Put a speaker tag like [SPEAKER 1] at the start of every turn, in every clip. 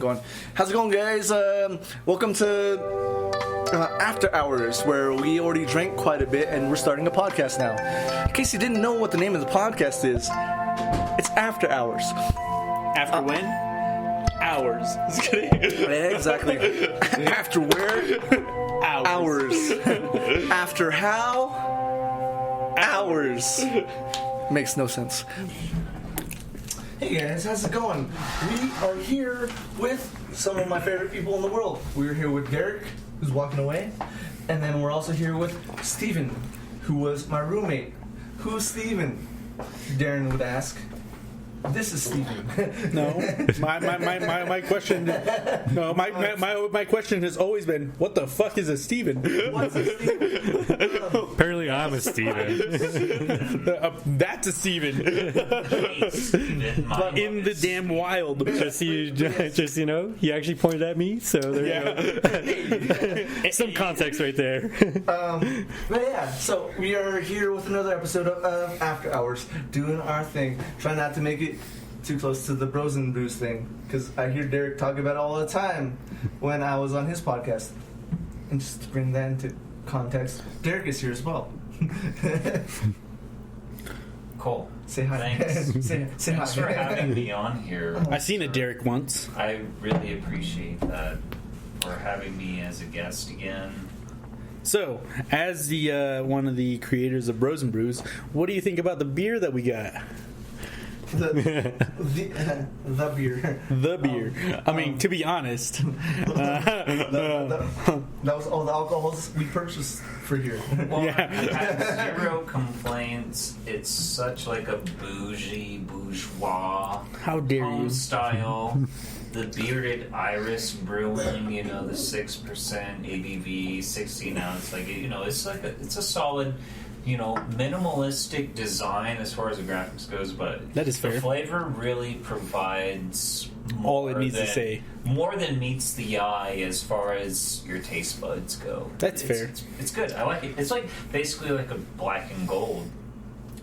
[SPEAKER 1] going. How's it going, guys? Welcome to After Hours, where we already drank quite a bit and we're starting a podcast now. In case you didn't know what the name of the podcast is, it's After Hours.
[SPEAKER 2] After when? Hours. Just kidding.
[SPEAKER 1] Exactly. After where? Hours. After how? Hours. Makes no sense. Hey guys, how's it going? We are here with some of my favorite people in the world. We're here with Derrick, who's walking away, and then we're also here with Steven, who was my roommate. Who's Steven? Darren would ask. This is Steven.
[SPEAKER 2] No, my question. No, my question has always been, what the fuck is a Steven?
[SPEAKER 1] What's a Steven?
[SPEAKER 3] Apparently, I'm a Steven.
[SPEAKER 2] That's a Steven. But in the damn wild.
[SPEAKER 3] Just you know, he actually pointed at me, so there you go. Some context right there.
[SPEAKER 1] But yeah, so we are here with another episode of After Hours, doing our thing. Try not to make it too close to the Bros and Brews thing, because I hear Derrick talk about it all the time when I was on his podcast. And just to bring that into context, Derrick is here as well.
[SPEAKER 4] Cool.
[SPEAKER 1] Say hi.
[SPEAKER 4] Thanks.
[SPEAKER 1] say
[SPEAKER 4] Thanks
[SPEAKER 1] hi.
[SPEAKER 4] for having me on here.
[SPEAKER 2] I seen a Derrick once.
[SPEAKER 4] I really appreciate that, for having me as a guest again.
[SPEAKER 2] So, as the one of the creators of Bros and Brews, what do you think about the beer that we got?
[SPEAKER 1] The beer.
[SPEAKER 2] The beer. I mean, to be honest,
[SPEAKER 1] That was all the alcohols we purchased for here.
[SPEAKER 4] Well,
[SPEAKER 2] Yeah.
[SPEAKER 4] I have zero complaints. It's such like a bougie, bourgeois,
[SPEAKER 2] how dare you?
[SPEAKER 4] home style. The Bearded Iris Brewing, you know, the 6% ABV, 16 ounce, like, you know, it's a solid, you know, minimalistic design as far as the graphics goes, but
[SPEAKER 2] That is fair.
[SPEAKER 4] The flavor really provides
[SPEAKER 2] All it needs to say.
[SPEAKER 4] more than meets the eye as far as your taste buds go.
[SPEAKER 2] That's fair.
[SPEAKER 4] It's good. I like it. It's like basically like a black and gold,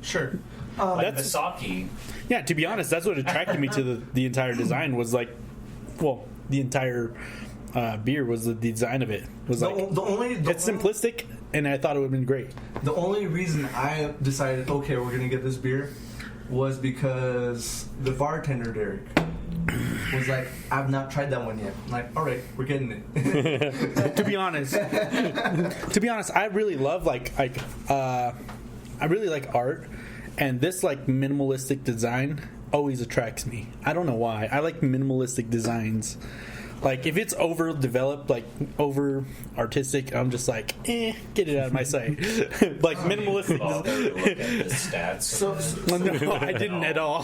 [SPEAKER 1] Sure.
[SPEAKER 4] like
[SPEAKER 2] That's-
[SPEAKER 4] the sake.
[SPEAKER 2] Yeah, to be honest, that's what attracted me to the entire design was like, well, the entire beer was the design of it. Was like, it's simplistic, and I thought it would have been great.
[SPEAKER 1] The only reason I decided, okay, we're gonna get this beer, was because the bartender Derrick was like, I've not tried that one yet. I'm like, all right, we're getting it.
[SPEAKER 2] To be honest, I really love I really like art, and this like minimalistic design always attracts me. I don't know why. I like minimalistic designs. Like, if it's overdeveloped, like, over artistic, I'm just like, get it out of my sight. Like, minimalistic.
[SPEAKER 4] Bother to look at the stats.
[SPEAKER 1] So
[SPEAKER 2] No, I didn't at all.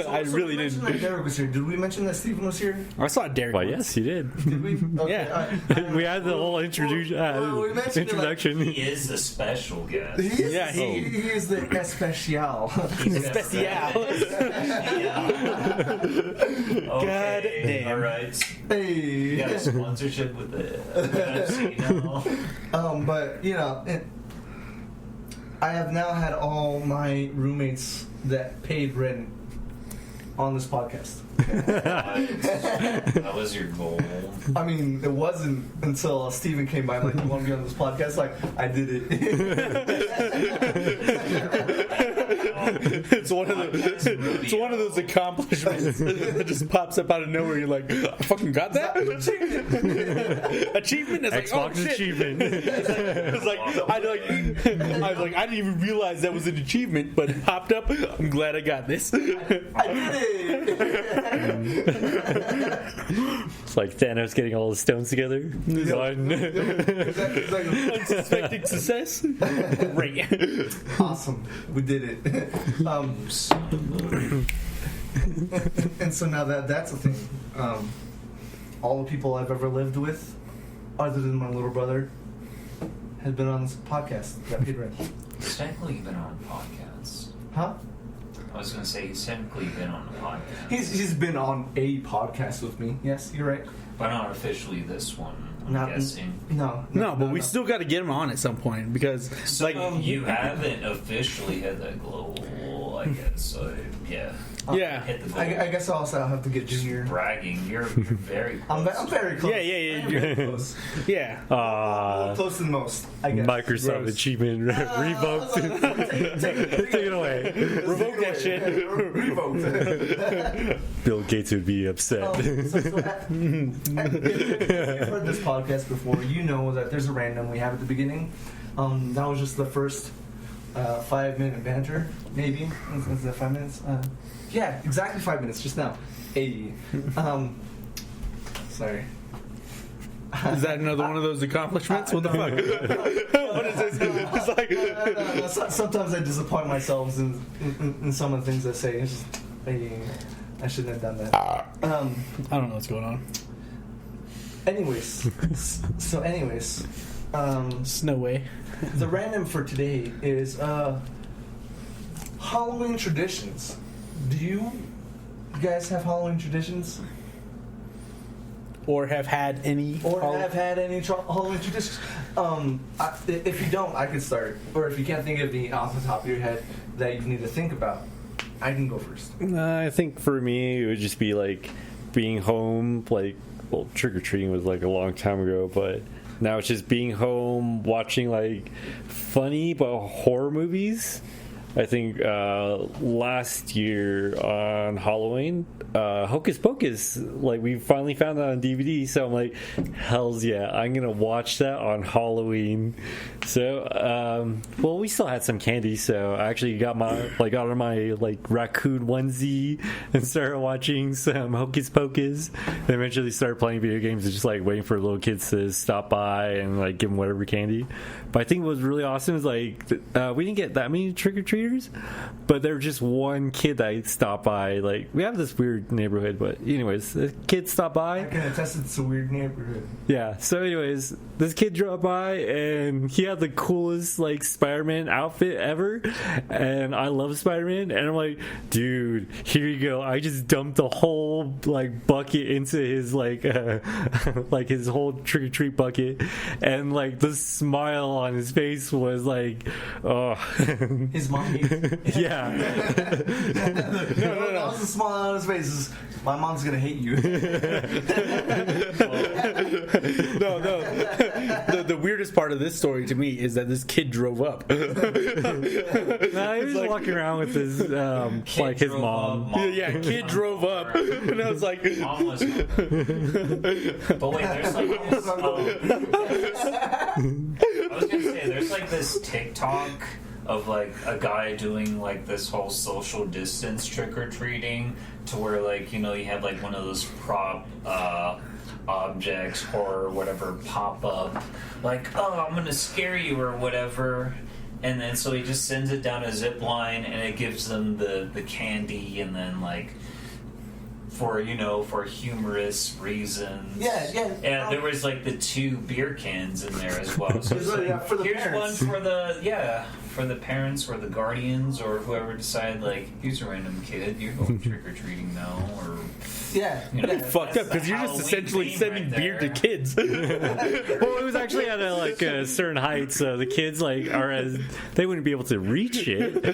[SPEAKER 2] I really
[SPEAKER 1] we mentioned
[SPEAKER 2] didn't.
[SPEAKER 1] that Derrick was here. Did we mention that Steven was here?
[SPEAKER 2] I saw Derrick.
[SPEAKER 3] Well,
[SPEAKER 2] once.
[SPEAKER 3] yes, you did.
[SPEAKER 1] Did we? Okay,
[SPEAKER 2] Yeah.
[SPEAKER 3] We had the whole
[SPEAKER 1] we mentioned it, like,
[SPEAKER 3] introduction.
[SPEAKER 4] He is a special guest.
[SPEAKER 1] He is,
[SPEAKER 2] Yeah,
[SPEAKER 1] he is the especial.
[SPEAKER 2] Especial.
[SPEAKER 4] Okay,
[SPEAKER 2] God damn.
[SPEAKER 4] all right.
[SPEAKER 1] Hey.
[SPEAKER 4] You got a sponsorship with the NFC now.
[SPEAKER 1] But you know, I have now had all my roommates that paid rent on this podcast.
[SPEAKER 4] That was your goal.
[SPEAKER 1] I mean, it wasn't until Steven came by, like, you want to be on this podcast? Like, I did it.
[SPEAKER 2] It's one of those accomplishments that just pops up out of nowhere. You're like, I fucking got that achievement. It's like, oh
[SPEAKER 3] Xbox
[SPEAKER 2] shit.
[SPEAKER 3] achievement.
[SPEAKER 2] It's like I didn't even realize that was an achievement, but it popped up. I'm glad I got this.
[SPEAKER 1] I did it.
[SPEAKER 3] It's like Thanos getting all the stones together. Done.
[SPEAKER 1] Exactly.
[SPEAKER 2] Unsuspecting success. Great.
[SPEAKER 1] Awesome. We did it. And so now that's the thing. All the people I've ever lived with, other than my little brother, has been on this podcast that paid rent.
[SPEAKER 4] He's technically been on podcasts.
[SPEAKER 1] Huh?
[SPEAKER 4] I was going to say he's technically been on a podcast.
[SPEAKER 1] He's been on a podcast with me. Yes, you're right.
[SPEAKER 4] But not officially this one, I'm guessing.
[SPEAKER 1] No,
[SPEAKER 2] but we still got to get him on at some point because,
[SPEAKER 4] So you haven't officially had that global guess. So yeah,
[SPEAKER 2] Yeah.
[SPEAKER 4] hit the goal.
[SPEAKER 1] I guess also I'll have to get Junior.
[SPEAKER 4] Bragging, you're very
[SPEAKER 1] I'm
[SPEAKER 4] close.
[SPEAKER 1] very close.
[SPEAKER 2] Yeah.
[SPEAKER 1] I'm very close.
[SPEAKER 2] Yeah.
[SPEAKER 1] A little closer than most, I guess.
[SPEAKER 3] Microsoft
[SPEAKER 2] Gross.
[SPEAKER 3] achievement revoked. Take it away.
[SPEAKER 2] Revoke that shit.
[SPEAKER 1] Revoked.
[SPEAKER 3] Bill Gates would be upset.
[SPEAKER 1] If you've heard this podcast before, you know that there's a random we have at the beginning. That was just the first 5-minute banter, maybe. Is that 5 minutes? Yeah, exactly 5 minutes just now. 80. Sorry.
[SPEAKER 2] Is that another one of those accomplishments? What the fuck? What is this? It's like
[SPEAKER 1] No, sometimes I disappoint myself in some of the things I say. It's just, I shouldn't have done that.
[SPEAKER 2] I don't know what's going on.
[SPEAKER 1] Anyways,
[SPEAKER 2] Snow way.
[SPEAKER 1] the random for today is Halloween traditions. Do you guys have Halloween traditions?
[SPEAKER 2] Or have had any.
[SPEAKER 1] Or have had any Halloween traditions? If you don't, I can start. Or if you can't think of any off the top of your head that you need to think about, I can go first.
[SPEAKER 3] I think for me, it would just be like being home. Like, well, trick or treating was like a long time ago, but now it's just being home, watching like funny but horror movies. I think last year on Halloween, Hocus Pocus, like we finally found that on DVD. So I'm like, hell's yeah, I'm gonna watch that on Halloween. So, well, we still had some candy, so I actually got my out of my like raccoon onesie and started watching some Hocus Pocus. And eventually started playing video games and just like waiting for little kids to stop by and like give them whatever candy. But I think what was really awesome is like we didn't get that many trick or treaters, but there was just one kid that stopped by. Like we have this weird neighborhood, but anyways, the kid stopped by.
[SPEAKER 1] I can attest it's a weird neighborhood.
[SPEAKER 3] Yeah. So anyways, this kid drove by and he had the coolest like Spider-Man outfit ever, and I love Spider-Man. And I'm like, dude, here you go. I just dumped a whole like bucket into his like like his whole trick or treat bucket, and like the smile on his face was like, oh.
[SPEAKER 1] His mom hates
[SPEAKER 3] Yeah.
[SPEAKER 1] no. That was a smile on his face. Is, my mom's gonna hate you.
[SPEAKER 2] No. The weirdest part of this story to me is that this kid drove up.
[SPEAKER 3] No, he was
[SPEAKER 2] like-
[SPEAKER 3] walking around with his like his
[SPEAKER 4] drove
[SPEAKER 3] mom.
[SPEAKER 4] up,
[SPEAKER 2] Yeah, kid drove up, and I was like,
[SPEAKER 4] Mom was. But wait, there's like this. I was gonna say there's like this TikTok of like a guy doing like this whole social distance trick or treating, to where like you have like one of those prop objects or whatever pop up, like, oh, I'm gonna scare you or whatever. And then so he just sends it down a zip line and it gives them the candy, and then like for humorous reasons.
[SPEAKER 1] Yeah.
[SPEAKER 4] And there was like the 2 beer cans in there as well. So it's like,
[SPEAKER 1] for the
[SPEAKER 4] here's
[SPEAKER 1] parents.
[SPEAKER 4] one for the parents or the guardians or whoever decided like, here's a random kid, you're going trick or treating now, or
[SPEAKER 1] Yeah.
[SPEAKER 2] fucked up
[SPEAKER 4] that's
[SPEAKER 2] because
[SPEAKER 4] the
[SPEAKER 2] you're just
[SPEAKER 4] Halloween
[SPEAKER 2] essentially
[SPEAKER 4] theme
[SPEAKER 2] sending
[SPEAKER 4] right
[SPEAKER 2] beer to
[SPEAKER 4] there.
[SPEAKER 2] kids.
[SPEAKER 3] Well, it was actually at a certain height, so the kids like they wouldn't be able to reach it.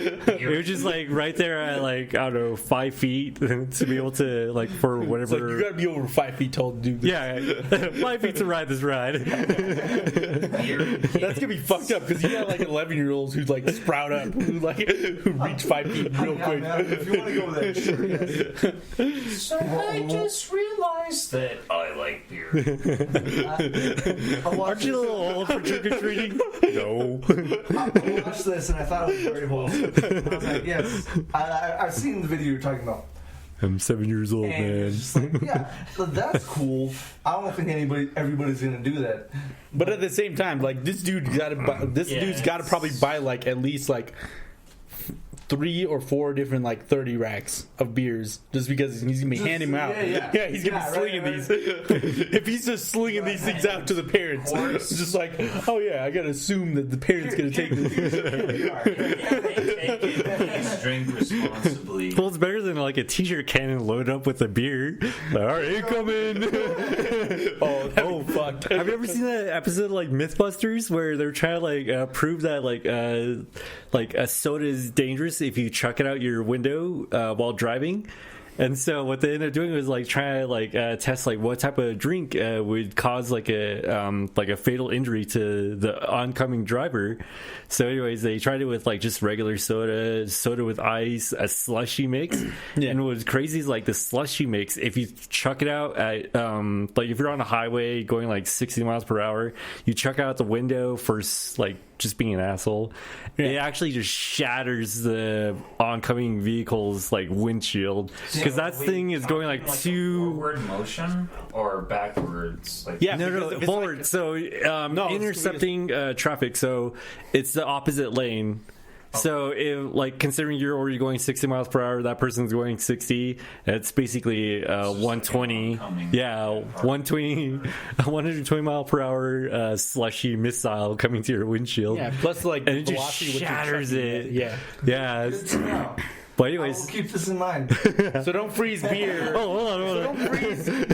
[SPEAKER 3] It was just like right there at like, I don't know, 5 feet to be able to like for
[SPEAKER 2] It's
[SPEAKER 3] whatever.
[SPEAKER 2] like, you gotta be over 5 feet tall to do this.
[SPEAKER 3] Yeah, 5 feet to ride this ride.
[SPEAKER 2] That's gonna be fucked up because you got like 11-year-olds who like sprout up, who reach 5 feet real
[SPEAKER 1] Yeah,
[SPEAKER 2] quick.
[SPEAKER 1] man, if you want to go with that, sure. Yes.
[SPEAKER 4] So I just realized that I like beer.
[SPEAKER 1] I watched
[SPEAKER 3] Aren't you a
[SPEAKER 1] this-
[SPEAKER 3] little old for trick or treating? No.
[SPEAKER 1] I watched this and I thought it was very wholesome. I was like, yes. I've seen the video you're talking about.
[SPEAKER 3] I'm 7 years old,
[SPEAKER 1] And
[SPEAKER 3] man.
[SPEAKER 1] it's just like, yeah, so that's cool. I don't think everybody's gonna do that.
[SPEAKER 2] But at the same time, like this dude's got to probably buy like at least like 3 or 4 different like 30 racks of beers just because he's gonna be handing them out.
[SPEAKER 1] yeah.
[SPEAKER 2] He's gonna
[SPEAKER 1] Yeah,
[SPEAKER 2] be slinging
[SPEAKER 1] right.
[SPEAKER 2] these. If he's just slinging these things out to the parents, it's just like, oh yeah, I gotta assume that the parents gonna take this.
[SPEAKER 4] Take it, please drink responsibly.
[SPEAKER 3] Well, it's better than and like a t-shirt cannon loaded up with a beer. Like, all right, incoming.
[SPEAKER 2] Oh, fucked.
[SPEAKER 3] Have you ever seen that episode of like Mythbusters where they're trying to like prove that like a soda is dangerous if you chuck it out your window while driving? And so what they ended up doing was like trying to like test like what type of drink would cause like a fatal injury to the oncoming driver. So anyways, they tried it with like just regular soda with ice, a slushy mix.
[SPEAKER 2] Yeah.
[SPEAKER 3] And what was crazy is like the slushy mix, if you chuck it out at like if you're on a highway going like 60 miles per hour, you chuck out the window for like just being an asshole.
[SPEAKER 2] Yeah.
[SPEAKER 3] It actually just shatters the oncoming vehicle's like windshield because that thing is going like
[SPEAKER 4] forward motion or backwards. Like
[SPEAKER 2] Yeah.
[SPEAKER 3] no,
[SPEAKER 2] because if it's
[SPEAKER 3] forward.
[SPEAKER 2] like-
[SPEAKER 3] So intercepting traffic. So it's the opposite lane. So if like considering you're already going 60 miles per hour, that person's going 60. It's basically 120. Yeah, 120 mile per hour slushy missile coming to your windshield.
[SPEAKER 2] Yeah, plus like
[SPEAKER 3] and it just
[SPEAKER 2] velocity, what you're
[SPEAKER 3] shatters
[SPEAKER 2] chucking
[SPEAKER 3] it.
[SPEAKER 2] at. Yeah.
[SPEAKER 3] Yeah.
[SPEAKER 1] Good to know.
[SPEAKER 3] But
[SPEAKER 1] I
[SPEAKER 3] anyways,
[SPEAKER 1] will keep this in mind.
[SPEAKER 2] So don't freeze beer.
[SPEAKER 3] hold on.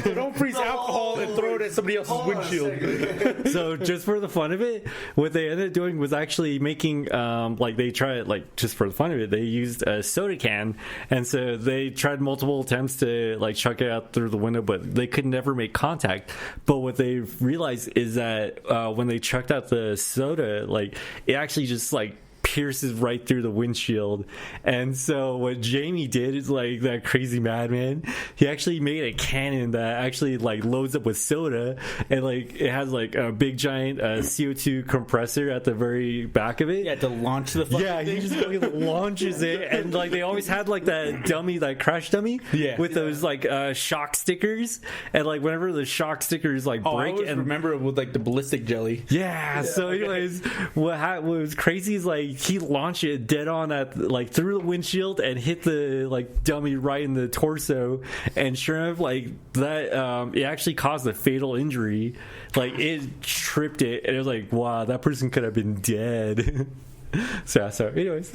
[SPEAKER 2] So don't freeze alcohol and throw it at somebody else's
[SPEAKER 1] Hold on a
[SPEAKER 2] windshield.
[SPEAKER 1] second.
[SPEAKER 3] So just for the fun of it, what they ended up doing was actually making like they tried like just for the fun of it, they used a soda can, and so they tried multiple attempts to like chuck it out through the window, but they could never make contact. But what they realized is that when they chucked out the soda, like it actually just like pierces right through the windshield. And so what Jamie did is like that crazy madman, he actually made a cannon that actually like loads up with soda, and like it has like a big giant CO2 compressor at the very back of it.
[SPEAKER 2] Yeah, to launch the fucking
[SPEAKER 3] Yeah,
[SPEAKER 2] thing.
[SPEAKER 3] he just fucking launches it, and like they always had like that dummy, that crash dummy,
[SPEAKER 2] Yeah.
[SPEAKER 3] with those like shock stickers, and like whenever the shock stickers like
[SPEAKER 2] Oh, I
[SPEAKER 3] break,
[SPEAKER 2] always
[SPEAKER 3] and
[SPEAKER 2] remember it with like the ballistic jelly.
[SPEAKER 3] yeah. So, anyways, what was crazy is like he launched it dead on at like through the windshield and hit the like dummy right in the torso, and sure enough, like that, it actually caused a fatal injury. Like it tripped it, and it was like, wow, that person could have been dead. So anyways,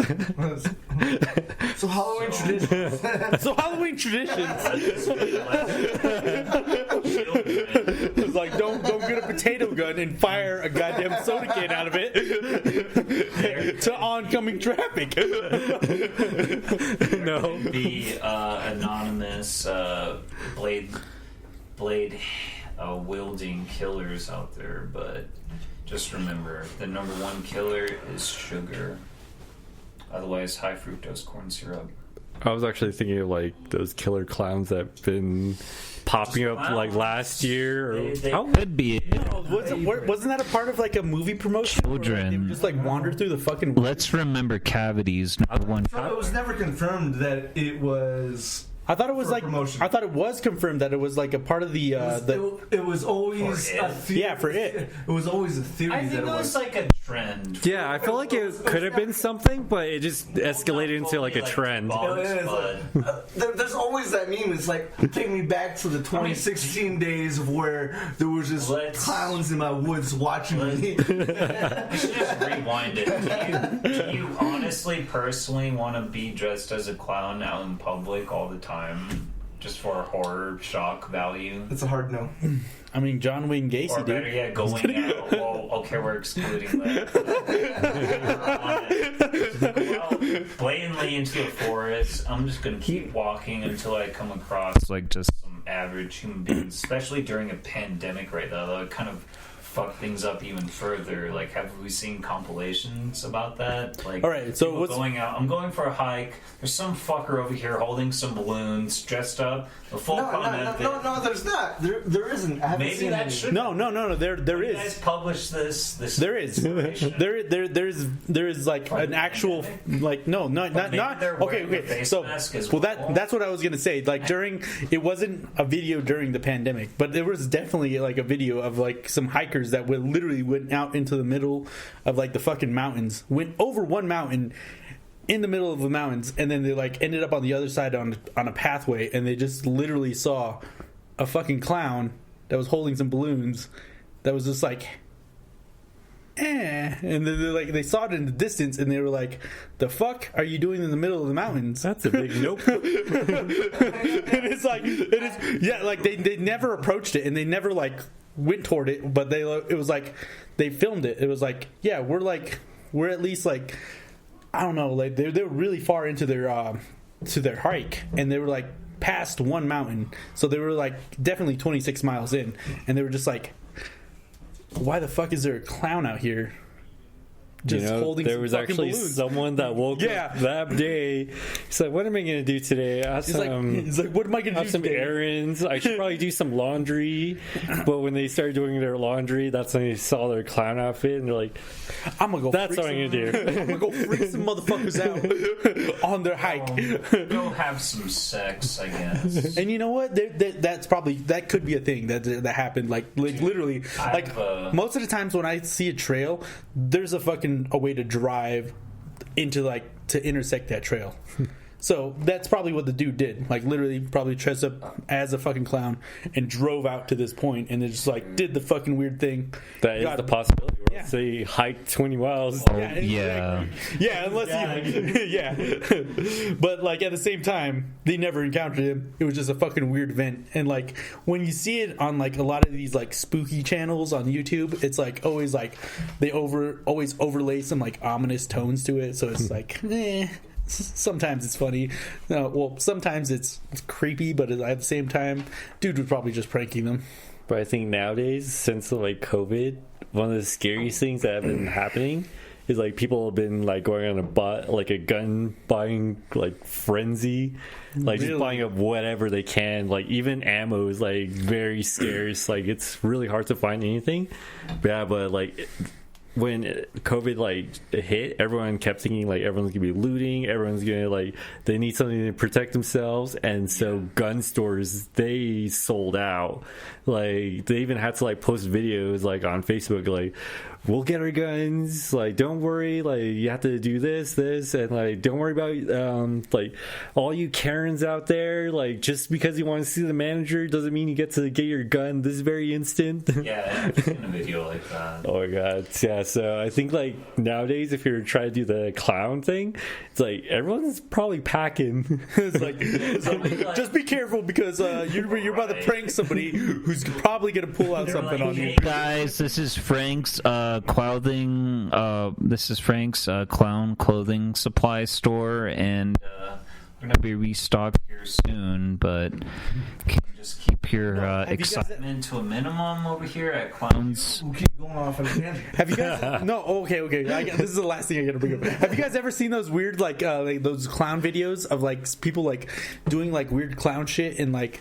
[SPEAKER 1] So Halloween traditions.
[SPEAKER 2] So Halloween traditions. It's like don't get a potato gun and fire a goddamn soda can out of it to oncoming traffic.
[SPEAKER 3] no.
[SPEAKER 4] the anonymous blade wielding killers out there, but just remember the number one killer is sugar, otherwise high fructose corn syrup.
[SPEAKER 3] I was actually thinking of like those killer clowns that've been popping up like last year. Or
[SPEAKER 4] They
[SPEAKER 3] how
[SPEAKER 4] could be.
[SPEAKER 2] Wasn't that a part of like a movie promotion?
[SPEAKER 5] Children.
[SPEAKER 2] Where they would just like wander through the fucking.
[SPEAKER 5] Let's remember cavities. Number one.
[SPEAKER 1] So it was never confirmed that it was.
[SPEAKER 2] I thought it was
[SPEAKER 1] For
[SPEAKER 2] like
[SPEAKER 1] promotion.
[SPEAKER 2] I thought it was confirmed that it was like a part of the
[SPEAKER 1] It was always
[SPEAKER 4] For
[SPEAKER 1] a
[SPEAKER 4] it.
[SPEAKER 1] theory.
[SPEAKER 2] Yeah, for it.
[SPEAKER 1] It was always a theory
[SPEAKER 4] I think
[SPEAKER 1] that
[SPEAKER 4] it
[SPEAKER 1] it
[SPEAKER 4] was
[SPEAKER 1] was.
[SPEAKER 4] like a trend.
[SPEAKER 3] Yeah, I feel like it could have been something, but it just escalated into like a trend.
[SPEAKER 4] Bombs,
[SPEAKER 1] It is,
[SPEAKER 4] but
[SPEAKER 1] there's always that meme. It's like take me back to the 2016 days of where there was just
[SPEAKER 4] Let's-
[SPEAKER 1] clowns in my woods watching me.
[SPEAKER 4] we should just rewind it. Do you honestly, personally want to be dressed as a clown out in public all the time? Just for horror shock value?
[SPEAKER 1] It's a hard no.
[SPEAKER 2] I mean John Wayne Gacy,
[SPEAKER 4] Or better
[SPEAKER 2] dude.
[SPEAKER 4] yet, going out. Well, okay, we're excluding that. Go out blatantly into the forest. I'm just gonna keep walking until I come across like just some average human beings, especially during a pandemic right now. That would kind of fuck things up even further. Like, have we seen compilations about that? Like,
[SPEAKER 2] All right, so
[SPEAKER 4] people
[SPEAKER 2] what's-
[SPEAKER 4] going out? I'm going for a hike. There's some fucker over here holding some balloons, dressed up. The full comment.
[SPEAKER 1] No, there's not. There isn't. I haven't
[SPEAKER 4] Maybe
[SPEAKER 1] seen
[SPEAKER 4] that
[SPEAKER 1] any.
[SPEAKER 4] should.
[SPEAKER 2] No. There
[SPEAKER 4] You
[SPEAKER 2] is.
[SPEAKER 4] guys publish this.
[SPEAKER 2] There is.
[SPEAKER 4] information.
[SPEAKER 2] There is like
[SPEAKER 4] From
[SPEAKER 2] an
[SPEAKER 4] the
[SPEAKER 2] actual
[SPEAKER 4] pandemic?
[SPEAKER 2] like no not
[SPEAKER 4] maybe they're
[SPEAKER 2] okay
[SPEAKER 4] wearing a face
[SPEAKER 2] so
[SPEAKER 4] mask as
[SPEAKER 2] well
[SPEAKER 4] well.
[SPEAKER 2] that's what I was gonna say, like during it wasn't a video during the pandemic, but there was definitely like a video of like some hikers that would literally went out into the middle of like the fucking mountains, went over one mountain in the middle of the mountains, and then they like ended up on the other side on a pathway, and they just literally saw a fucking clown that was holding some balloons that was just like And then they saw it in the distance, and they were like, "The fuck are you doing in the middle of the mountains?"
[SPEAKER 3] That's a big nope.
[SPEAKER 2] And it's like they never approached it, and they never like went toward it, but it was like they filmed it. It was like, yeah, we're at least like, I don't know, like they were really far into their hike, and they were like past one mountain, so they were like definitely 26 miles in, and they were just like, why the fuck is there a clown out here just holding
[SPEAKER 3] there
[SPEAKER 2] some
[SPEAKER 3] was
[SPEAKER 2] fucking
[SPEAKER 3] actually
[SPEAKER 2] balloons?
[SPEAKER 3] someone that woke up that day. He's like, what am I going to do today?
[SPEAKER 2] He's like, what am I going to do
[SPEAKER 3] some
[SPEAKER 2] today?
[SPEAKER 3] errands. I should probably do some laundry. But when they started doing their laundry, that's when they saw their clown outfit, and they're like,
[SPEAKER 2] I'm gonna go.
[SPEAKER 3] that's what I'm going to do.
[SPEAKER 2] I'm gonna go freak some motherfuckers out on their hike.
[SPEAKER 4] Go have some sex, I guess.
[SPEAKER 2] And you know what? That could be a thing that happened. Like literally, most of the times when I see a trail, there's a way to drive into to intersect that trail. So that's probably what the dude did. Like literally, probably dressed up as a fucking clown and drove out to this point, and then just like did the fucking weird thing.
[SPEAKER 3] That is the possibility.
[SPEAKER 2] Yeah.
[SPEAKER 3] They hiked 20 miles.
[SPEAKER 2] Yeah, unless you, But like at the same time, they never encountered him. It was just a fucking weird event. And like when you see it on like a lot of these like spooky channels on YouTube, it's like always like they always overlay some like ominous tones to it. So it's like, sometimes it's funny. Sometimes it's creepy, but at the same time, dude was probably just pranking them.
[SPEAKER 3] But I think nowadays, since like COVID, one of the scariest things that have been happening is like people have been like going on a gun buying like frenzy, like just buying up whatever they can. Like even ammo is like very scarce. Like it's really hard to find anything. But like when COVID like hit, everyone kept thinking like everyone's gonna be looting, everyone's gonna like they need something to protect themselves, and so gun stores, they sold out. Like they even had to like post videos like on Facebook like, we'll get our guns, like don't worry, like you have to do this and like don't worry about like all you Karens out there, like just because you want to see the manager doesn't mean you get to get your gun this very instant.
[SPEAKER 4] Yeah, I've seen a video like that.
[SPEAKER 3] Oh my god, yeah. So I think like nowadays, if you're trying to do the clown thing, it's like everyone's probably packing.
[SPEAKER 2] It's like just be careful because you're about to prank somebody who's probably gonna pull out something on you.
[SPEAKER 5] Guys, this is Frank's clothing. This is Frank's clown clothing supply store, and we're gonna be restocked here soon. But can you just keep your excitement to a minimum over here at Clowns?
[SPEAKER 1] We'll keep going off on a tangent.
[SPEAKER 2] Have you guys? No. Okay. This is the last thing I gotta bring up. Have you guys ever seen those weird like those clown videos of like people like doing like weird clown shit in like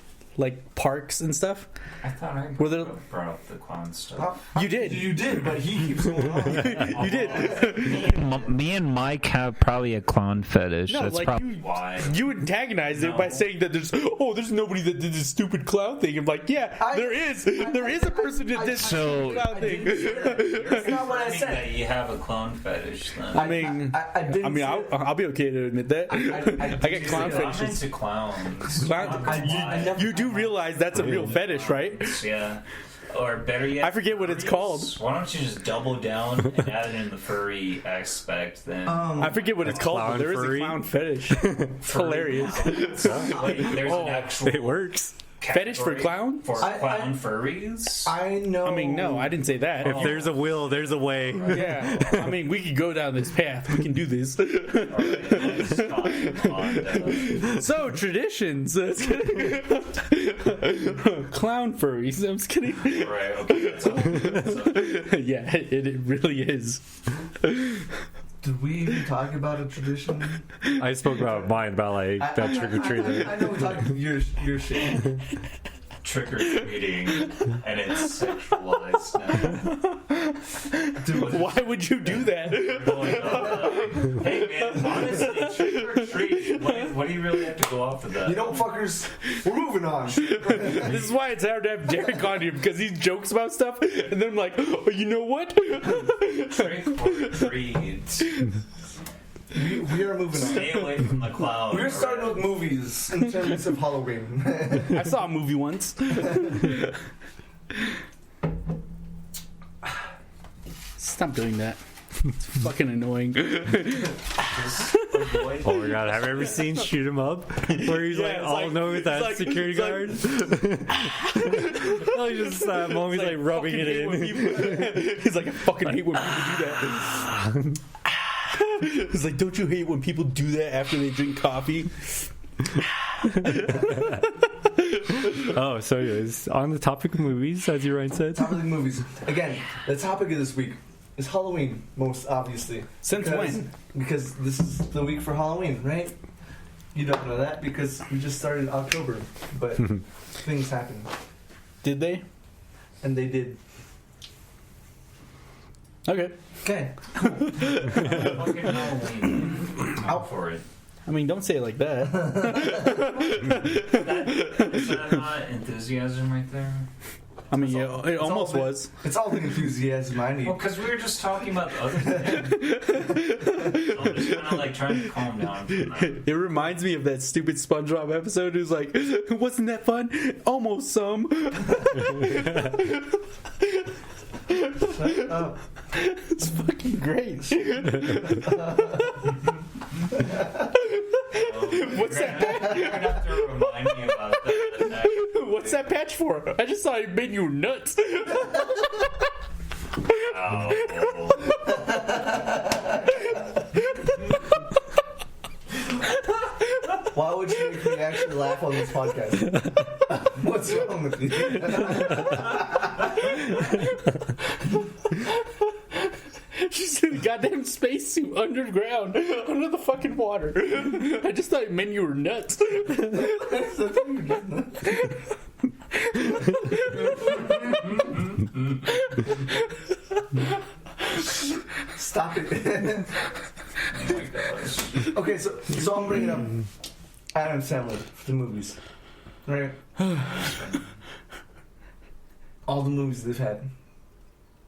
[SPEAKER 2] parks and stuff?
[SPEAKER 4] I thought I brought up the clown stuff.
[SPEAKER 2] You did,
[SPEAKER 1] But he keeps going on.
[SPEAKER 2] You did.
[SPEAKER 5] Me and Mike have probably a clown fetish.
[SPEAKER 2] No,
[SPEAKER 5] That's
[SPEAKER 2] like
[SPEAKER 5] probably
[SPEAKER 4] Why?
[SPEAKER 2] you antagonize it by saying that there's nobody that did this stupid clown thing. I'm like, there is a person that did this stupid clown thing.
[SPEAKER 1] That's not what I
[SPEAKER 4] That
[SPEAKER 1] said.
[SPEAKER 4] you have a clown fetish, then.
[SPEAKER 2] I mean, I'll be okay to admit that. I get clown
[SPEAKER 4] I'm
[SPEAKER 2] fetishes.
[SPEAKER 4] into clowns.
[SPEAKER 2] You do realize that's a real fetish, right?
[SPEAKER 4] Yeah. Or better yet,
[SPEAKER 2] I forget what it's called.
[SPEAKER 4] Why don't you just double down and add it in the furry aspect then?
[SPEAKER 2] I forget what it's called, but there is a clown fetish. It's hilarious.
[SPEAKER 4] Wait, there's an actual
[SPEAKER 3] It works.
[SPEAKER 2] Fetish for clown?
[SPEAKER 4] For clown furries?
[SPEAKER 1] I know.
[SPEAKER 2] I mean, no, I didn't say that.
[SPEAKER 3] If there's a will, there's a way.
[SPEAKER 2] Yeah, I mean, we could go down this path. We can do this. So, traditions. Clown furries. I'm just kidding.
[SPEAKER 4] Right, okay. That's all.
[SPEAKER 2] Yeah, it really is.
[SPEAKER 1] Did we even talk about a tradition?
[SPEAKER 3] I spoke about mine, about like that trick or treating.
[SPEAKER 1] I know we talked about your shit.
[SPEAKER 4] Trick or treating, and it's sexualized now.
[SPEAKER 1] Dude,
[SPEAKER 2] Why would you do that?
[SPEAKER 4] Hey man, honestly, trick or treat. What do you really have to go off of that?
[SPEAKER 1] you know, fuckers, we're moving on.
[SPEAKER 2] This is why it's hard to have Derrick on here, because he jokes about stuff, and then I'm like, oh, you know what?
[SPEAKER 4] Trick or treat.
[SPEAKER 1] We are moving on.
[SPEAKER 4] Stay away from the clown.
[SPEAKER 1] We're starting with movies in terms of Halloween.
[SPEAKER 2] I saw a movie once. Stop doing that. It's fucking annoying.
[SPEAKER 4] Just avoid
[SPEAKER 3] Oh my god, have you ever seen Shoot 'Em Up? Where he's like
[SPEAKER 2] it's
[SPEAKER 3] all
[SPEAKER 2] like-
[SPEAKER 3] knowing with that
[SPEAKER 2] it's like-
[SPEAKER 3] security
[SPEAKER 2] it's
[SPEAKER 3] guard? Oh, he's just mommy's like rubbing it in.
[SPEAKER 2] He's like, I fucking hate when people do that. He's like, don't you hate when people do that after they drink coffee?
[SPEAKER 3] Oh, so anyways, on the topic of movies, as you Ryan said.
[SPEAKER 1] Topic of movies. Again, the topic of this week is Halloween, most obviously.
[SPEAKER 2] Since when?
[SPEAKER 1] Because this is the week for Halloween, right? You don't know that because we just started October, but things happen,
[SPEAKER 2] Did they?
[SPEAKER 1] and they did.
[SPEAKER 2] Okay.
[SPEAKER 1] Okay.
[SPEAKER 4] fucking Halloween. Out for it.
[SPEAKER 2] I mean, don't say it like that.
[SPEAKER 4] Is that not enthusiasm right there?
[SPEAKER 2] I mean, yeah, it almost was.
[SPEAKER 1] It's all the enthusiasm I need.
[SPEAKER 4] Well, because we were just talking about the other thing. I'm just kind of like trying to calm down from that.
[SPEAKER 2] It reminds me of that stupid SpongeBob episode who's like, wasn't that fun? Almost some.
[SPEAKER 1] Shut up.
[SPEAKER 2] It's fucking great. What's that?
[SPEAKER 4] You're gonna have to remind me about that.
[SPEAKER 2] What's that patch for? I just thought it made you nuts.
[SPEAKER 4] Oh.
[SPEAKER 1] Why would you make me actually laugh on this podcast? What's wrong with you?
[SPEAKER 2] She's in a goddamn spacesuit underground, under the fucking water. I just thought it meant you were nuts.
[SPEAKER 1] Stop it.
[SPEAKER 4] Oh my gosh.
[SPEAKER 1] Okay, so I'm bringing up Adam Sandler, the movies, right? All the movies they've had.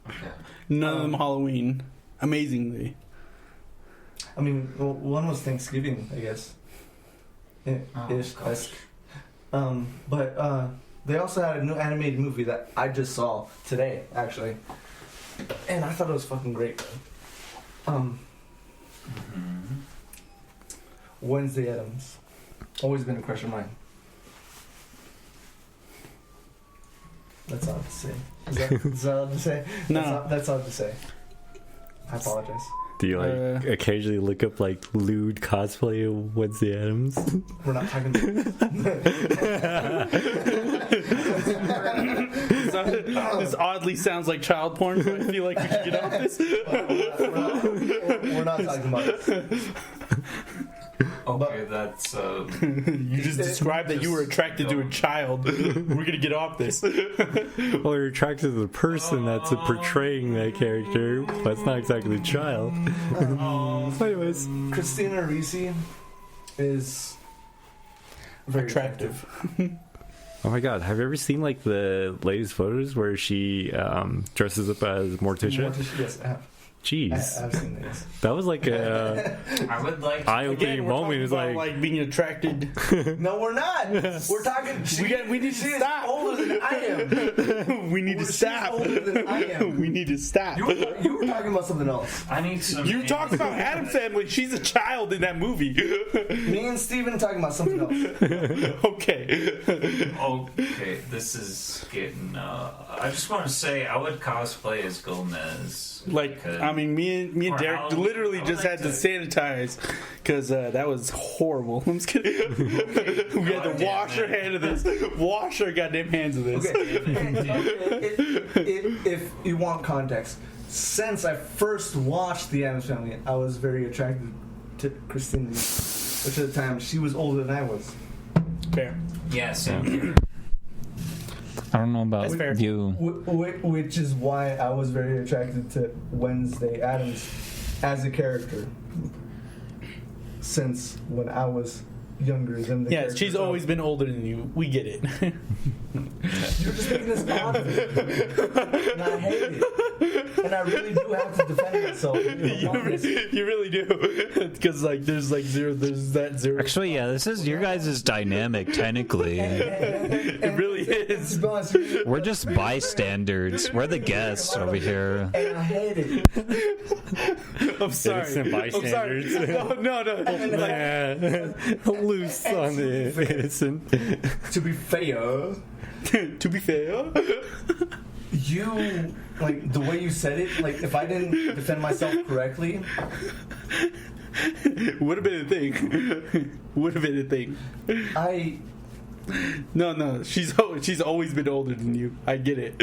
[SPEAKER 4] Okay.
[SPEAKER 2] None of them Halloween. Amazingly.
[SPEAKER 1] I mean, well, one was Thanksgiving, I guess. Ish.
[SPEAKER 4] gosh.
[SPEAKER 1] But they also had a new animated movie that I just saw today, actually, and I thought it was fucking great. Wednesday Addams, always been a crush of mine. That's all I have to say. Is that all I have to say?
[SPEAKER 2] No.
[SPEAKER 1] That's all I have to say. I apologize.
[SPEAKER 3] Do you like occasionally look up like lewd cosplay of Wednesday Addams?
[SPEAKER 1] We're not talking about
[SPEAKER 2] This oddly sounds like child porn, but I feel like we should get off this.
[SPEAKER 1] we're not talking about this.
[SPEAKER 4] Okay, that's
[SPEAKER 2] You just described that you were attracted to a child. We're gonna get off this.
[SPEAKER 3] Well, you're attracted to the person that's portraying that character, but it's not exactly the child. Anyways,
[SPEAKER 1] Christina Ricci is very
[SPEAKER 2] Attractive.
[SPEAKER 3] oh my god, have you ever seen like the latest photos where she dresses up as Morticia?
[SPEAKER 1] Yes, I have.
[SPEAKER 3] Jeez,
[SPEAKER 1] I've seen this.
[SPEAKER 3] that was like a
[SPEAKER 4] I would like.
[SPEAKER 3] eye-opening
[SPEAKER 2] Again, we're
[SPEAKER 3] moment. It's
[SPEAKER 2] talking
[SPEAKER 3] like,
[SPEAKER 2] about, being attracted.
[SPEAKER 1] No, we're not. We're talking.
[SPEAKER 2] We need to
[SPEAKER 1] she
[SPEAKER 2] stop.
[SPEAKER 1] is older than I am.
[SPEAKER 2] We need to
[SPEAKER 1] She's
[SPEAKER 2] stop.
[SPEAKER 1] older than I am.
[SPEAKER 2] We need to stop.
[SPEAKER 1] You were talking about something else.
[SPEAKER 4] I need some.
[SPEAKER 2] You talked about Adam Sandler. She's a child in that movie.
[SPEAKER 1] Me and Steven talking about something else.
[SPEAKER 2] Okay.
[SPEAKER 4] Okay, this is getting. I just want to say I would cosplay as Gomez.
[SPEAKER 2] Like, I mean, me and
[SPEAKER 4] Or
[SPEAKER 2] Derek
[SPEAKER 4] how-
[SPEAKER 2] literally
[SPEAKER 4] I would
[SPEAKER 2] just
[SPEAKER 4] like
[SPEAKER 2] had to
[SPEAKER 4] to-
[SPEAKER 2] sanitize because that was horrible. I'm just kidding. We had to wash our hands of this. Wash our goddamn hands of this.
[SPEAKER 1] If you want context, since I first watched The Addams Family, I was very attracted to Christine, which at the time she was older than I was.
[SPEAKER 2] Fair.
[SPEAKER 4] Yeah, same here.
[SPEAKER 5] I don't know about
[SPEAKER 2] That's fair.
[SPEAKER 5] you.
[SPEAKER 1] Which is why I was very attracted to Wednesday Addams as a character. Since when I was younger than the
[SPEAKER 2] Yeah,
[SPEAKER 1] character.
[SPEAKER 2] she's always been older than you. We get it.
[SPEAKER 1] You're just making this obvious, and I hate it. And I really do have to defend myself.
[SPEAKER 2] You really do, because like there's that zero.
[SPEAKER 5] Actually, yeah, this is your guys' dynamic. Technically,
[SPEAKER 2] It really is.
[SPEAKER 5] we're just bystanders. We're the guests over here.
[SPEAKER 1] And I hate it.
[SPEAKER 2] I'm sorry.
[SPEAKER 3] Innocent bystanders.
[SPEAKER 2] No.
[SPEAKER 3] Loose on the innocent.
[SPEAKER 1] To be fair,
[SPEAKER 2] To be fair,
[SPEAKER 1] you like the way you said it. Like if I didn't defend myself correctly,
[SPEAKER 2] would have been a thing. Would have been a thing.
[SPEAKER 1] I
[SPEAKER 2] No. She's always been older than you. I get it.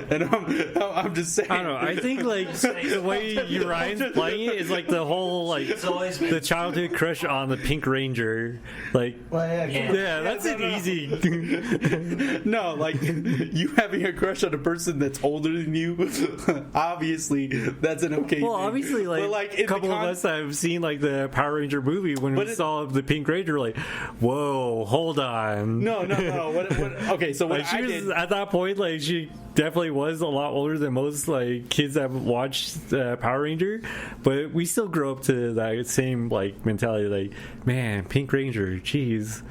[SPEAKER 2] And I'm just saying.
[SPEAKER 3] I don't know. I think like the way Urian's playing it is like the whole like
[SPEAKER 4] always been
[SPEAKER 3] the childhood crush on the Pink Ranger. Like, yeah, that's an easy.
[SPEAKER 2] No, like you having a crush on a person that's older than you. Obviously, that's an okay.
[SPEAKER 3] Well,
[SPEAKER 2] thing.
[SPEAKER 3] obviously, like,
[SPEAKER 2] But,
[SPEAKER 3] a couple of us have seen like the Power Ranger movie when we saw the Pink Ranger. Like, whoa, hold on.
[SPEAKER 2] No. Okay, so what
[SPEAKER 3] Like she
[SPEAKER 2] I
[SPEAKER 3] was
[SPEAKER 2] did.
[SPEAKER 3] at that point, like she definitely was a lot older than most like kids that watched Power Ranger, but we still grew up to that same like mentality. Like, man, Pink Ranger, jeez.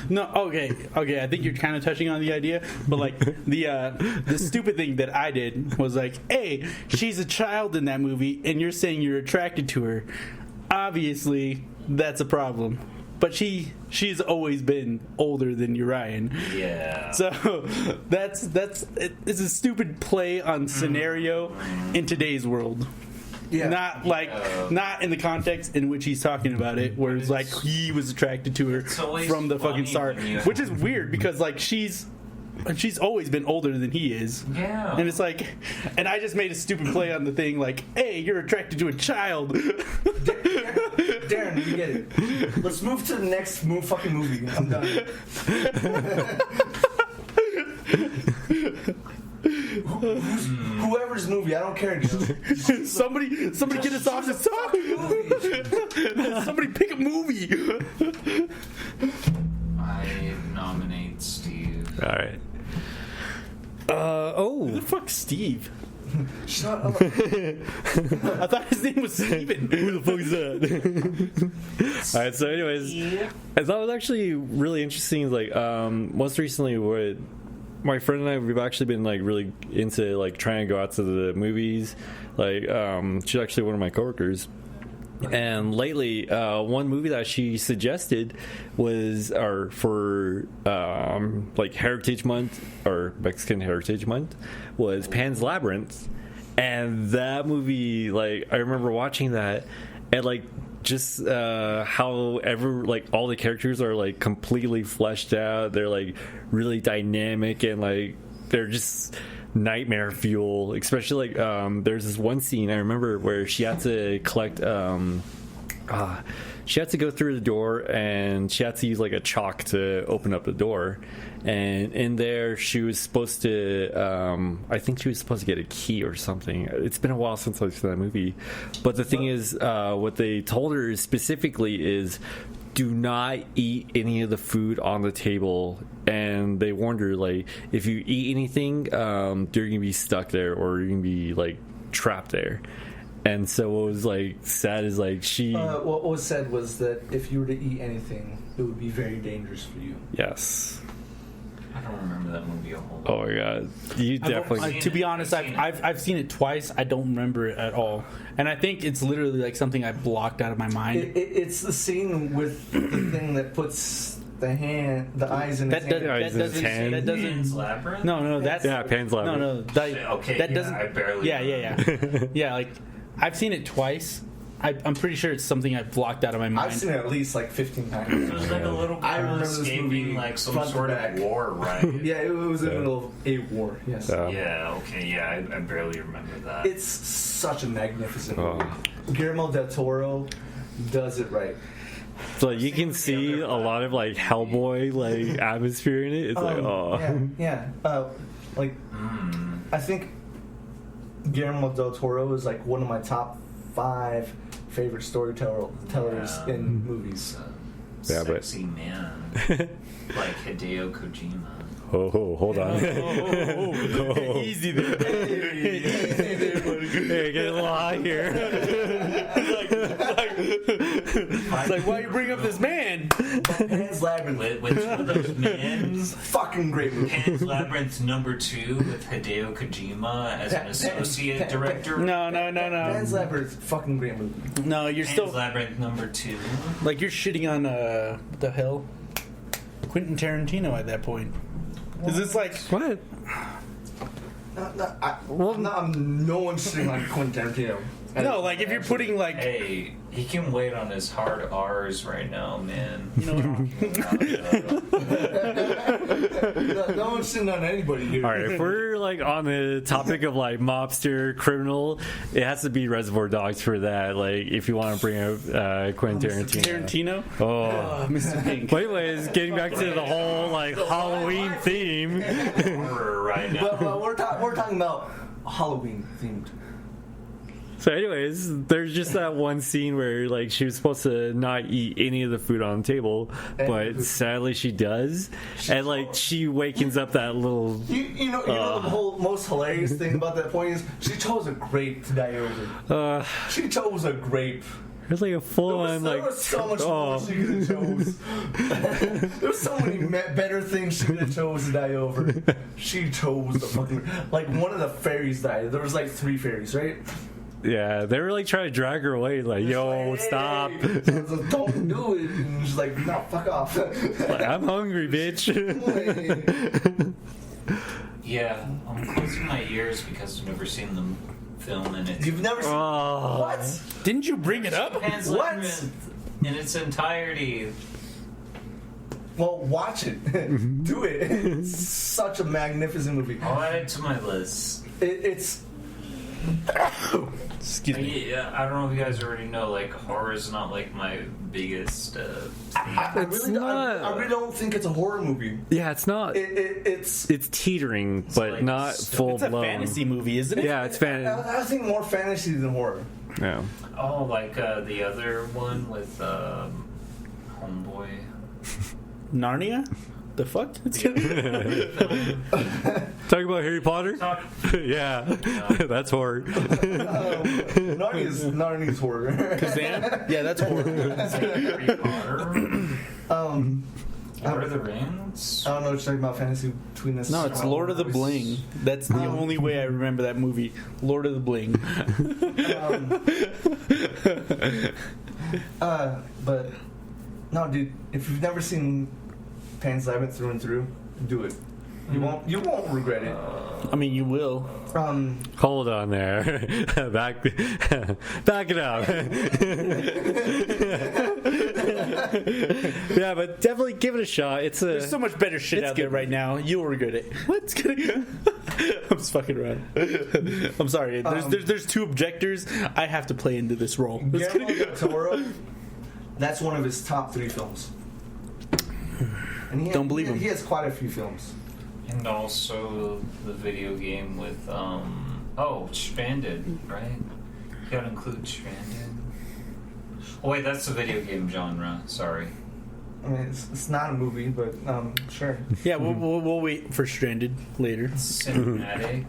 [SPEAKER 2] No, okay. I think you're kind of touching on the idea, but like the stupid thing that I did was like, hey, she's a child in that movie, and you're saying you're attracted to her. Obviously, that's a problem. But she's always been older than Urian.
[SPEAKER 4] Yeah.
[SPEAKER 2] So it's a stupid play on scenario in today's world.
[SPEAKER 1] Yeah.
[SPEAKER 2] Not in the context in which he's talking about it, where it's like he was attracted to her
[SPEAKER 4] always
[SPEAKER 2] from the fucking
[SPEAKER 4] funny
[SPEAKER 2] start,
[SPEAKER 4] when you-
[SPEAKER 2] which is weird because like she's always been older than he is.
[SPEAKER 4] Yeah.
[SPEAKER 2] And it's like, and I just made a stupid play on the thing like, hey, you're attracted to a child.
[SPEAKER 1] Darren, you get it. Let's move to the next fucking movie. I'm done. Whoever's movie, I don't care.
[SPEAKER 2] somebody get us off this topic. Somebody pick a movie.
[SPEAKER 4] I nominate Steve.
[SPEAKER 3] All right.
[SPEAKER 2] Who the fuck's Steve?
[SPEAKER 1] Shut up.
[SPEAKER 2] I thought his name was Steven.
[SPEAKER 3] Who the fuck is that? All right. So, anyways, I thought it was actually really interesting. Like, most recently, what my friend and I, we've actually been like really into like trying to go out to the movies. Like, she's actually one of my coworkers. And lately, one movie that she suggested was, for like Heritage Month or Mexican Heritage Month, was Pan's Labyrinth. And that movie, like, I remember watching that, and like just how all the characters are like completely fleshed out. They're like really dynamic and like they're just nightmare fuel, especially like there's this one scene I remember where she had to collect she had to go through the door and she had to use like a chalk to open up the door, and in there she was supposed to I think she was supposed to get a key or something. It's been a while since I've seen that movie, but the thing is what they told her specifically is do not eat any of the food on the table, and they warned her like if you eat anything you're gonna be stuck there or you're gonna be like trapped there. And so what was like sad is like she
[SPEAKER 1] What was said was that if you were to eat anything, it would be very dangerous for you.
[SPEAKER 3] yes.
[SPEAKER 4] I don't remember that movie a whole lot.
[SPEAKER 3] Oh my god, you definitely.
[SPEAKER 2] To be honest, I've seen it twice. I don't remember it at all, and I think it's literally like something I blocked out of my mind.
[SPEAKER 1] It's the scene with the thing that puts the eyes in his hand.
[SPEAKER 2] That doesn't.
[SPEAKER 4] Pan's Labyrinth?
[SPEAKER 2] No, that's
[SPEAKER 3] Pan's Labyrinth.
[SPEAKER 2] No, that doesn't.
[SPEAKER 4] I barely.
[SPEAKER 2] Yeah. Yeah, like I've seen it twice. I'm pretty sure it's something I blocked out of my mind.
[SPEAKER 1] I've seen it at least like 15 times.
[SPEAKER 4] It was like a little girl
[SPEAKER 1] I remember this
[SPEAKER 4] escaping
[SPEAKER 1] movie
[SPEAKER 4] like some
[SPEAKER 1] front to
[SPEAKER 4] sort
[SPEAKER 1] back.
[SPEAKER 4] of war, right?
[SPEAKER 1] Yeah, it was in the middle of a war. Yes.
[SPEAKER 4] Yeah, okay, yeah, I barely remember that.
[SPEAKER 1] It's such a magnificent
[SPEAKER 3] Oh.
[SPEAKER 1] movie. Guillermo del Toro does it right.
[SPEAKER 3] So like, you can see a lot of like Hellboy like atmosphere in it. It's like
[SPEAKER 1] Yeah. I think Guillermo del Toro is like one of my top 5 favorite storytellers in movies.
[SPEAKER 3] Yeah, but-
[SPEAKER 4] Sexy man. Like Hideo Kojima.
[SPEAKER 3] Oh, hold on.
[SPEAKER 2] Easy there.
[SPEAKER 3] Hey, get a little hot here.
[SPEAKER 2] It's like, why you bring up this man?
[SPEAKER 1] Pan's Labyrinth.
[SPEAKER 4] Which one of those men?
[SPEAKER 1] Fucking great movie.
[SPEAKER 4] Pan's Labyrinth #2 with Hideo Kojima as an associate director.
[SPEAKER 2] No.
[SPEAKER 1] Pan's Labyrinth, fucking great movie.
[SPEAKER 2] No, you're
[SPEAKER 4] Pan's
[SPEAKER 2] still
[SPEAKER 4] Labyrinth #2.
[SPEAKER 2] like you're shitting on what the hell? Quentin Tarantino at that point. Is this like
[SPEAKER 3] What?
[SPEAKER 1] No one's sitting on Quentin Tarantino.
[SPEAKER 2] no? Like if you're putting like
[SPEAKER 4] Hey, he can wait on his hard R's right now, man.
[SPEAKER 2] you know.
[SPEAKER 1] No one's sitting on anybody here.
[SPEAKER 3] All right, if we're like on the topic of like mobster criminal, it has to be Reservoir Dogs for that. Like, if you want to bring up Quentin Tarantino.
[SPEAKER 2] Tarantino.
[SPEAKER 3] Oh,
[SPEAKER 2] Mr. Pink.
[SPEAKER 3] wait, getting back to the whole like Halloween theme.
[SPEAKER 4] Horror right now.
[SPEAKER 1] But we're talking about Halloween themed.
[SPEAKER 3] So, anyways, there's just that one scene where like she was supposed to not eat any of the food on the table, but sadly she does, and like she wakens up that little.
[SPEAKER 1] You know the whole most hilarious thing about that point is she chose a grape to die over. She chose a grape.
[SPEAKER 3] There's like a full on
[SPEAKER 1] There
[SPEAKER 3] like.
[SPEAKER 1] was so much more she could have chose. There was so many better things she could have chose to die over. She chose the fucking like one of the fairies died. There was like 3 fairies, right?
[SPEAKER 3] Yeah, they were like trying to drag her away, like, yo,
[SPEAKER 1] Like, hey,
[SPEAKER 3] stop.
[SPEAKER 1] Don't do it. And she's like, no, fuck off.
[SPEAKER 3] Like, I'm hungry, bitch.
[SPEAKER 4] Yeah, I'm closing my ears because I've never seen the film and it's
[SPEAKER 1] You've never seen
[SPEAKER 3] Oh.
[SPEAKER 1] what?
[SPEAKER 2] Didn't you bring it up?
[SPEAKER 4] Pan's
[SPEAKER 1] What?
[SPEAKER 4] Labyrinth in its entirety.
[SPEAKER 1] Well, watch it. Do it. It's such a magnificent movie.
[SPEAKER 4] I'll add it to my list.
[SPEAKER 1] It's
[SPEAKER 2] Excuse me.
[SPEAKER 4] Yeah, I don't know if you guys already know, like, horror is not like my biggest thing.
[SPEAKER 1] I really don't think it's a horror movie.
[SPEAKER 3] Yeah, it's not.
[SPEAKER 1] It's
[SPEAKER 3] It's teetering, but
[SPEAKER 4] like-
[SPEAKER 3] not full
[SPEAKER 2] It's a
[SPEAKER 3] blown.
[SPEAKER 2] fantasy movie, isn't it?
[SPEAKER 3] Yeah, it's fantasy.
[SPEAKER 1] I think more fantasy than horror.
[SPEAKER 3] Yeah.
[SPEAKER 4] Oh, like the other one with Homeboy.
[SPEAKER 2] Narnia? The fuck? It's gonna
[SPEAKER 3] Talk about Harry Potter?
[SPEAKER 4] Talk-
[SPEAKER 3] Yeah, that's horror.
[SPEAKER 1] Narnia's horror.
[SPEAKER 2] Kazam? Yeah, that's horror.
[SPEAKER 4] Harry Potter. Lord of the Rings.
[SPEAKER 1] I don't know what you're talking about fantasy between this.
[SPEAKER 2] No, it's Lord of the Bling. That's the only way I remember that movie. Lord of the Bling.
[SPEAKER 1] But no, dude. If you've never seen Pan's Labyrinth through and through, do it. You won't regret it.
[SPEAKER 2] I mean, you will.
[SPEAKER 3] Hold on there. Back it up. Yeah, but definitely give it a shot.
[SPEAKER 2] There's so much better shit
[SPEAKER 3] it's
[SPEAKER 2] out there
[SPEAKER 3] good.
[SPEAKER 2] right now. You'll regret it. What's gonna? I'm just fucking around. I'm sorry. There's 2 objectors. I have to play into this role.
[SPEAKER 1] Guillermo del Toro. That's one of his top 3 films. And
[SPEAKER 2] Don't believe him.
[SPEAKER 1] He has quite a few films.
[SPEAKER 4] And also the video game with Stranded, right? You gotta include Stranded. Oh wait, that's the video game genre. Sorry.
[SPEAKER 1] I mean, it's not a movie, but sure.
[SPEAKER 2] Yeah, we'll wait for Stranded later.
[SPEAKER 4] Cinematic.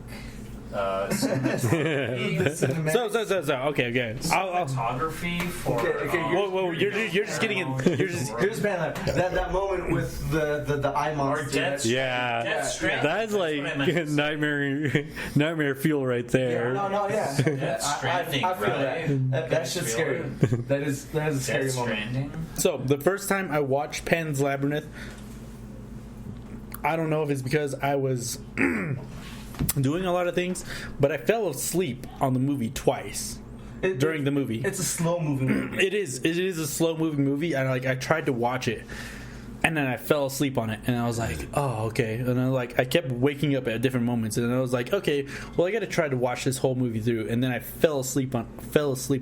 [SPEAKER 1] Cinematic.
[SPEAKER 2] So okay. I'll
[SPEAKER 4] Cinematography for.
[SPEAKER 1] Okay,
[SPEAKER 2] whoa, you're just getting in.
[SPEAKER 1] Here's that moment with the eye
[SPEAKER 4] Or
[SPEAKER 1] monster.
[SPEAKER 4] Death
[SPEAKER 3] Yeah,
[SPEAKER 4] Death Stranding.
[SPEAKER 3] that's
[SPEAKER 4] what I meant
[SPEAKER 3] like
[SPEAKER 4] to say.
[SPEAKER 3] nightmare fuel right there.
[SPEAKER 1] Yeah.
[SPEAKER 4] Death Stranding,
[SPEAKER 1] I feel
[SPEAKER 4] right?
[SPEAKER 1] that shit's scary. That is a scary
[SPEAKER 4] Death
[SPEAKER 1] moment.
[SPEAKER 4] Stranding.
[SPEAKER 2] So the first time I watched Pan's Labyrinth, I don't know if it's because I was doing a lot of things, but I fell asleep on the movie twice during the movie.
[SPEAKER 1] It's a slow moving movie.
[SPEAKER 2] It is a slow moving movie, and I tried to watch it, and then I fell asleep on it, and I was like, oh, okay. And I kept waking up at different moments, and I was like, okay, well, I got to try to watch this whole movie through. And then I fell asleep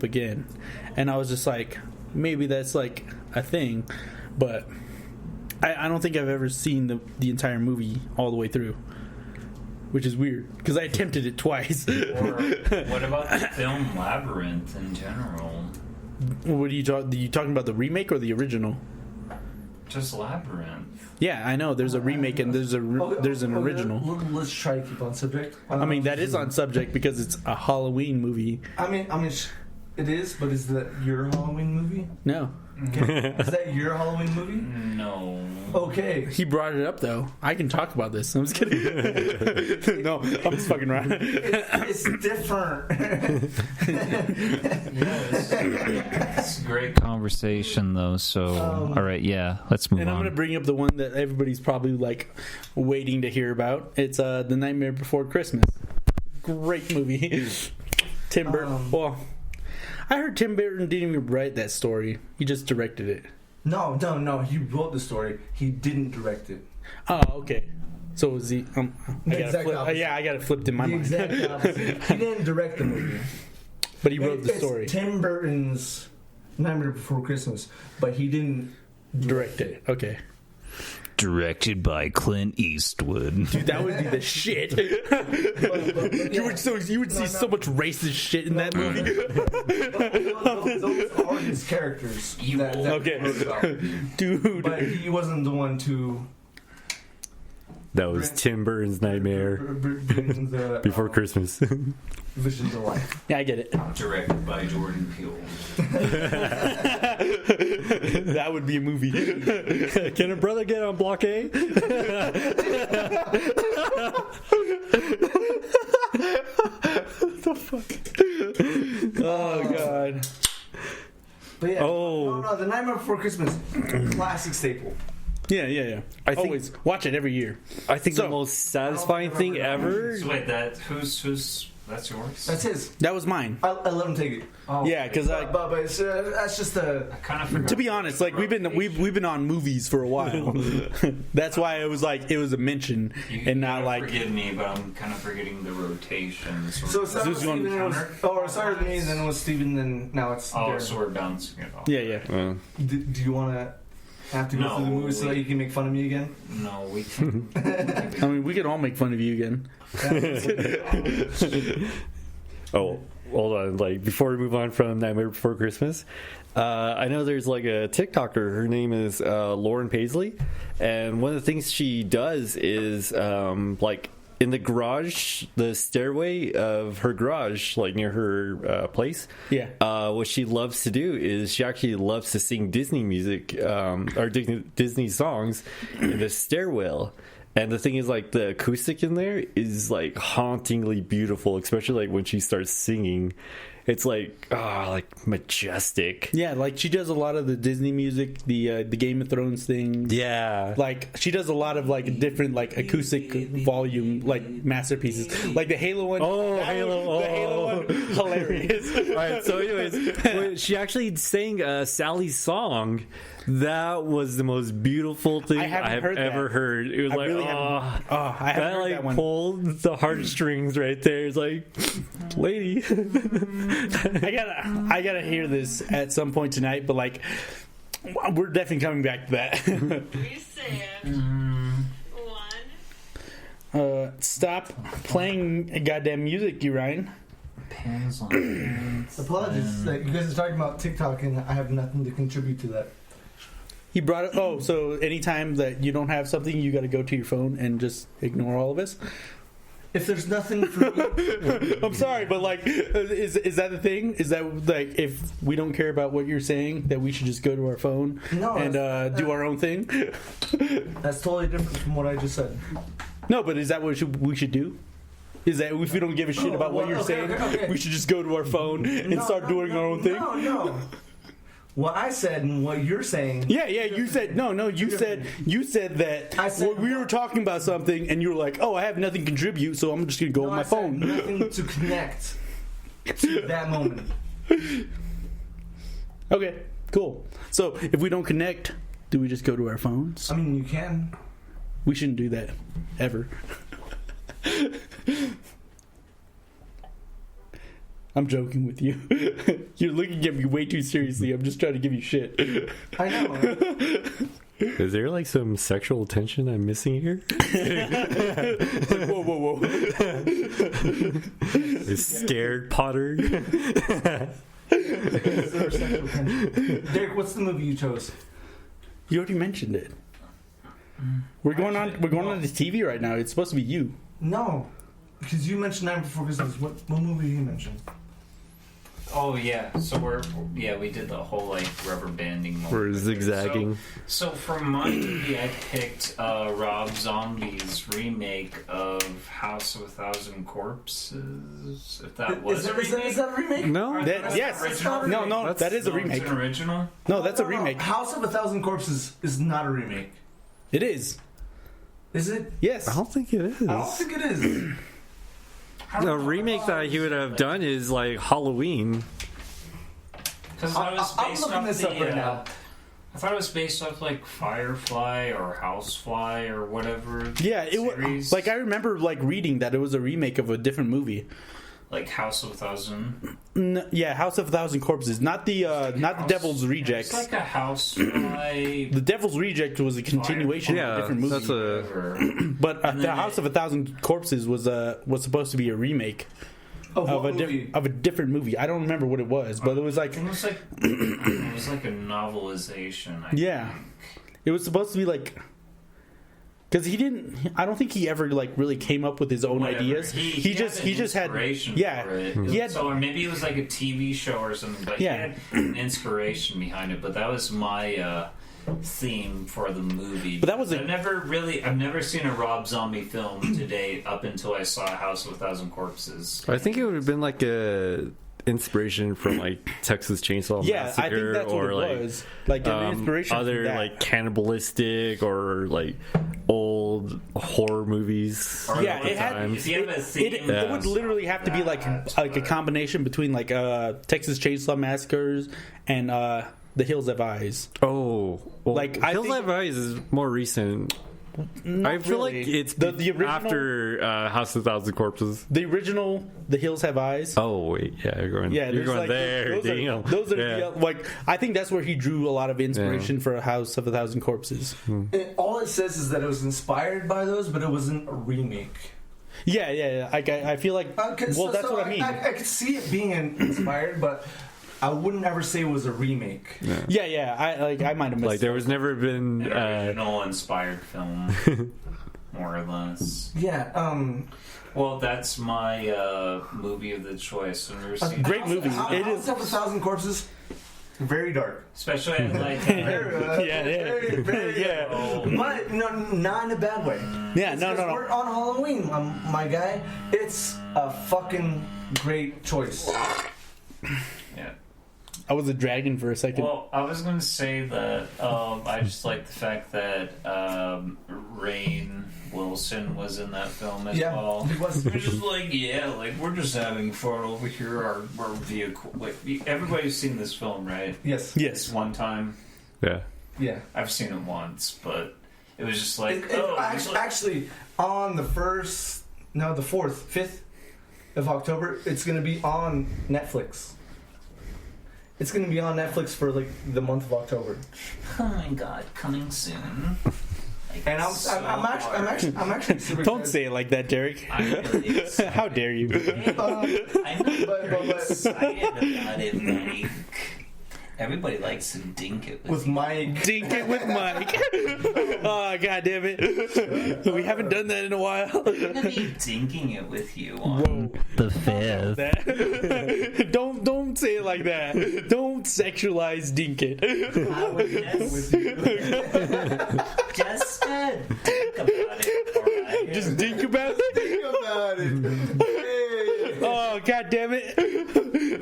[SPEAKER 2] again, and I was just like, maybe that's like a thing, but I don't think I've ever seen the entire movie all the way through, which is weird because I attempted it twice.
[SPEAKER 4] Or what about the film Labyrinth in general?
[SPEAKER 2] What are you talking about? The remake or the original?
[SPEAKER 4] Just Labyrinth.
[SPEAKER 2] Yeah, I know. There's a remake and there's an original.
[SPEAKER 1] Let's try to keep on subject.
[SPEAKER 2] I mean, that is on subject because it's a Halloween movie.
[SPEAKER 1] I mean, it is, but is that your Halloween movie?
[SPEAKER 2] No.
[SPEAKER 1] Okay. Is that your Halloween movie?
[SPEAKER 4] No.
[SPEAKER 1] Okay.
[SPEAKER 2] He brought it up though. I can talk about this. I'm just kidding. No, I'm just fucking around.
[SPEAKER 1] It's different.
[SPEAKER 4] It's
[SPEAKER 5] a great conversation though. So all right, yeah, let's move
[SPEAKER 2] and
[SPEAKER 5] on.
[SPEAKER 2] I'm gonna bring up the one that everybody's probably like waiting to hear about. It's The Nightmare Before Christmas. Great movie. Tim Burton. Well, I heard Tim Burton didn't even write that story. He just directed it.
[SPEAKER 1] No. He wrote the story. He didn't direct it.
[SPEAKER 2] Oh, okay. So was he? I got it flipped in my mind.
[SPEAKER 1] The exact opposite. He didn't direct the movie,
[SPEAKER 2] but he wrote the story.
[SPEAKER 1] It's Tim Burton's Nightmare Before Christmas, but he didn't
[SPEAKER 2] direct it. Okay.
[SPEAKER 5] Directed by Clint Eastwood.
[SPEAKER 2] Dude, that would be the shit. You would see so much racist shit in that movie.
[SPEAKER 1] Those are his characters.
[SPEAKER 2] Okay, dude.
[SPEAKER 1] But he wasn't the one to.
[SPEAKER 3] That was Tim Burton's Nightmare Before Christmas.
[SPEAKER 1] Visions of Life.
[SPEAKER 2] Yeah, I get it.
[SPEAKER 4] Directed by Jordan Peele.
[SPEAKER 2] That would be a movie.
[SPEAKER 3] Can a brother get on block A?
[SPEAKER 2] What the fuck? Oh god.
[SPEAKER 1] But yeah, no, The Nightmare Before Christmas, classic staple.
[SPEAKER 2] Yeah.
[SPEAKER 3] I think,
[SPEAKER 2] always watch it every year.
[SPEAKER 3] I think the most satisfying thing ever.
[SPEAKER 4] So wait, who's that's yours?
[SPEAKER 1] That's his.
[SPEAKER 2] That was mine.
[SPEAKER 1] I let him take it.
[SPEAKER 4] Oh,
[SPEAKER 2] yeah, because
[SPEAKER 1] but it's, that's just a.
[SPEAKER 4] I kind of forgot.
[SPEAKER 2] To be honest, like we've been on movies for a while. That's why it was like it was a mention and not like.
[SPEAKER 4] Forgive me, but I'm kind of forgetting the rotation.
[SPEAKER 1] So it started with Steven, it started with me, then it was Steven, then now it's.
[SPEAKER 4] Oh, so we're bouncing it off.
[SPEAKER 2] Yeah.
[SPEAKER 1] Do you want to? Have to go through the movie so that you can make fun of me again?
[SPEAKER 4] No, we can.
[SPEAKER 2] I mean, we can all make fun of you again.
[SPEAKER 3] Oh, hold on. Like, before we move on from Nightmare Before Christmas, I know there's like a TikToker. Her name is Lauren Paisley. And one of the things she does is like in the garage, the stairway of her garage, like near her place.
[SPEAKER 2] Yeah.
[SPEAKER 3] What she loves to do is she actually loves to sing Disney music or Disney songs in the stairwell. And the thing is, like, the acoustic in there is like hauntingly beautiful, especially like when she starts singing. It's like majestic.
[SPEAKER 2] Yeah, like she does a lot of the Disney music, the Game of Thrones thing.
[SPEAKER 3] Yeah,
[SPEAKER 2] like she does a lot of like different like acoustic volume like masterpieces, like the Halo one.
[SPEAKER 3] Oh, Halo!
[SPEAKER 2] The Halo one, hilarious.
[SPEAKER 3] All right, so anyways, when she actually sang Sally's song. That was the most beautiful thing I have ever heard. It was I haven't heard that one. Pulled the heartstrings right there. It's like, lady.
[SPEAKER 2] I gotta hear this at some point tonight, but like, we're definitely coming back to that. Stop playing goddamn music, you Ryan.
[SPEAKER 4] Pins on
[SPEAKER 1] Apologies. Like, you guys are talking about TikTok, and I have nothing to contribute to that.
[SPEAKER 2] He brought it. Oh, so anytime that you don't have something, you got to go to your phone and just ignore all of us.
[SPEAKER 1] If there's nothing for me,
[SPEAKER 2] I'm sorry, but like, is that the thing? Is that like if we don't care about what you're saying, that we should just go to our phone and do our own thing?
[SPEAKER 1] That's totally different from what I just said.
[SPEAKER 2] No, but is that what we should do? Is that if we don't give a shit about what you're saying, we should just go to our phone and start doing our own thing?
[SPEAKER 1] No. What I said and what you're saying.
[SPEAKER 2] Yeah. You said you said that we were talking about something and you were like, "Oh, I have nothing to contribute, so I'm just gonna go on my phone."
[SPEAKER 1] Nothing to connect to that moment.
[SPEAKER 2] Okay, cool. So if we don't connect, do we just go to our phones?
[SPEAKER 1] I mean, you can.
[SPEAKER 2] We shouldn't do that ever. I'm joking with you. You're looking at me way too seriously. I'm just trying to give you shit.
[SPEAKER 1] I know.
[SPEAKER 3] Is there like some sexual tension I'm missing here?
[SPEAKER 2] Whoa.
[SPEAKER 3] Is scared Potter?
[SPEAKER 1] Is there sexual tension? Derek, what's the movie you chose?
[SPEAKER 2] You already mentioned it. We're going on the TV right now. It's supposed to be you.
[SPEAKER 1] No, because you mentioned Night Before Christmas. What movie did you mention?
[SPEAKER 4] Oh yeah, so we did the whole like rubber banding.
[SPEAKER 3] We're zigzagging.
[SPEAKER 4] So for my movie, I picked Rob Zombie's remake of House of a Thousand Corpses. If that was a remake,
[SPEAKER 1] is that a remake?
[SPEAKER 3] No,
[SPEAKER 2] Yes.
[SPEAKER 4] original?
[SPEAKER 2] No, that is a
[SPEAKER 4] It's
[SPEAKER 2] remake.
[SPEAKER 4] an original.
[SPEAKER 2] No, that's a
[SPEAKER 1] No,
[SPEAKER 2] remake.
[SPEAKER 1] House of a Thousand Corpses is not a remake.
[SPEAKER 2] It is.
[SPEAKER 1] Is it?
[SPEAKER 2] Yes.
[SPEAKER 3] I don't think it is.
[SPEAKER 1] I don't think it is.
[SPEAKER 3] The remake that he would have done is like Halloween.
[SPEAKER 4] Because I was
[SPEAKER 1] I'm
[SPEAKER 4] based
[SPEAKER 1] looking
[SPEAKER 4] off
[SPEAKER 1] this
[SPEAKER 4] the.
[SPEAKER 1] up right now.
[SPEAKER 4] I thought it was based off like Firefly or Housefly or whatever.
[SPEAKER 2] Yeah, it was
[SPEAKER 4] series.
[SPEAKER 2] like I remember like reading that it was a remake of a different movie.
[SPEAKER 4] Like House of a Thousand.
[SPEAKER 2] Yeah, House of a Thousand Corpses, not the Devil's Rejects.
[SPEAKER 4] It's like a Housefly.
[SPEAKER 2] The Devil's Reject was a continuation of a different movie.
[SPEAKER 3] that's a.
[SPEAKER 4] whatever.
[SPEAKER 2] But
[SPEAKER 4] And
[SPEAKER 2] the
[SPEAKER 4] then
[SPEAKER 2] House of a Thousand Corpses was supposed to be a remake
[SPEAKER 1] Of
[SPEAKER 2] of
[SPEAKER 1] what
[SPEAKER 2] a
[SPEAKER 1] movie?
[SPEAKER 2] of a different movie. I don't remember what it was, but it was like
[SPEAKER 4] It was like it was like a novelization.
[SPEAKER 2] Yeah. it was supposed to be like. Because he didn't, I don't think he ever like really came up with his own
[SPEAKER 4] Whatever.
[SPEAKER 2] ideas. He just had,
[SPEAKER 4] inspiration for it.
[SPEAKER 2] He had,
[SPEAKER 4] So or maybe it was like a TV show or something, but
[SPEAKER 2] Yeah.
[SPEAKER 4] he had an inspiration behind it. But that was my theme for the movie.
[SPEAKER 2] But that was a-
[SPEAKER 4] I've never seen a Rob Zombie film to date up until I saw House of a Thousand Corpses.
[SPEAKER 3] I think it would have been like a inspiration from like Texas Chainsaw
[SPEAKER 2] yeah,
[SPEAKER 3] Massacre,
[SPEAKER 2] I think that's what
[SPEAKER 3] or
[SPEAKER 2] it
[SPEAKER 3] like
[SPEAKER 2] was. Like an inspiration from
[SPEAKER 3] other
[SPEAKER 2] that.
[SPEAKER 3] like cannibalistic or like old horror movies.
[SPEAKER 4] Or
[SPEAKER 2] Yeah,
[SPEAKER 4] the
[SPEAKER 2] it had.
[SPEAKER 4] times. If you have a theme,
[SPEAKER 2] It would literally have to be like a combination between like Texas Chainsaw Massacres and The Hills Have Eyes.
[SPEAKER 3] Oh, well,
[SPEAKER 2] Like, I
[SPEAKER 3] Hills
[SPEAKER 2] think-
[SPEAKER 3] Have Eyes is more recent.
[SPEAKER 2] Not
[SPEAKER 3] I feel
[SPEAKER 2] really.
[SPEAKER 3] like it's
[SPEAKER 2] the original,
[SPEAKER 3] after House of a Thousand Corpses.
[SPEAKER 2] the original The Hills Have Eyes.
[SPEAKER 3] Oh wait, yeah, you're going.
[SPEAKER 2] Yeah,
[SPEAKER 3] you're
[SPEAKER 2] there's
[SPEAKER 3] going
[SPEAKER 2] like,
[SPEAKER 3] there.
[SPEAKER 2] Those are
[SPEAKER 3] Yeah.
[SPEAKER 2] like I think that's where he drew a lot of inspiration for A House of a Thousand Corpses.
[SPEAKER 1] All it says is that it was inspired by those, but it wasn't a remake.
[SPEAKER 2] Yeah. I feel like well, that's what I mean.
[SPEAKER 1] I could see it being inspired, but I wouldn't ever say it was a remake.
[SPEAKER 2] Yeah. I might have missed.
[SPEAKER 3] Like there was never been.
[SPEAKER 4] an original inspired film, more or less.
[SPEAKER 1] Yeah.
[SPEAKER 4] Well, that's my movie of the choice. I've never seen
[SPEAKER 2] Great movie.
[SPEAKER 1] House
[SPEAKER 2] It is.
[SPEAKER 1] of a Thousand Corpses. Very dark.
[SPEAKER 4] especially at like
[SPEAKER 1] Very,
[SPEAKER 2] Yeah.
[SPEAKER 1] But not in a bad way.
[SPEAKER 2] Yeah,
[SPEAKER 1] It's
[SPEAKER 2] no.
[SPEAKER 1] just we're on Halloween, my guy. It's a fucking great choice.
[SPEAKER 4] Yeah.
[SPEAKER 2] I was a dragon for a second.
[SPEAKER 4] Well, I was going to say that I just like the fact that Rainn Wilson was in that film as well.
[SPEAKER 1] he was.
[SPEAKER 4] We're just like, we're just having fun over here. Our vehicle, like everybody's seen this film, right?
[SPEAKER 1] Yes.
[SPEAKER 4] This one time,
[SPEAKER 3] Yeah.
[SPEAKER 1] Yeah.
[SPEAKER 4] I've seen it once, but it was just like,
[SPEAKER 1] Actually, on the 4th, 5th of October, it's going to be on Netflix. It's going to be on Netflix for like the month of October.
[SPEAKER 4] oh my god, coming soon. Like,
[SPEAKER 1] And I'm actually super
[SPEAKER 2] Don't
[SPEAKER 1] excited.
[SPEAKER 2] say it like that, Derek.
[SPEAKER 4] I'm really excited.
[SPEAKER 2] How dare you?
[SPEAKER 4] I'm not
[SPEAKER 1] But-
[SPEAKER 4] very excited about it, like, everybody likes to dink it
[SPEAKER 1] With Mike.
[SPEAKER 2] Dink it with Mike. Oh, god damn it. We haven't done that in a while.
[SPEAKER 4] I'm gonna be dinking it with you on
[SPEAKER 2] Whoa.
[SPEAKER 5] The fifth.
[SPEAKER 2] That. Don't say it like that. Don't sexualize dink it.
[SPEAKER 4] I would just think about it, alright?
[SPEAKER 2] Just dink about it.
[SPEAKER 1] Think about it. Hey.
[SPEAKER 2] Oh, god damn it.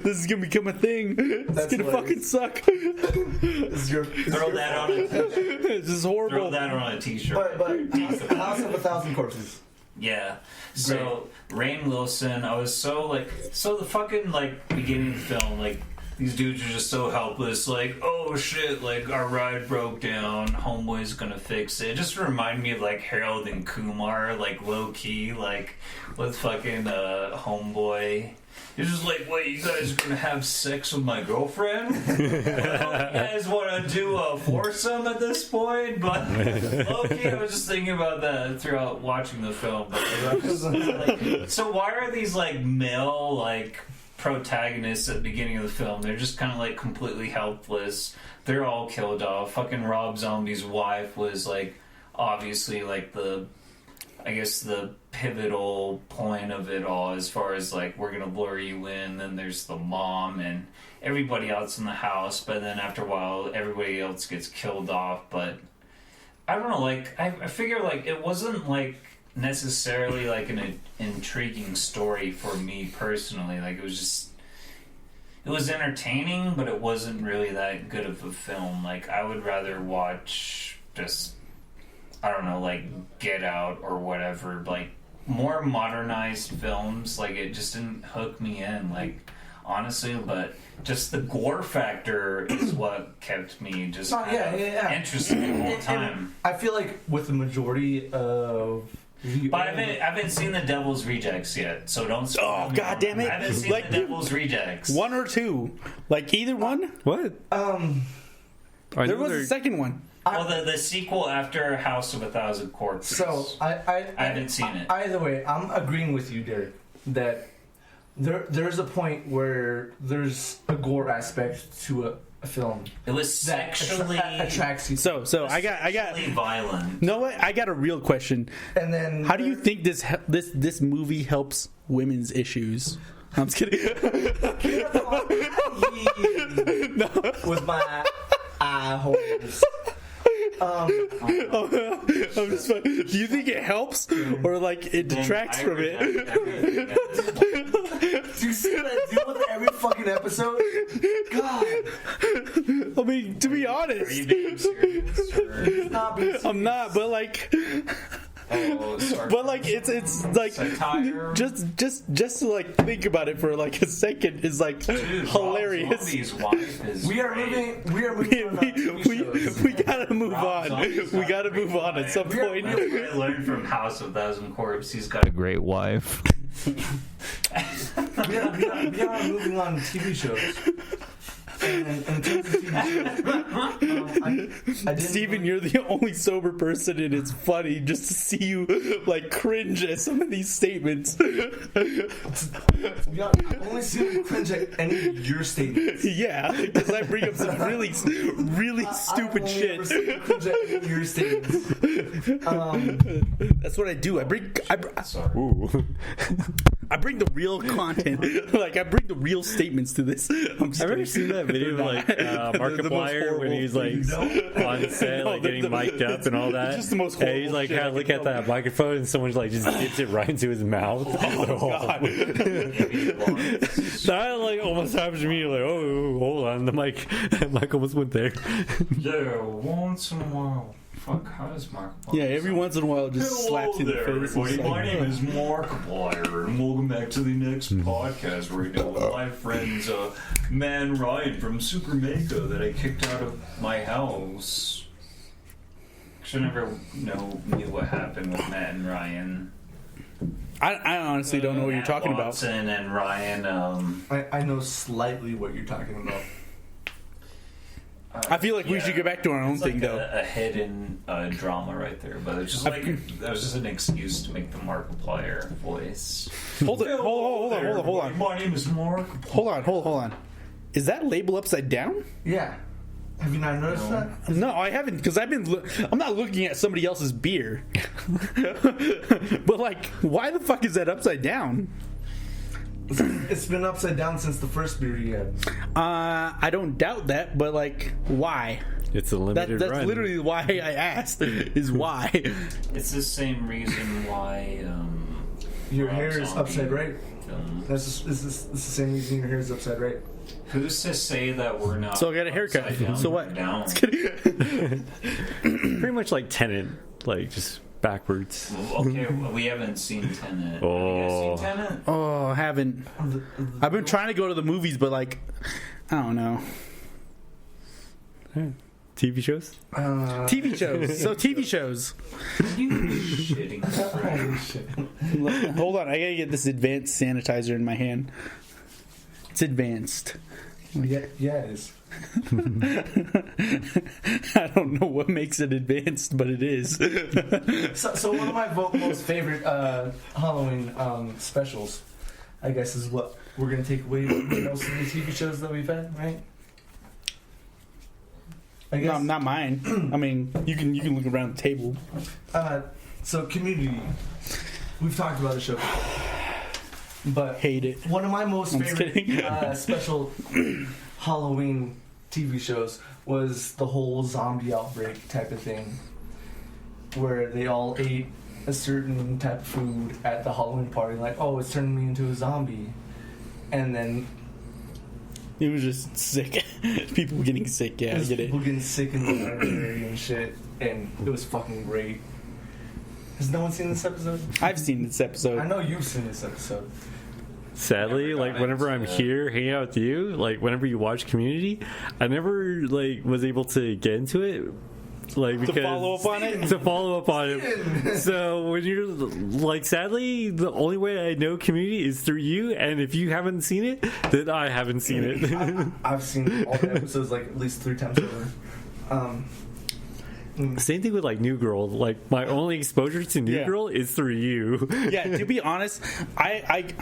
[SPEAKER 2] This is gonna become a thing. It's
[SPEAKER 1] That's
[SPEAKER 2] gonna fucking
[SPEAKER 1] hilarious.
[SPEAKER 2] suck.
[SPEAKER 4] Throw that on a t-shirt.
[SPEAKER 2] This is
[SPEAKER 4] Throw
[SPEAKER 2] horrible.
[SPEAKER 4] that on a t-shirt.
[SPEAKER 1] But House of a Thousand Corpses.
[SPEAKER 4] Yeah. So Rainn Wilson, I was so the fucking like beginning of the film, like these dudes are just so helpless, like, oh shit, like our ride broke down, homeboy's gonna fix it. It just reminded me of like Harold and Kumar, like low key, like with fucking homeboy. You're just like, wait, you guys are gonna have sex with my girlfriend? Well, you guys want to do a foursome at this point? But low-key, I was just thinking about that throughout watching the film. But I was like, so why are these like male like protagonists at the beginning of the film. They're just kind of like completely helpless. They're all killed off. Fucking Rob Zombie's wife was like obviously like the pivotal point of it all, as far as like, we're gonna lure you in. Then there's the mom and everybody else in the house, but then after a while everybody else gets killed off. But I don't know, like I figure like it wasn't like necessarily like an intriguing story for me personally. Like it was entertaining, but it wasn't really that good of a film. Like I would rather watch just, I don't know, like Get Out or whatever, like more modernized films. Like it just didn't hook me in, like honestly. But just the gore factor is what kept me just interested the whole time.
[SPEAKER 1] I feel like with the majority of
[SPEAKER 4] but I haven't seen The Devil's Rejects yet, so don't.
[SPEAKER 2] Oh god damn it!
[SPEAKER 4] I haven't seen
[SPEAKER 2] like,
[SPEAKER 4] The Devil's Rejects.
[SPEAKER 2] 1 or 2, like either one.
[SPEAKER 3] What?
[SPEAKER 2] There was a second one.
[SPEAKER 4] Well, the sequel after House of a Thousand Corpses.
[SPEAKER 1] So I
[SPEAKER 4] haven't seen it.
[SPEAKER 1] Either way, I'm agreeing with you, Derrick, that there's a point where there's a gore aspect to a film.
[SPEAKER 4] It was sexually
[SPEAKER 1] attracts you.
[SPEAKER 2] So I got
[SPEAKER 4] violent.
[SPEAKER 2] No, what? I got a real question.
[SPEAKER 1] And then
[SPEAKER 2] how do you think this movie helps women's issues? I'm just kidding.
[SPEAKER 1] No. With my eye holes.
[SPEAKER 2] I'm just do you think it helps or like it detracts from it?
[SPEAKER 1] Do you see what I do with every fucking episode? God.
[SPEAKER 2] I mean, to be honest,
[SPEAKER 4] Are you being serious? Or?
[SPEAKER 2] I'm not, but like. But like it's like
[SPEAKER 4] satire.
[SPEAKER 2] just to like think about it for like a second is like hilarious.
[SPEAKER 1] We are moving
[SPEAKER 2] We gotta move on. We gotta move on at some point.
[SPEAKER 4] That's what I learned from House of Thousand Corpses. He's got a great wife.
[SPEAKER 1] we are moving on to TV shows. And in terms of TV shows,
[SPEAKER 2] Steven, you're the only sober person, and it's funny just to see you like cringe at some of these statements.
[SPEAKER 1] I've only seen you cringe at any of your statements.
[SPEAKER 2] Yeah, because I bring up some really stupid shit.
[SPEAKER 1] Cringe at any of your statements.
[SPEAKER 2] That's what I do. I bring the real content. Like I bring the real statements to this.
[SPEAKER 3] I've never seen that video of like Markiplier when he's like on set, like getting mic'd up and all that.
[SPEAKER 2] It's just the most
[SPEAKER 3] and he's like, "How look at that microphone?" And someone like just dips it right into his mouth.
[SPEAKER 2] Oh god!
[SPEAKER 3] That like almost happened to me. Like, oh, hold on, the mic almost went there.
[SPEAKER 4] Yeah, once in a while. Fuck, how does Markiplier?
[SPEAKER 2] Yeah, every once in a while, it just slaps you in the face.
[SPEAKER 4] Everybody.
[SPEAKER 2] Like,
[SPEAKER 4] My name is Markiplier, and welcome back to the next podcast where I deal with my friends, Man Ryan from Super Mako that I kicked out of my house. I never knew what happened with Matt and Ryan.
[SPEAKER 2] I honestly don't know what you're talking about.
[SPEAKER 4] Watson and Ryan.
[SPEAKER 1] I know slightly what you're talking about.
[SPEAKER 2] I feel like we should get back to our own thing, though.
[SPEAKER 4] A hidden drama right there, but it's just like that was just an excuse to make the Markiplier voice.
[SPEAKER 2] Hold on.
[SPEAKER 4] My name is Markiplier.
[SPEAKER 2] Hold on. Is that label upside down?
[SPEAKER 1] Yeah. Have you not noticed that?
[SPEAKER 2] No, I haven't, because I'm not looking at somebody else's beer. But like, why the fuck is that upside down?
[SPEAKER 1] It's been upside down since the first beer you had.
[SPEAKER 2] I don't doubt that, but like, why?
[SPEAKER 3] It's a limited
[SPEAKER 2] That's
[SPEAKER 3] run.
[SPEAKER 2] literally why I asked. Is why?
[SPEAKER 4] It's the same reason why
[SPEAKER 1] your hair is upside right.
[SPEAKER 4] It's
[SPEAKER 1] It's the same reason your hair is upside right.
[SPEAKER 4] Who's to say that we're not?
[SPEAKER 2] So I got a haircut.
[SPEAKER 4] upside down
[SPEAKER 2] So what?
[SPEAKER 4] Down.
[SPEAKER 3] Pretty much like Tenet, like just backwards.
[SPEAKER 4] Okay, we haven't seen Tenet.
[SPEAKER 3] Oh.
[SPEAKER 4] Have you guys seen Tenet?
[SPEAKER 2] Oh, I haven't. I've been trying to go to the movies, but like, I don't know.
[SPEAKER 3] TV shows?
[SPEAKER 2] TV shows. So TV shows.
[SPEAKER 4] You shitting.
[SPEAKER 2] Hold on, I gotta get this advanced sanitizer in my hand. It's advanced.
[SPEAKER 1] Yeah, it is.
[SPEAKER 2] I don't know what makes it advanced, but it is.
[SPEAKER 1] So one of my most favorite Halloween specials I guess is what we're gonna take away from most of the TV shows that we've had, right? I guess.
[SPEAKER 2] No, not mine. I mean, you can look around the table.
[SPEAKER 1] So Community, we've talked about the show, but
[SPEAKER 2] Hate it.
[SPEAKER 1] one of my most
[SPEAKER 2] I'm just
[SPEAKER 1] favorite
[SPEAKER 2] kidding.
[SPEAKER 1] special Halloween TV shows was the whole zombie outbreak type of thing, where they all ate a certain type of food at the Halloween party, like, oh, it's turning me into a zombie, and then
[SPEAKER 2] It was just sick. People getting sick. Yeah, I get it.
[SPEAKER 1] people getting sick in the library and shit, and it was fucking great. Has no one seen this episode?
[SPEAKER 2] I've seen this episode.
[SPEAKER 1] I know you've seen this episode.
[SPEAKER 3] Sadly,
[SPEAKER 4] Never got
[SPEAKER 3] like whenever I'm
[SPEAKER 4] into it.
[SPEAKER 3] here hanging out with you, like whenever you watch Community, I never like was able to get into it. Like because
[SPEAKER 2] follow up on it?
[SPEAKER 3] To follow up on it. So when you're like, sadly, the only way I know Community is through you, and if you haven't seen it, then I haven't seen it.
[SPEAKER 1] I've seen all the episodes like at least 3 times over.
[SPEAKER 3] Same thing with like New Girl. Like my only exposure to New
[SPEAKER 2] Yeah.
[SPEAKER 3] Girl is through you.
[SPEAKER 2] Yeah, to be honest, I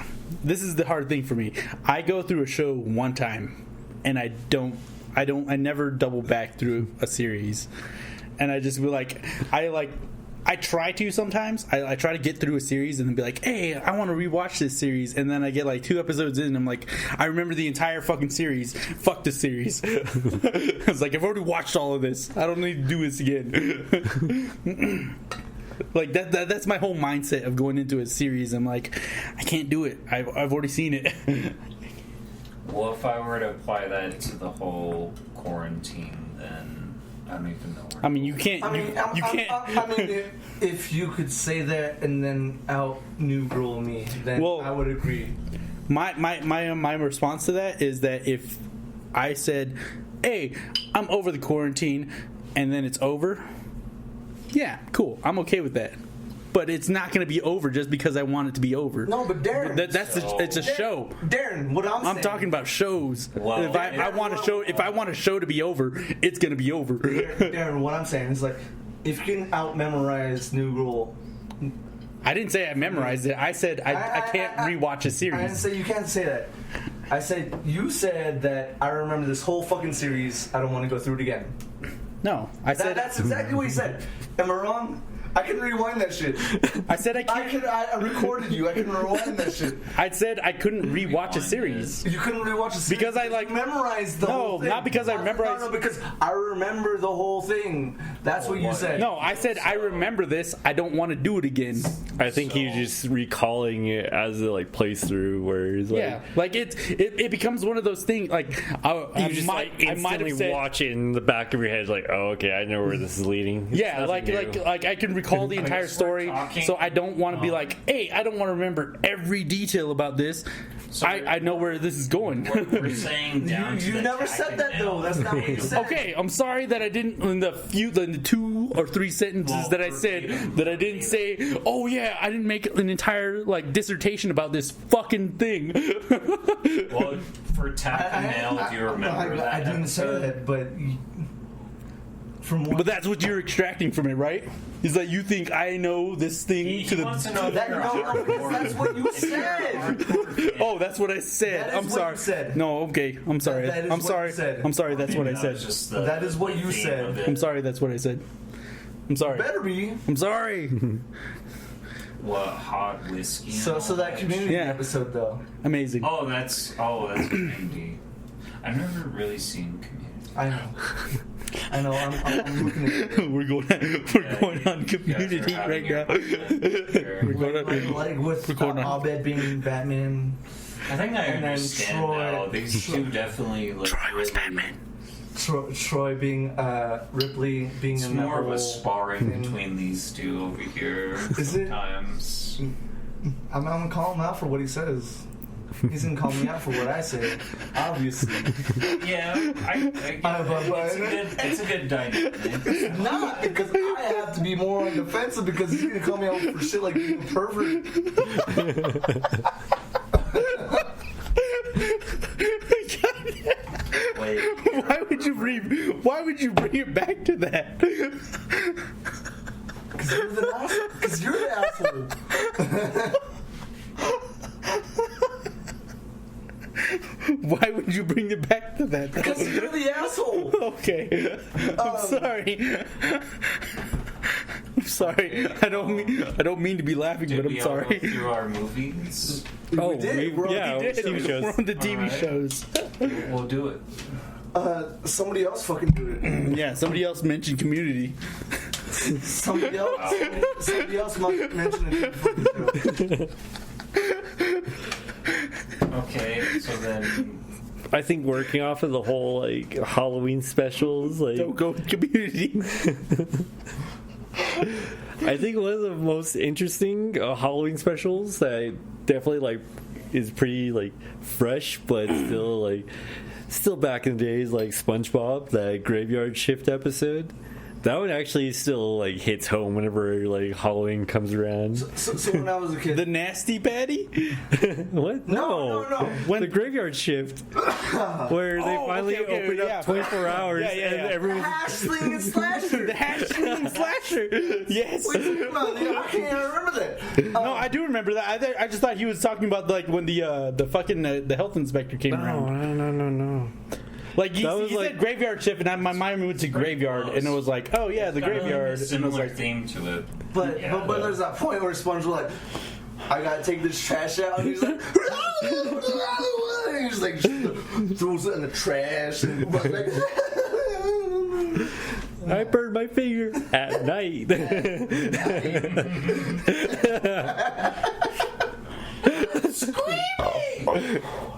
[SPEAKER 2] this is the hard thing for me. I go through a show one time, and I never double back through a series, and I just be like, I try to sometimes. I try to get through a series and then be like, hey, I want to rewatch this series, and then I get like 2 episodes in, and I'm like, I remember the entire fucking series. Fuck this series. I was like, I've already watched all of this. I don't need to do this again. Like that's my whole mindset of going into a series. I'm like, I can't do it. I've already seen it.
[SPEAKER 4] Well, if I were to apply that to the whole quarantine, then I don't even know where.
[SPEAKER 2] I mean, you can't.
[SPEAKER 1] I mean,
[SPEAKER 2] you can't.
[SPEAKER 1] I mean, if you could say that and then out New Girl me, then
[SPEAKER 2] Well-
[SPEAKER 1] I would agree.
[SPEAKER 2] My response to that is that if I said, hey, I'm over the quarantine, and then it's over, yeah, cool, I'm okay with that. But it's not going to be over just because I want it to be over.
[SPEAKER 1] No, but Darren,
[SPEAKER 2] It's a show.
[SPEAKER 1] Darren, what I'm saying.
[SPEAKER 2] I'm talking about shows.
[SPEAKER 4] Well,
[SPEAKER 2] if I want a show to be over, it's going to be over.
[SPEAKER 1] Darren, what I'm saying is like, if you can out memorize New Girl.
[SPEAKER 2] I didn't say I memorized it. I said I can't rewatch a series.
[SPEAKER 1] I didn't say you can't say that. I said you said that I remember this whole fucking series. I don't want to go through it again.
[SPEAKER 2] No, I said
[SPEAKER 1] That's exactly what you said. Am I wrong? I can rewind that shit.
[SPEAKER 2] I said I can't.
[SPEAKER 1] I recorded you. I can rewind that shit.
[SPEAKER 2] I said I couldn't rewatch a
[SPEAKER 4] Rewind
[SPEAKER 2] series.
[SPEAKER 1] You couldn't rewatch a series
[SPEAKER 2] Because I, like-
[SPEAKER 1] memorized the
[SPEAKER 2] No,
[SPEAKER 1] whole thing.
[SPEAKER 2] not because I memorized-
[SPEAKER 1] No, because I remember the whole thing. That's what you
[SPEAKER 4] what?
[SPEAKER 1] said.
[SPEAKER 2] No, I said I remember this. I don't want to do it again.
[SPEAKER 3] I think he's just recalling it as it like plays through, where he's like,
[SPEAKER 2] Yeah, like it becomes one of those things. Like I
[SPEAKER 3] you just
[SPEAKER 2] might
[SPEAKER 3] like instantly
[SPEAKER 2] have said,
[SPEAKER 3] watch it in the back of your head, like, oh, okay, I know where this is leading. It's
[SPEAKER 2] yeah,
[SPEAKER 3] nothing
[SPEAKER 2] like
[SPEAKER 3] new.
[SPEAKER 2] I can recall the entire
[SPEAKER 4] guess we're
[SPEAKER 2] story,
[SPEAKER 4] talking-
[SPEAKER 2] so I don't want to be like, hey, I don't want to remember every detail about this.
[SPEAKER 4] So
[SPEAKER 2] I know where this is going.
[SPEAKER 4] We're saying down to
[SPEAKER 1] You
[SPEAKER 4] the
[SPEAKER 1] never said that though. That's not what you said.
[SPEAKER 2] Okay, I'm sorry that I didn't in the 2 or 3 sentences
[SPEAKER 4] Well,
[SPEAKER 2] that I said that I didn't say. Oh yeah, I didn't make an entire like dissertation about this fucking thing.
[SPEAKER 4] Well, for Tap and Nail, do you remember that?
[SPEAKER 1] I didn't say
[SPEAKER 4] episode?
[SPEAKER 1] that, but from what
[SPEAKER 2] But that's what you're extracting from it, right? Is that you think I know this thing
[SPEAKER 4] He
[SPEAKER 2] to
[SPEAKER 4] wants
[SPEAKER 2] the?
[SPEAKER 4] to know if
[SPEAKER 1] that,
[SPEAKER 4] you're a
[SPEAKER 1] no, because
[SPEAKER 4] hardcore-
[SPEAKER 1] that's what you
[SPEAKER 4] if you're a
[SPEAKER 1] said.
[SPEAKER 4] hardcore fan.
[SPEAKER 2] Oh, that's what I said.
[SPEAKER 1] That is
[SPEAKER 2] I'm
[SPEAKER 1] what
[SPEAKER 2] sorry.
[SPEAKER 1] you said.
[SPEAKER 2] No, okay. I'm sorry.
[SPEAKER 1] That is
[SPEAKER 2] I'm
[SPEAKER 1] what
[SPEAKER 2] sorry.
[SPEAKER 1] you said.
[SPEAKER 2] I'm sorry. That's what I
[SPEAKER 4] That
[SPEAKER 2] said.
[SPEAKER 4] was just the-
[SPEAKER 1] That is what
[SPEAKER 4] the
[SPEAKER 1] you
[SPEAKER 4] theme
[SPEAKER 1] said.
[SPEAKER 4] of it.
[SPEAKER 2] I'm sorry. That's what I said. I'm sorry.
[SPEAKER 1] Better be.
[SPEAKER 2] I'm sorry.
[SPEAKER 4] What, hot whiskey? and
[SPEAKER 1] So
[SPEAKER 4] all
[SPEAKER 1] that community
[SPEAKER 2] Yeah.
[SPEAKER 1] episode though.
[SPEAKER 2] Amazing.
[SPEAKER 4] Oh, that's Community. I've never really seen Community.
[SPEAKER 1] I know. I know. I'm looking at it.
[SPEAKER 2] We're going on Community right now. We're going on.
[SPEAKER 1] Like with
[SPEAKER 2] Recording on-
[SPEAKER 1] Abed being Batman.
[SPEAKER 4] I think I
[SPEAKER 1] And then
[SPEAKER 4] understand
[SPEAKER 1] Troy-
[SPEAKER 4] now. These two definitely like
[SPEAKER 2] Troy was
[SPEAKER 4] really-
[SPEAKER 2] Batman.
[SPEAKER 1] Troy being Ripley being
[SPEAKER 4] It's
[SPEAKER 1] in that
[SPEAKER 4] more of
[SPEAKER 1] whole
[SPEAKER 4] a sparring
[SPEAKER 1] thing.
[SPEAKER 4] between these two over here.
[SPEAKER 1] Is it?
[SPEAKER 4] Sometimes.
[SPEAKER 1] I'm gonna call him out for what he says. He's gonna call me out for what I say. Obviously.
[SPEAKER 4] Yeah, it's a good dynamic.
[SPEAKER 1] Not because I have to be more on the defensive because he's gonna call me out for shit like being a pervert.
[SPEAKER 4] Wait,
[SPEAKER 2] Why would you bring it back to that?
[SPEAKER 1] Because you're the asshole.
[SPEAKER 2] Why would you bring it back to that?
[SPEAKER 1] Because you're the asshole.
[SPEAKER 2] Okay. I'm sorry. I'm sorry. I don't mean to be laughing,
[SPEAKER 4] Did
[SPEAKER 2] but I'm
[SPEAKER 4] we all go
[SPEAKER 2] sorry.
[SPEAKER 4] through our movies?
[SPEAKER 3] Oh,
[SPEAKER 1] did. We're on
[SPEAKER 3] TV shows.
[SPEAKER 2] We're on the TV
[SPEAKER 4] Alright.
[SPEAKER 2] shows.
[SPEAKER 4] We'll do it.
[SPEAKER 1] Somebody else fucking do it.
[SPEAKER 2] Yeah, somebody else mentioned Community.
[SPEAKER 1] Somebody else might mention it. Fucking
[SPEAKER 4] Okay, so then
[SPEAKER 3] I think working off of the whole like Halloween specials, like
[SPEAKER 2] Don't go with Community.
[SPEAKER 3] I think one of the most interesting Halloween specials that definitely like is pretty like fresh, but still back in the days, like SpongeBob, that Graveyard Shift episode. That one actually still like hits home whenever like Halloween comes around.
[SPEAKER 1] so when I was a kid.
[SPEAKER 2] The Nasty Patty?
[SPEAKER 1] No.
[SPEAKER 3] What?
[SPEAKER 2] When-
[SPEAKER 3] The Graveyard Shift, where they finally
[SPEAKER 2] okay,
[SPEAKER 3] open
[SPEAKER 2] yeah.
[SPEAKER 3] up 24 hours
[SPEAKER 2] Yeah.
[SPEAKER 3] and everyone's.
[SPEAKER 1] Hashling and Slasher.
[SPEAKER 2] The Hashling Slasher. Yes.
[SPEAKER 1] What are you talking about? I can't even remember that.
[SPEAKER 2] No, I do remember that. I just thought he was talking about like when the fucking the health inspector came around.
[SPEAKER 3] No.
[SPEAKER 2] Like he
[SPEAKER 3] That was
[SPEAKER 2] said graveyard shift, and my mind went to graveyard, and it was like, oh yeah, the
[SPEAKER 4] got a
[SPEAKER 2] graveyard, and it was
[SPEAKER 4] similar
[SPEAKER 2] like,
[SPEAKER 4] theme to it.
[SPEAKER 1] But
[SPEAKER 4] Yeah.
[SPEAKER 1] but there's that point where Sponge was like, I gotta take this trash out. And he's like, he's like throws it in the trash. And like,
[SPEAKER 3] I burned my finger at night.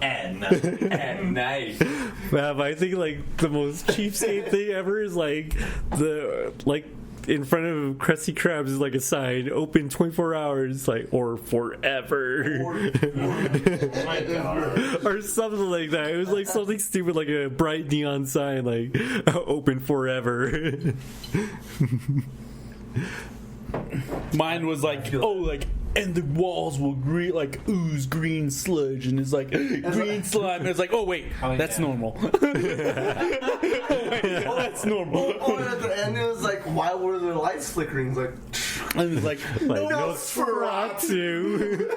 [SPEAKER 4] At night.
[SPEAKER 3] Man, I think like the most cheapskate thing ever is like in front of Krusty Krabs is like a sign open 24 hours, like or forever.
[SPEAKER 4] Oh my god.
[SPEAKER 3] Or something like that. It was like something stupid, like a bright neon sign, like open forever.
[SPEAKER 2] mine was like, oh, like, and the walls will ooze green sludge, and it's like green slime, and it's like, oh wait,
[SPEAKER 4] Oh,
[SPEAKER 2] that's
[SPEAKER 4] yeah.
[SPEAKER 2] normal. Oh, wait, that's normal.
[SPEAKER 1] oh, and at the end it was like, why were the lights flickering? It's like,
[SPEAKER 2] And it's like,
[SPEAKER 3] Like
[SPEAKER 1] Nosferatu.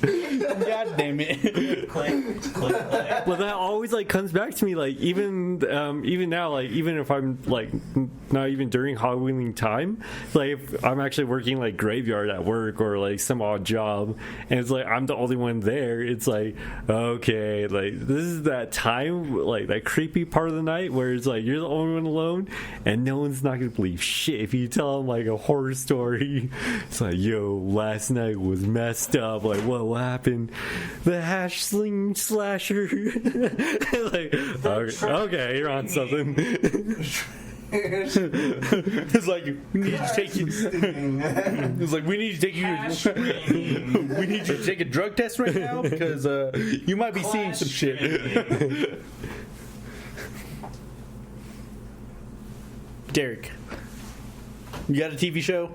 [SPEAKER 2] God damn it.
[SPEAKER 4] Click, click.
[SPEAKER 3] Well, that always like comes back to me, like even now, like even if I'm like not even during Halloween time, like if I'm actually working like graveyard at work or like some odd job, and it's like I'm the only one there. It's like, okay, like this is that time, like that creepy part of the night where it's like you're the only one alone, and no one's not gonna believe shit if you tell them like a horror story. It's like, yo, last night was messed up. Like, what happened? The Hashling Slasher. Like, okay, you're on something.
[SPEAKER 2] It's like, we need to take you. It's like, we need to take you. We need you to take a drug test right now because you might be seeing some shit. Derrick, you got a TV show?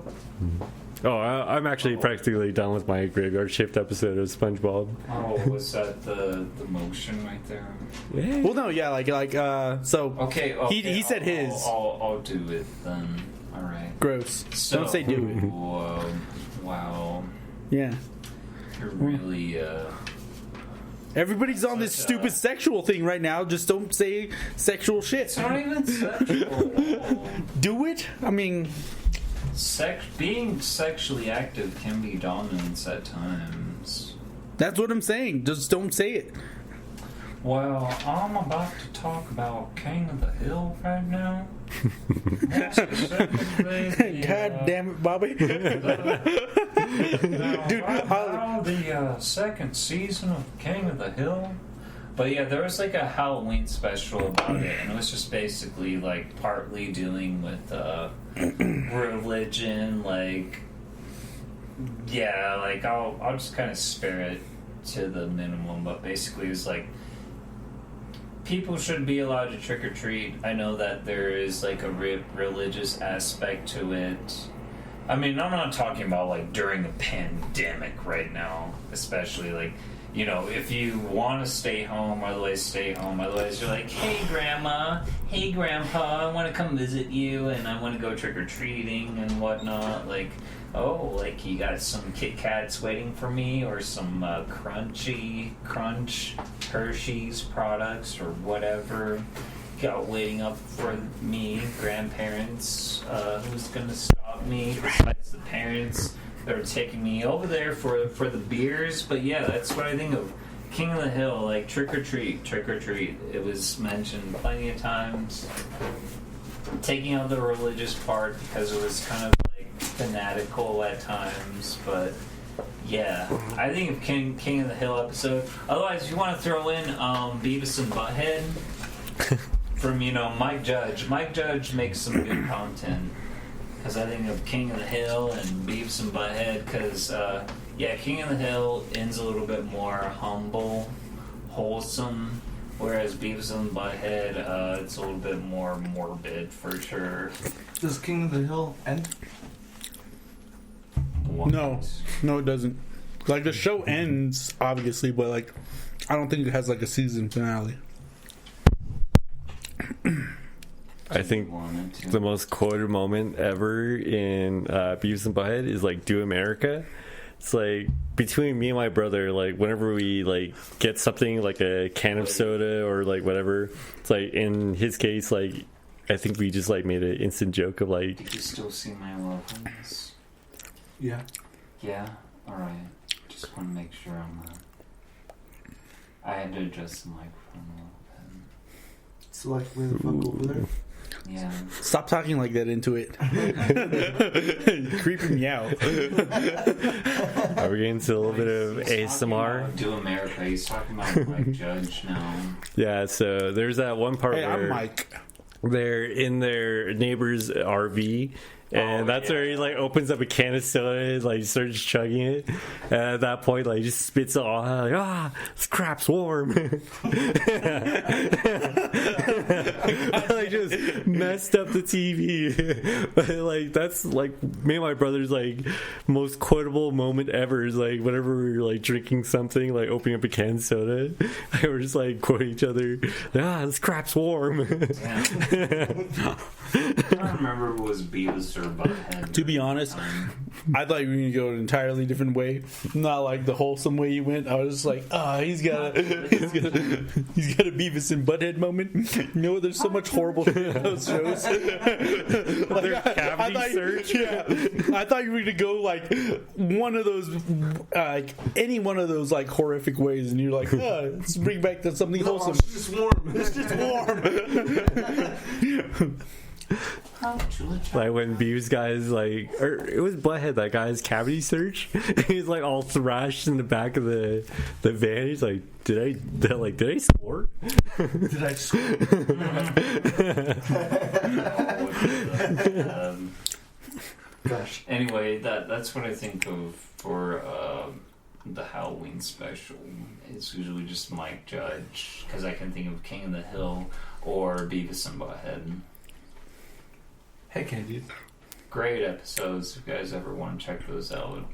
[SPEAKER 3] Oh, I'm actually practically done with my Graveyard Shift episode of SpongeBob.
[SPEAKER 4] Oh, was that the motion right there?
[SPEAKER 2] Well, no, yeah, so.
[SPEAKER 4] Okay,
[SPEAKER 2] He said his.
[SPEAKER 4] I'll do it then. All right.
[SPEAKER 2] Gross.
[SPEAKER 4] So,
[SPEAKER 2] Don't say do it.
[SPEAKER 4] Wow.
[SPEAKER 2] Yeah.
[SPEAKER 4] You're really
[SPEAKER 2] Everybody's on this
[SPEAKER 4] Such a-
[SPEAKER 2] stupid sexual thing right now. Just don't say sexual shit.
[SPEAKER 4] It's not even sexual.
[SPEAKER 2] Do it? I mean,
[SPEAKER 4] Being sexually active can be dominance at times.
[SPEAKER 2] that's what I'm saying. Just don't say it.
[SPEAKER 4] Well, I'm about to talk about King of the Hill right now. More specifically,
[SPEAKER 2] God damn it, Bobby. Dude,
[SPEAKER 4] how the second season of King of the Hill. But yeah, there was like a Halloween special about it, and it was just basically like partly dealing with religion. Like, yeah, like I'll just kind of spare it to the minimum, but basically it's like people should be allowed to trick or treat. I know that there is like a religious aspect to it. I mean, I'm not talking about like during a pandemic right now, especially like, you know, if you want to stay home, otherwise stay home. Otherwise, you're like, hey, grandma, hey, grandpa, I want to come visit you, and I want to go trick or treating and whatnot. Like, oh, like you got some Kit Kats waiting for me, or some Crunch Hershey's products, or whatever got waiting up for me, grandparents, who's gonna stop me besides the parents that are taking me over there for the beers. But yeah, that's what I think of King of the Hill, like trick or treat. It was mentioned plenty of times. Taking out the religious part because it was kind of like fanatical at times, but yeah, I think of King of the Hill episode. Otherwise, if you want to throw in Beavis and Butthead from Mike Judge. Mike Judge makes some good content because I think of King of the Hill and Beavis and Butthead because King of the Hill ends a little bit more humble, wholesome. Whereas Beavis and Butthead, it's a little bit more morbid for sure.
[SPEAKER 1] Does King of the Hill end?
[SPEAKER 4] What?
[SPEAKER 2] No, it doesn't. Like the show ends, obviously, but like I don't think it has like a season finale.
[SPEAKER 3] I think the most quoted moment ever in Beavis and Butthead is like "Do America." It's like between me and my brother, like whenever we like get something like a can of soda or like whatever, it's like in his case, like I think we just like made an instant joke of like,
[SPEAKER 4] Did you still see my loved ones?
[SPEAKER 1] Yeah.
[SPEAKER 4] Yeah? Alright. Just want to make sure I'm I had to adjust the microphone a little
[SPEAKER 1] So like, where the fuck over there?
[SPEAKER 4] bit. Yeah.
[SPEAKER 2] Stop talking like that into it. Creeping me out.
[SPEAKER 3] are we getting to a little bit of ASMR?
[SPEAKER 4] Do America. He's talking about Mike Judge now.
[SPEAKER 3] Yeah, so there's that one part
[SPEAKER 2] Hey,
[SPEAKER 3] where
[SPEAKER 2] I'm Mike.
[SPEAKER 3] they're in their neighbor's RV, and that's where he like opens up a can of soda and like starts chugging it. And at that point, like just spits it all out, like, this crap's warm. I like just messed up the TV. But like that's like me and my brother's like most quotable moment ever is like whenever we were like drinking something, like opening up a can of soda, and we're just like quoting each other, like, this crap's warm.
[SPEAKER 4] Yeah. I don't remember if it was Beavis or Butthead.
[SPEAKER 2] To be honest, I thought you were going to go an entirely different way, not like the wholesome way you went. I was just like, he's got a Beavis and Butthead moment. You know, there's so much horrible shit in those shows. Like,
[SPEAKER 3] Cavity search.
[SPEAKER 2] Yeah, I thought you were going to go like one of those, like any one of those like horrific ways, and you're like, let's bring back to something wholesome.
[SPEAKER 1] It's just warm.
[SPEAKER 2] It's just warm.
[SPEAKER 3] Like when Beavis guys like, or it was Butthead that guy's cavity search. He's like all thrashed in the back of the van. He's like, did I score?
[SPEAKER 1] Did I score? Gosh.
[SPEAKER 4] Anyway, that's what I think of for the Halloween special. It's usually just Mike Judge because I can think of King of the Hill or Beavis and Butthead.
[SPEAKER 1] Heck yeah, dude.
[SPEAKER 4] Great episodes. If you guys ever want to check those out.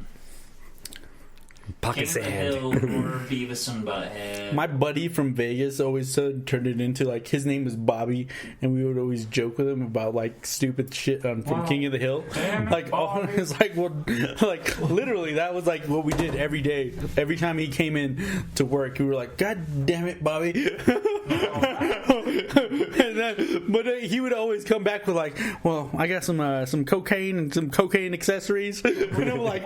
[SPEAKER 3] Pocket
[SPEAKER 4] King of the
[SPEAKER 3] sand.
[SPEAKER 4] Hill or Beavis and Butthead.
[SPEAKER 2] My buddy from Vegas always turned it into like his name was Bobby, and we would always joke with him about like stupid shit from
[SPEAKER 4] Wow.
[SPEAKER 2] King of the Hill.
[SPEAKER 4] Damn it,
[SPEAKER 2] Like
[SPEAKER 4] Bobby.
[SPEAKER 2] it's like like literally that was like what we did every day. Every time he came in to work, we were like, "God damn it, Bobby!" And then, but he would always come back with like, "Well, I got some cocaine and some cocaine accessories." And we were like,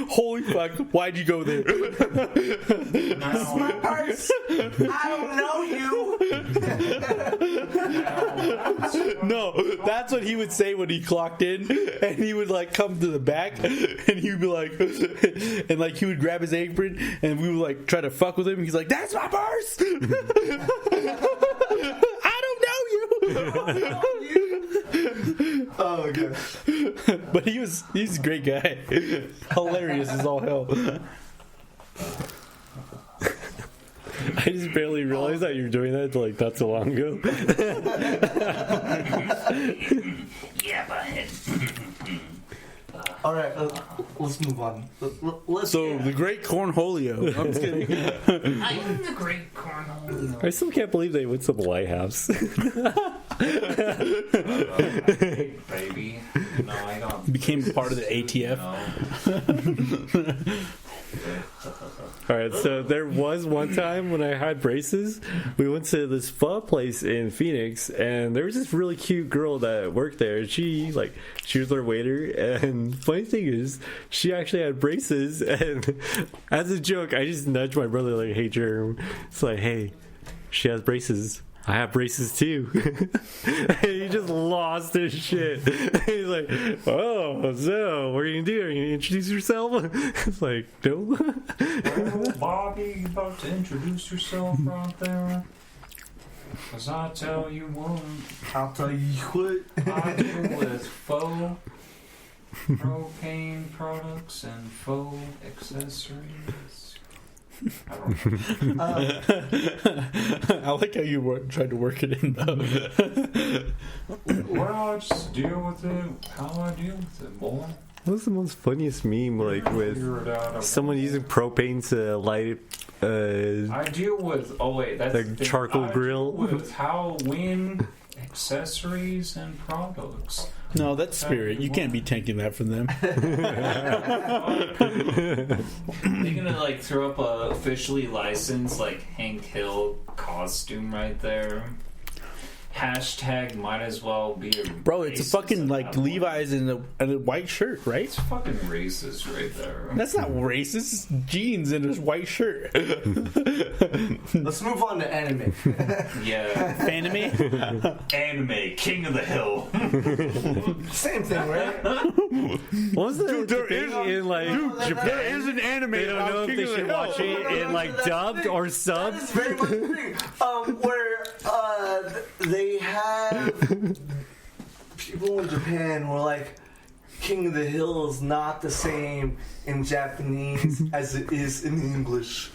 [SPEAKER 2] "Holy fuck! Why'd you go there?"
[SPEAKER 1] This is my purse. I don't know you.
[SPEAKER 2] No, that's what he would say when he clocked in, and he would like come to the back, and he would be like, and like he would grab his apron, and we would like try to fuck with him. He's like, "That's my purse." I don't know you.
[SPEAKER 1] Oh gosh.
[SPEAKER 2] But he's a great guy, hilarious as all hell.
[SPEAKER 3] I just barely realized that you're doing that like not so long ago.
[SPEAKER 4] Yeah, Butthead.
[SPEAKER 1] All right, let's move on. Let's.
[SPEAKER 2] So the great Cornholio. I'm just kidding.
[SPEAKER 4] I am the great cornhole.
[SPEAKER 3] I still can't believe they went to the lighthouse.
[SPEAKER 4] Baby. No, I don't.
[SPEAKER 2] became part of the ATF.
[SPEAKER 3] All right, so there was one time when I had braces. We went to this pho place in Phoenix, and there was this really cute girl that worked there. She was our waiter, and funny thing is, she actually had braces. And as a joke, I just nudged my brother like, "Hey, Jerm," it's like, "Hey, she has braces. I have braces too." And he just lost his shit. He's like, "Oh, so what are you gonna do? Are you gonna introduce yourself?" It's like, "No."
[SPEAKER 4] Well, Bobby, you about to introduce yourself out there? Cause I tell you what,
[SPEAKER 1] I'll tell you what.
[SPEAKER 4] I deal with faux propane products and faux accessories. I don't know.
[SPEAKER 2] I like how you tried to work it in though.
[SPEAKER 4] Well, I just deal with it how I deal with it, boy.
[SPEAKER 3] What was the most funniest meme, like, with
[SPEAKER 4] Figure it out.
[SPEAKER 3] someone using propane to light
[SPEAKER 4] I deal with. Oh wait, that's
[SPEAKER 3] the
[SPEAKER 4] the thing.
[SPEAKER 3] charcoal
[SPEAKER 4] I
[SPEAKER 3] grill?
[SPEAKER 4] Deal with Halloween accessories and products.
[SPEAKER 2] No, that's Spirit. You can't be taking that from them.
[SPEAKER 4] They're gonna like throw up a officially licensed like Hank Hill costume right there. Hashtag might as well be a
[SPEAKER 2] Bro, it's a
[SPEAKER 4] racist
[SPEAKER 2] fucking
[SPEAKER 4] at
[SPEAKER 2] like
[SPEAKER 4] that point.
[SPEAKER 2] Levi's in a white shirt, right?
[SPEAKER 4] It's fucking racist right there.
[SPEAKER 2] That's not racist. It's jeans and a white shirt.
[SPEAKER 1] Let's move on to anime.
[SPEAKER 4] Yeah,
[SPEAKER 2] Anime?
[SPEAKER 4] anime King of the Hill.
[SPEAKER 1] Same thing, right?
[SPEAKER 3] What's the thing in like Japan?
[SPEAKER 2] There is an anime.
[SPEAKER 3] They don't know if they should watch it in like dubbed or
[SPEAKER 1] That's
[SPEAKER 3] subbed.
[SPEAKER 1] very much the thing. Where they have people in Japan were like, King of the Hill is not the same in Japanese as it is in English,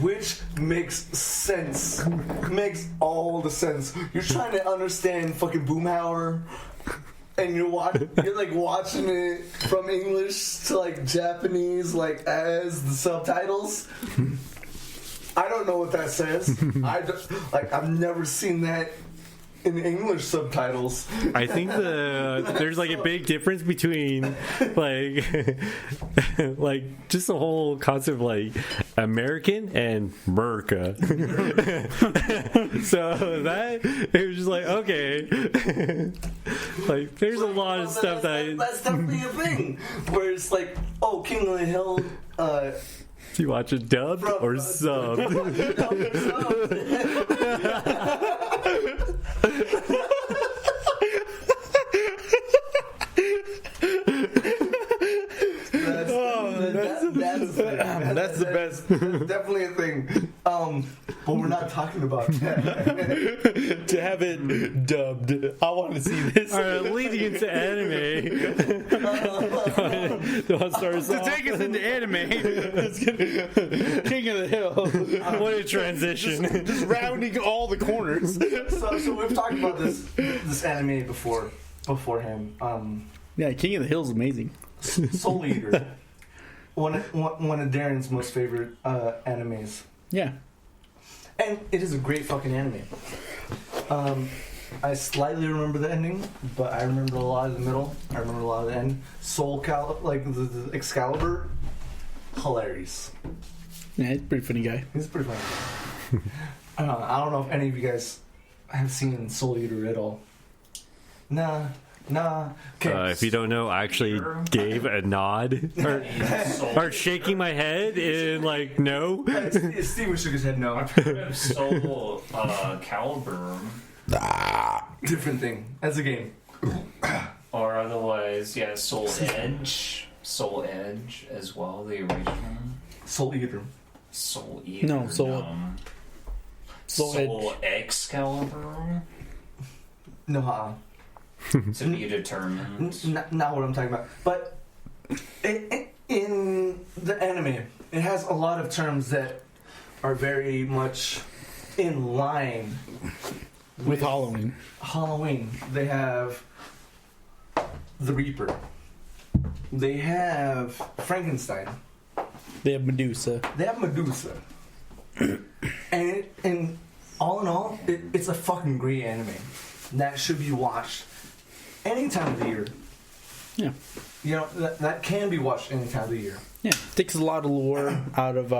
[SPEAKER 1] which makes sense. Makes all the sense. You're trying to understand fucking Boomhauer, and you're like watching it from English to like Japanese, like as the subtitles. I don't know what that says. I've never seen that in English subtitles.
[SPEAKER 3] I think there's like a big difference between like like just the whole concept of like American and Merca. So that it was just like, okay. Like there's a lot of stuff
[SPEAKER 1] that's definitely a thing. Where it's like, oh, King of the Hill.
[SPEAKER 3] Do you watch it dubbed or subbed?
[SPEAKER 1] That's the best. That's definitely a thing. But we're not talking about that.
[SPEAKER 2] To have it dubbed. I want to see this.
[SPEAKER 3] All right, leading into anime. Do you want to start us
[SPEAKER 2] To
[SPEAKER 3] off?
[SPEAKER 2] take us into anime. King of the Hill.
[SPEAKER 3] What a transition.
[SPEAKER 2] Just rounding all the corners.
[SPEAKER 1] So we've talked about this anime beforehand.
[SPEAKER 2] Yeah, King of the Hill is amazing.
[SPEAKER 1] Soul Eater. One of Darren's most favorite animes.
[SPEAKER 2] Yeah.
[SPEAKER 1] And it is a great fucking anime. I slightly remember the ending, but I remember a lot of the middle. I remember a lot of the end. Like the Excalibur, hilarious.
[SPEAKER 2] Yeah, he's a pretty funny guy.
[SPEAKER 1] He's pretty funny. I don't know if any of you guys have seen Soul Eater at all. Nah. Okay.
[SPEAKER 3] If you don't know, I actually gave a nod or shaking my head in like no.
[SPEAKER 1] Steven shook his head no.
[SPEAKER 4] Soul Calibur.
[SPEAKER 1] Different thing. That's a game.
[SPEAKER 4] Or otherwise, yeah, Soul Edge as well, the original.
[SPEAKER 1] Soul Eater.
[SPEAKER 4] Soul Eater.
[SPEAKER 2] No, Soul
[SPEAKER 4] Soul Excalibur.
[SPEAKER 1] No,
[SPEAKER 4] To be determined.
[SPEAKER 1] not what I'm talking about. But in the anime, it has a lot of terms that are very much in line
[SPEAKER 2] With Halloween.
[SPEAKER 1] Halloween. They have the Reaper. They have Frankenstein.
[SPEAKER 2] They have Medusa.
[SPEAKER 1] They have Medusa. and all in all, it's a fucking great anime that should be watched any time of the year.
[SPEAKER 2] Yeah.
[SPEAKER 1] You know, that can be watched any time of the year.
[SPEAKER 2] Yeah, takes a lot of lore out of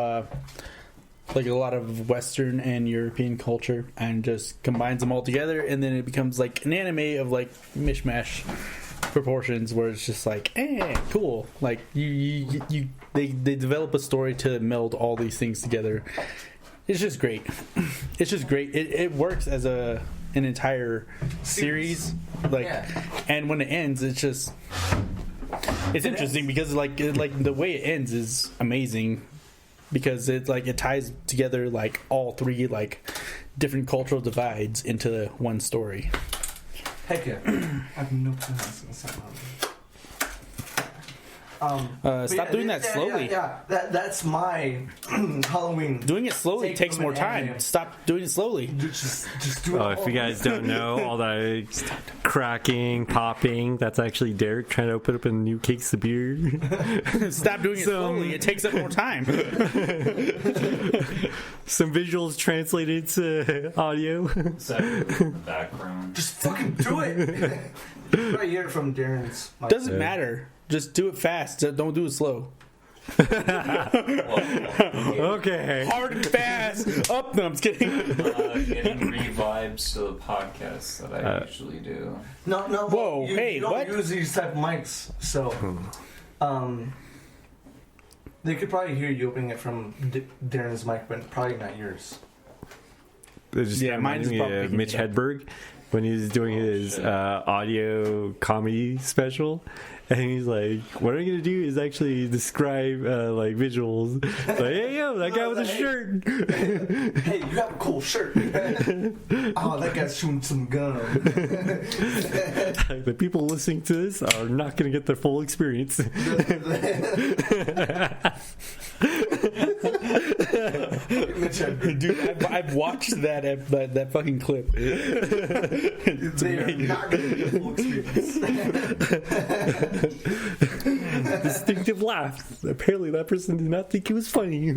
[SPEAKER 2] like a lot of Western and European culture and just combines them all together, and then it becomes like an anime of like mishmash proportions where it's just like, cool. Like they develop a story to meld all these things together. It's just great. It's just great. It works as an entire series, like, and when it ends, it's just. It's interesting because like the way it ends is amazing because it ties together like all three like different cultural divides into one story.
[SPEAKER 1] Heck yeah. I have no clue how it's gonna sound.
[SPEAKER 2] Stop doing that slowly.
[SPEAKER 1] Yeah. That's my Halloween.
[SPEAKER 2] Doing it slowly
[SPEAKER 1] Take
[SPEAKER 2] takes
[SPEAKER 1] from
[SPEAKER 2] more
[SPEAKER 1] an
[SPEAKER 2] time.
[SPEAKER 1] anime.
[SPEAKER 2] Stop doing it slowly.
[SPEAKER 1] Just do it.
[SPEAKER 3] Oh, if you guys don't know, all that cracking, popping, that's actually Derrick trying to open up a new case of beer.
[SPEAKER 2] Stop doing it slowly. It takes up more time.
[SPEAKER 3] Some visuals translated to audio.
[SPEAKER 4] Separate in the background.
[SPEAKER 1] Just fucking do it. I hear it from Darren's. Mic.
[SPEAKER 2] Doesn't matter. Just do it fast. Don't do it slow.
[SPEAKER 3] Okay.
[SPEAKER 2] Hard and fast. Up. No, I'm just kidding.
[SPEAKER 4] Getting revibes to the podcast that I usually do.
[SPEAKER 1] No.
[SPEAKER 2] Whoa,
[SPEAKER 1] you
[SPEAKER 2] hey,
[SPEAKER 1] don't
[SPEAKER 2] what?
[SPEAKER 1] use these type of mics, so they could probably hear you opening it from Darren's mic, but probably not yours.
[SPEAKER 3] It just
[SPEAKER 2] Yeah, mine is
[SPEAKER 3] reminded me
[SPEAKER 2] probably
[SPEAKER 3] of
[SPEAKER 2] picking
[SPEAKER 3] Mitch
[SPEAKER 2] it up.
[SPEAKER 3] Hedberg when he was doing his audio comedy special. And he's like, what I'm going to do is actually describe like visuals. Like, hey, yo, that guy with the shirt.
[SPEAKER 1] Hey, you have a cool shirt. Oh, that guy's shooting some gun.
[SPEAKER 3] Like, the people listening to this are not going to get their full experience.
[SPEAKER 2] Dude, I've watched that fucking clip. It's
[SPEAKER 1] They are
[SPEAKER 2] amazing.
[SPEAKER 1] not going to get the full experience.
[SPEAKER 3] Distinctive laugh. Apparently that person did not think it was funny.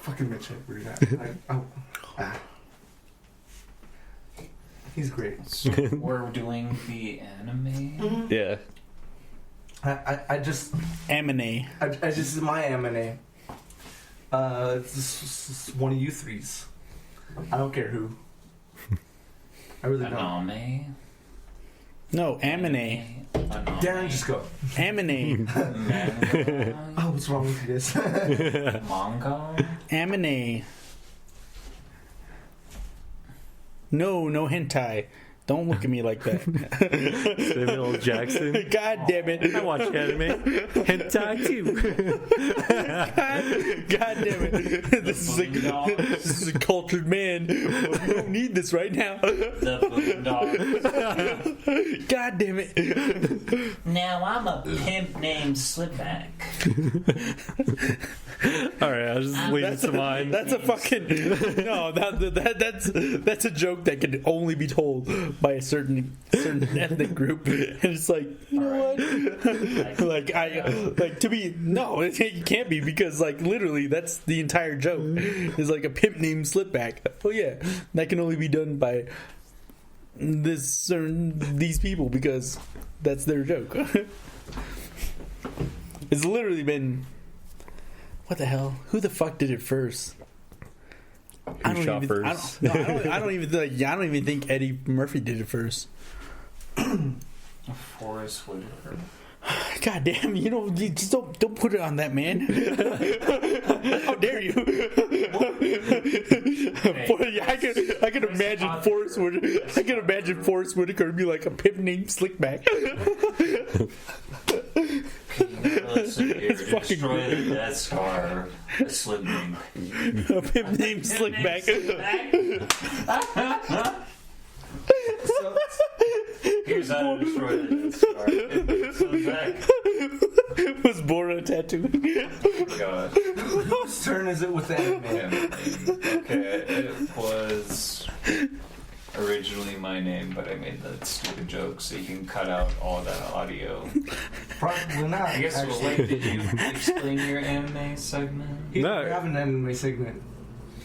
[SPEAKER 1] Fucking Mitch Hedberg. He's great.
[SPEAKER 4] So we're doing the anime.
[SPEAKER 3] Yeah.
[SPEAKER 1] I just
[SPEAKER 2] Amine.
[SPEAKER 1] I just my M&A. It's one of you threes. I don't care who. I really don't.
[SPEAKER 4] Anime.
[SPEAKER 2] No, Amine.
[SPEAKER 1] Darren, just go.
[SPEAKER 2] Amine.
[SPEAKER 4] Manga.
[SPEAKER 1] Oh, what's wrong with you guys?
[SPEAKER 4] Manga.
[SPEAKER 2] Amine. No hentai. Don't look at me like that.
[SPEAKER 3] Samuel L. Jackson.
[SPEAKER 2] God damn it.
[SPEAKER 3] I watch anime. Hentai too.
[SPEAKER 2] God damn it. This is a cultured man. We don't need this right now.
[SPEAKER 4] The Boondocks.
[SPEAKER 2] God damn it.
[SPEAKER 4] Now I'm a pimp named Slipback.
[SPEAKER 3] Alright, I'll just leave it to mine.
[SPEAKER 2] That's a fucking no. That's a joke that can only be told by a certain ethnic group, and it's like, you know what? To be no, it can't be because like literally that's the entire joke. Is like a pimp named Slipback. Oh yeah, that can only be done by these people because that's their joke. It's literally been. What the hell? Who the fuck did it first? I don't even think Eddie Murphy did it first.
[SPEAKER 4] Forrest Whitaker.
[SPEAKER 2] God damn, you just don't put it on that man. How dare you? I can imagine Forrest Whitaker. I can imagine Forrest Whitaker be like a pimp named Slickback.
[SPEAKER 4] It's
[SPEAKER 2] fucking
[SPEAKER 4] destroy the Death Star. A Slipback.
[SPEAKER 2] A pimp named Slickback.
[SPEAKER 4] Here's how to destroy the Death Star. Slipback.
[SPEAKER 2] Was born on a tattoo.
[SPEAKER 4] God.
[SPEAKER 1] Whose turn is it with the anime?
[SPEAKER 4] Okay, it was originally my name, but I made that stupid joke, so you can cut out all that audio.
[SPEAKER 1] Probably not.
[SPEAKER 4] I guess we'll wait. Did you explain your anime segment?
[SPEAKER 1] We have an anime segment.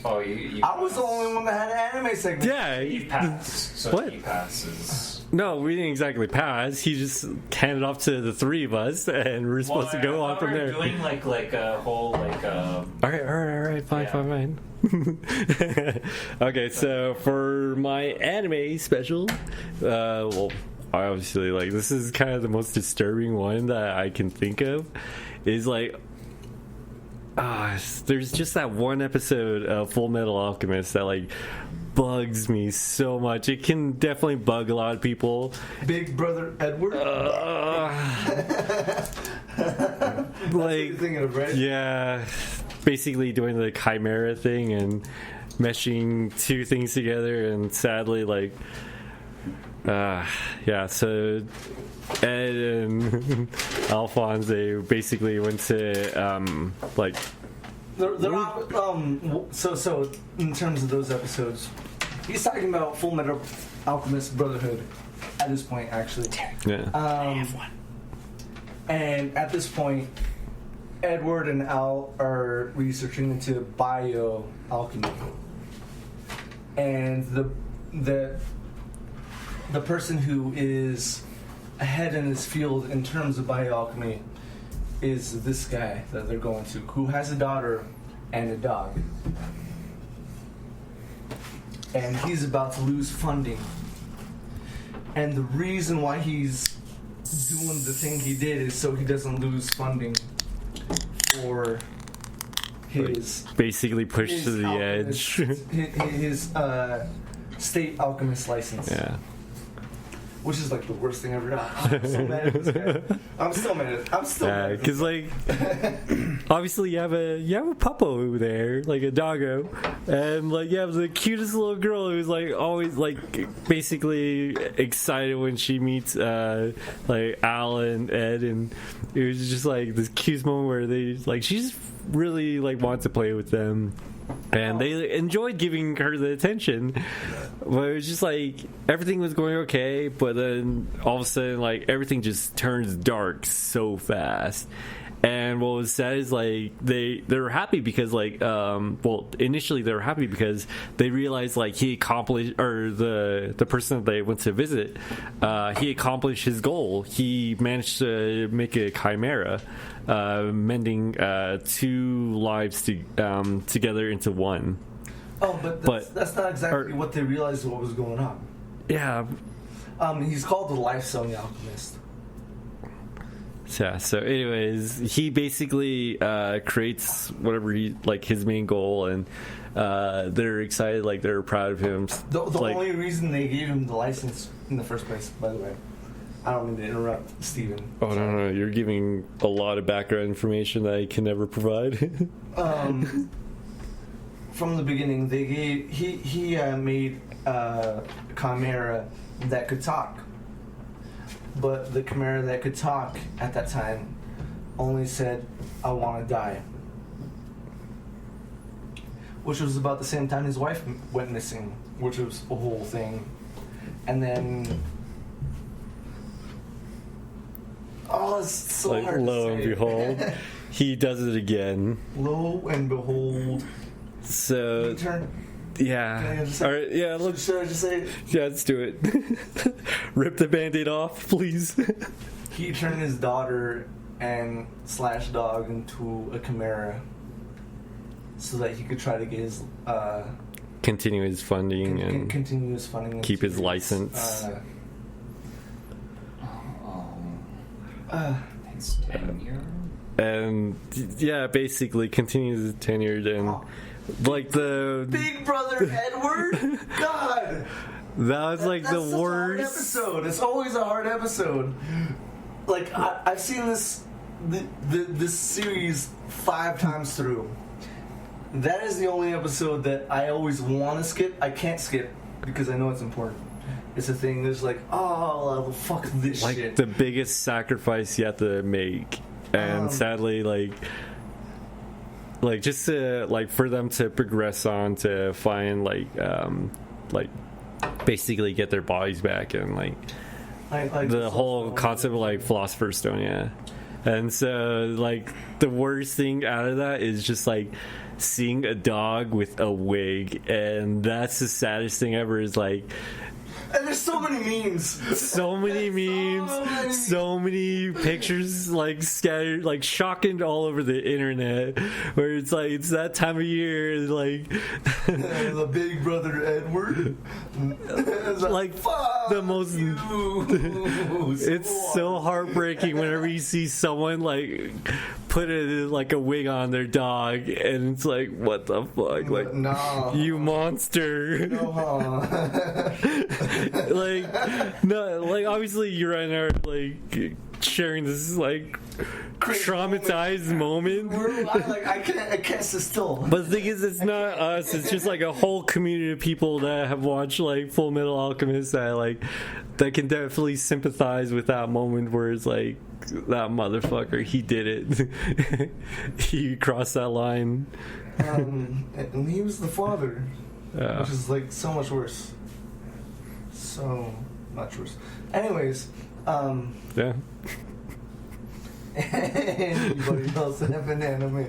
[SPEAKER 4] Oh, you
[SPEAKER 1] I was the only one that had an anime segment.
[SPEAKER 3] Yeah.
[SPEAKER 4] He passed. So
[SPEAKER 3] What?
[SPEAKER 4] he passes.
[SPEAKER 3] No, we didn't exactly pass. He just handed off to the three of us, and we're supposed to go on from there.
[SPEAKER 4] Doing like a whole like.
[SPEAKER 3] All right, fine. Okay, so for my anime special, well, obviously, like, this is kind of the most disturbing one that I can think of. Is like, there's just that one episode of Full Metal Alchemist that like bugs me so much. It can definitely bug a lot of people.
[SPEAKER 1] Big Brother Edward.
[SPEAKER 3] Like,
[SPEAKER 1] Thinking of, right?
[SPEAKER 3] yeah, basically doing the chimera thing and meshing two things together, and sadly, like, yeah, so Ed and Alphonse, they basically went to like
[SPEAKER 1] So in terms of those episodes, he's talking about Full Metal Alchemist Brotherhood at this point, actually.
[SPEAKER 3] yeah.
[SPEAKER 1] And at this point, Edward and Al are researching into bioalchemy, and the person who is ahead in this field in terms of bioalchemy is this guy that they're going to, who has a daughter and a dog, and he's about to lose funding. And the reason why he's doing the thing he did is so he doesn't lose funding for his
[SPEAKER 3] Basically pushed to the edge.
[SPEAKER 1] his state alchemist license.
[SPEAKER 3] Yeah.
[SPEAKER 1] Which is like the worst thing ever. I'm so mad at this guy. I'm still mad at
[SPEAKER 3] Because like, obviously you have a puppo over there, like a doggo, and like you have the cutest little girl who's like always like basically excited when she meets like Al and Ed, and it was just like this cute moment where they like she just really like wants to play with them. And they enjoyed giving her the attention, but it was just like everything was going okay, but then all of a sudden, like everything just turns dark so fast. And what was sad is like they were happy because like well, initially they were happy because they realized like he accomplished, or the person that they went to visit, he accomplished his goal. He managed to make a chimera, mending two lives together into one.
[SPEAKER 1] Oh, but that's not exactly what they realized what was going on.
[SPEAKER 3] Yeah.
[SPEAKER 1] He's called the Life-Sewing Alchemist.
[SPEAKER 3] Yeah, so anyways, he basically creates whatever he like his main goal, and they're excited, like they're proud of him.
[SPEAKER 1] The
[SPEAKER 3] like,
[SPEAKER 1] only reason they gave him the license in the first place, by the way. I don't mean to interrupt, Steven.
[SPEAKER 3] Oh no, you're giving a lot of background information that I can never provide.
[SPEAKER 1] From the beginning, they gave he made a chimera that could talk. But the chimera that could talk at that time only said, "I want to die." Which was about the same time his wife went missing, which was a whole thing. And then... Oh, it's so
[SPEAKER 3] like
[SPEAKER 1] hard
[SPEAKER 3] lo
[SPEAKER 1] to
[SPEAKER 3] and
[SPEAKER 1] say.
[SPEAKER 3] behold, he does it again.
[SPEAKER 1] Lo and behold.
[SPEAKER 3] So
[SPEAKER 1] Turn.
[SPEAKER 3] yeah,
[SPEAKER 1] Can I just say-
[SPEAKER 3] all right, yeah, let's
[SPEAKER 1] Should I just say it?
[SPEAKER 3] yeah, let's do it. Rip the Band-Aid off, please.
[SPEAKER 1] He turned his daughter and / dog into a chimera so that he could try to get his
[SPEAKER 3] Continue his funding and
[SPEAKER 1] continue his funding,
[SPEAKER 3] keep
[SPEAKER 1] into
[SPEAKER 3] his license.
[SPEAKER 4] It's tenure.
[SPEAKER 3] And yeah, basically continues tenured, and like the
[SPEAKER 1] Big Brother Edward. God,
[SPEAKER 3] that was like
[SPEAKER 1] that's
[SPEAKER 3] the
[SPEAKER 1] such a hard
[SPEAKER 3] worst.
[SPEAKER 1] episode. It's always a hard episode. Like I've seen this series 5 times through. That is the only episode that I always want to skip. I can't skip because I know it's important. It's a thing. There's like, oh, fuck this
[SPEAKER 3] Like
[SPEAKER 1] shit.
[SPEAKER 3] the biggest sacrifice you have to make, and sadly, like just to like for them to progress on to find like basically get their bodies back, and like
[SPEAKER 1] like
[SPEAKER 3] the whole concept of like Philosopher's Stone, yeah. And so, like, the worst thing out of that is just, like, seeing a dog with a wig. And that's the saddest thing ever is, like...
[SPEAKER 1] And there's so many memes.
[SPEAKER 3] So many pictures, like, scattered, like, shocking all over the internet. Where it's, like, it's that time of year, like...
[SPEAKER 1] The big brother Edward.
[SPEAKER 3] like, the most... It's so heartbreaking whenever you see someone, like, put like a wig on their dog, and it's like, what the fuck? Like,
[SPEAKER 1] no.
[SPEAKER 3] You monster.
[SPEAKER 1] No.
[SPEAKER 3] Like, no, like, obviously you and I are, like, sharing this, like, traumatized moment.
[SPEAKER 1] I can't sit still.
[SPEAKER 3] But the thing is, it's not us. It's just like a whole community of people that have watched like Full Metal Alchemist that can definitely sympathize with that moment where it's like, that motherfucker, he did it. He crossed that line.
[SPEAKER 1] And he was the father,
[SPEAKER 3] Yeah.
[SPEAKER 1] which is like so much worse. So much worse. Anyways,
[SPEAKER 3] Yeah.
[SPEAKER 1] anybody else have an anime?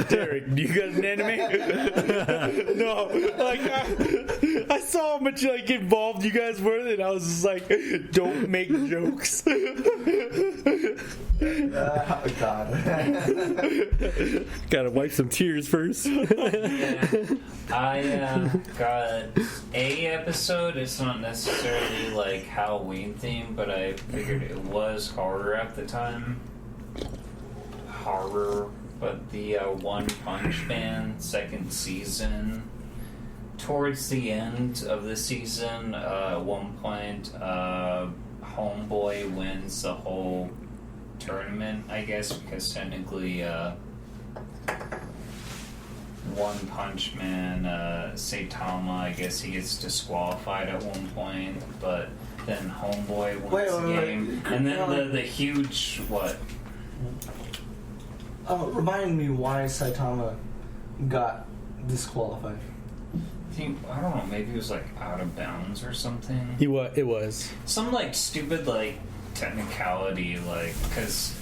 [SPEAKER 2] Derrick, do you got an anime? No, like I saw how much like involved you guys were, and I was just like, don't make jokes.
[SPEAKER 1] God.
[SPEAKER 3] Gotta wipe some tears first.
[SPEAKER 4] Yeah. I got a episode. It's not necessarily like Halloween themed, but I figured it was horror at the time. Horror, but the One Punch Man second season. Towards the end of the season, at one point, Homeboy wins the whole tournament, I guess, because technically, One Punch Man, Saitama, I guess he gets disqualified at one point, but then Homeboy wins the game. And then the huge, what?
[SPEAKER 1] Remind me why Saitama got disqualified.
[SPEAKER 4] I don't know, maybe he was like out of bounds or something.
[SPEAKER 2] It was.
[SPEAKER 4] Some like stupid like technicality, like, because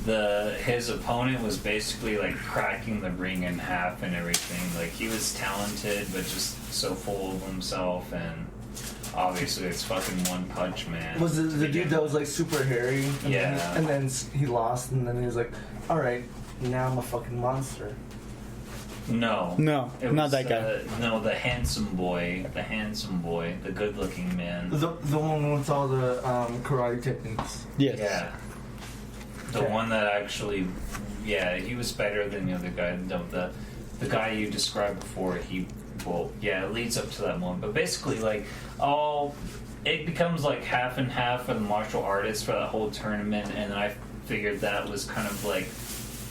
[SPEAKER 4] his opponent was basically like cracking the ring in half and everything. Like, he was talented but just so full of himself, and obviously it's fucking One Punch Man.
[SPEAKER 1] Was it the dude that was like super hairy?
[SPEAKER 4] Yeah.
[SPEAKER 1] And then he lost, and then he was like, alright, now I'm a fucking monster.
[SPEAKER 4] No,
[SPEAKER 2] not
[SPEAKER 4] was,
[SPEAKER 2] that guy.
[SPEAKER 4] No, the handsome boy, the good-looking man.
[SPEAKER 1] The one with all the karate techniques.
[SPEAKER 2] Yes.
[SPEAKER 4] Yeah. The one that actually, he was better than the other guy. The guy you described before, it leads up to that moment. But basically, like, it becomes like half and half for the martial artists for that whole tournament, and I figured that was kind of like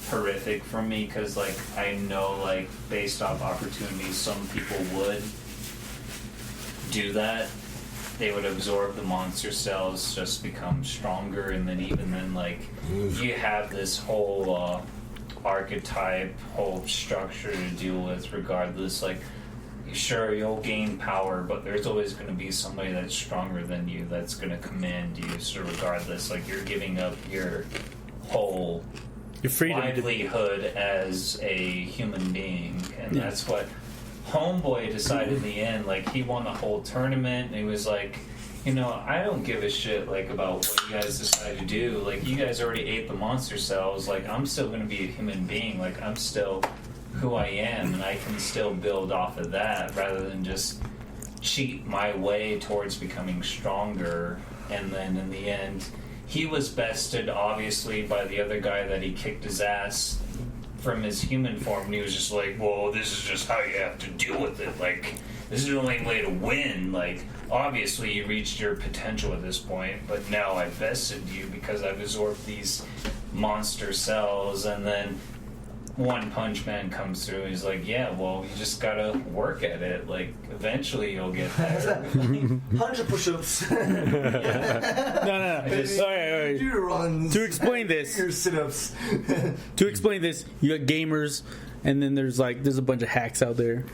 [SPEAKER 4] horrific for me, because like I know, like, based off opportunities, some people would do that. They would absorb the monster cells, just become stronger, and then even then, like, you have this whole archetype, whole structure to deal with regardless. Like, sure, you'll gain power, but there's always going to be somebody that's stronger than you that's going to command you. So regardless, like, you're giving up your whole
[SPEAKER 2] Your freedom
[SPEAKER 4] livelihood as a human being, and that's what Homeboy decided in the end. Like, he won the whole tournament, and he was like, I don't give a shit, like, about what you guys decide to do. Like, you guys already ate the monster cells. Like, I'm still going to be a human being. Like, I'm still who I am, and I can still build off of that rather than just cheat my way towards becoming stronger. And then in the end, he was bested, obviously, by the other guy that he kicked his ass from his human form, and he was just like, well, this is just how you have to deal with it. Like, this is the only way to win. Like, obviously you reached your potential at this point, but now I've vested you because I've absorbed these monster cells. And then One Punch Man comes through, and he's like, yeah, well, you just gotta work at it. Like, eventually you'll get there.
[SPEAKER 1] 100 push-ups.
[SPEAKER 2] No. All right.
[SPEAKER 1] Do your runs.
[SPEAKER 2] To explain this,
[SPEAKER 1] your sit-ups.
[SPEAKER 2] you got gamers, and then there's a bunch of hacks out there.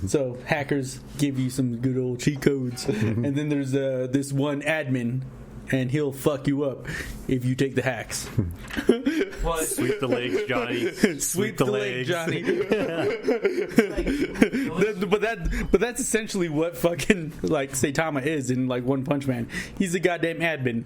[SPEAKER 2] So hackers give you some good old cheat codes, and then there's this one admin and he'll fuck you up if you take the hacks.
[SPEAKER 4] What?
[SPEAKER 3] Sweep the legs, Johnny.
[SPEAKER 2] Sweep the leg, Johnny. But that's essentially what fucking like Saitama is in like One Punch Man. He's a goddamn admin.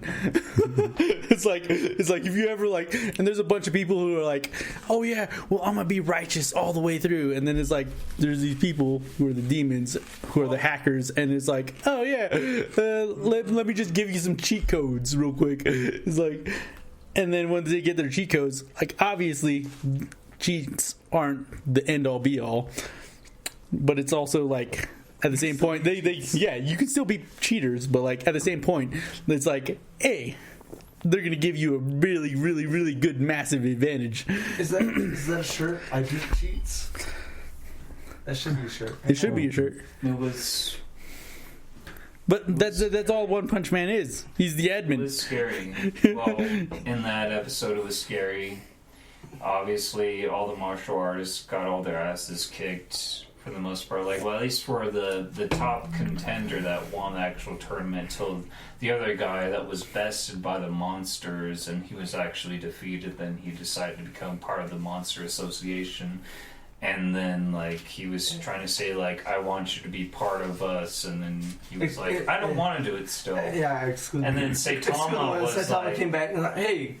[SPEAKER 2] It's like if you ever like, and there's a bunch of people who are like, oh yeah, well I'm gonna be righteous all the way through, and then it's like there's these people who are the demons, who are the hackers, and it's like, oh yeah, let me just give you some cheat codes real quick. It's like, and then once they get their cheat codes, like obviously cheats aren't the end all be all, but it's also like at the same point they yeah, you can still be cheaters, but like at the same point it's like, hey, they're gonna give you a really really really good massive advantage.
[SPEAKER 1] Is that a shirt? I do cheats. That should be a shirt.
[SPEAKER 2] It should be a shirt.
[SPEAKER 4] It was.
[SPEAKER 2] But that's all One Punch Man is. He's the
[SPEAKER 4] It
[SPEAKER 2] admin.
[SPEAKER 4] was scary. Well, in that episode, it was scary. Obviously, all the martial artists got all their asses kicked for the most part. Like, well, at least for the top contender that won the actual tournament, till the other guy that was bested by the monsters and he was actually defeated. Then he decided to become part of the Monster Association. And then, like, he was trying to say, like, I want you to be part of us. And then he was like, I don't want to do it still.
[SPEAKER 1] Yeah, exclude.
[SPEAKER 4] And then Saitama was
[SPEAKER 1] Saitama
[SPEAKER 4] like...
[SPEAKER 1] came back and was like, hey,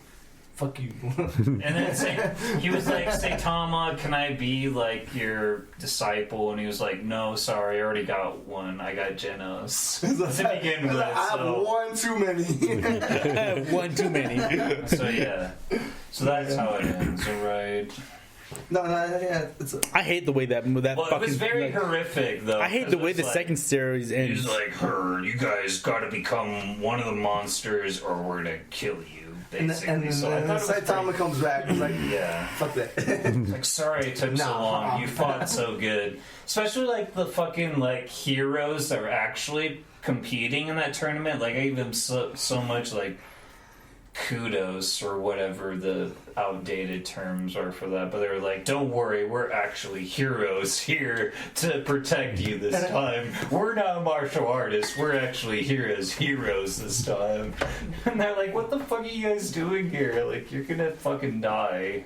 [SPEAKER 1] fuck you.
[SPEAKER 4] And then he was like, Saitama, can I be, like, your disciple? And he was like, no, sorry, I already got one. I got Genos. To begin with,
[SPEAKER 1] I have one too many.
[SPEAKER 2] I have one too many.
[SPEAKER 4] So, yeah. So that's how it ends, alright?
[SPEAKER 1] No, yeah,
[SPEAKER 2] I hate the way that
[SPEAKER 4] Well,
[SPEAKER 2] fucking.
[SPEAKER 4] it was very
[SPEAKER 2] like,
[SPEAKER 4] horrific, though.
[SPEAKER 2] I hate the way the
[SPEAKER 4] like,
[SPEAKER 2] second series ends.
[SPEAKER 4] He's like, you guys gotta become one of the monsters or we're gonna kill you, basically.
[SPEAKER 1] and then
[SPEAKER 4] So I thought it was
[SPEAKER 1] Saitama
[SPEAKER 4] pretty...
[SPEAKER 1] comes back and is like,
[SPEAKER 4] Yeah.
[SPEAKER 1] fuck that.
[SPEAKER 4] Like, sorry it took so
[SPEAKER 1] Nah.
[SPEAKER 4] long. You fought so good. Especially, like, the fucking, like, heroes that were actually competing in that tournament. Like, I gave them so much, like, kudos or whatever the outdated terms are for that. But they were like, don't worry, we're actually heroes here to protect you this time. We're not martial artists. We're actually here as heroes this time. And they're like, what the fuck are you guys doing here? Like, you're gonna fucking die.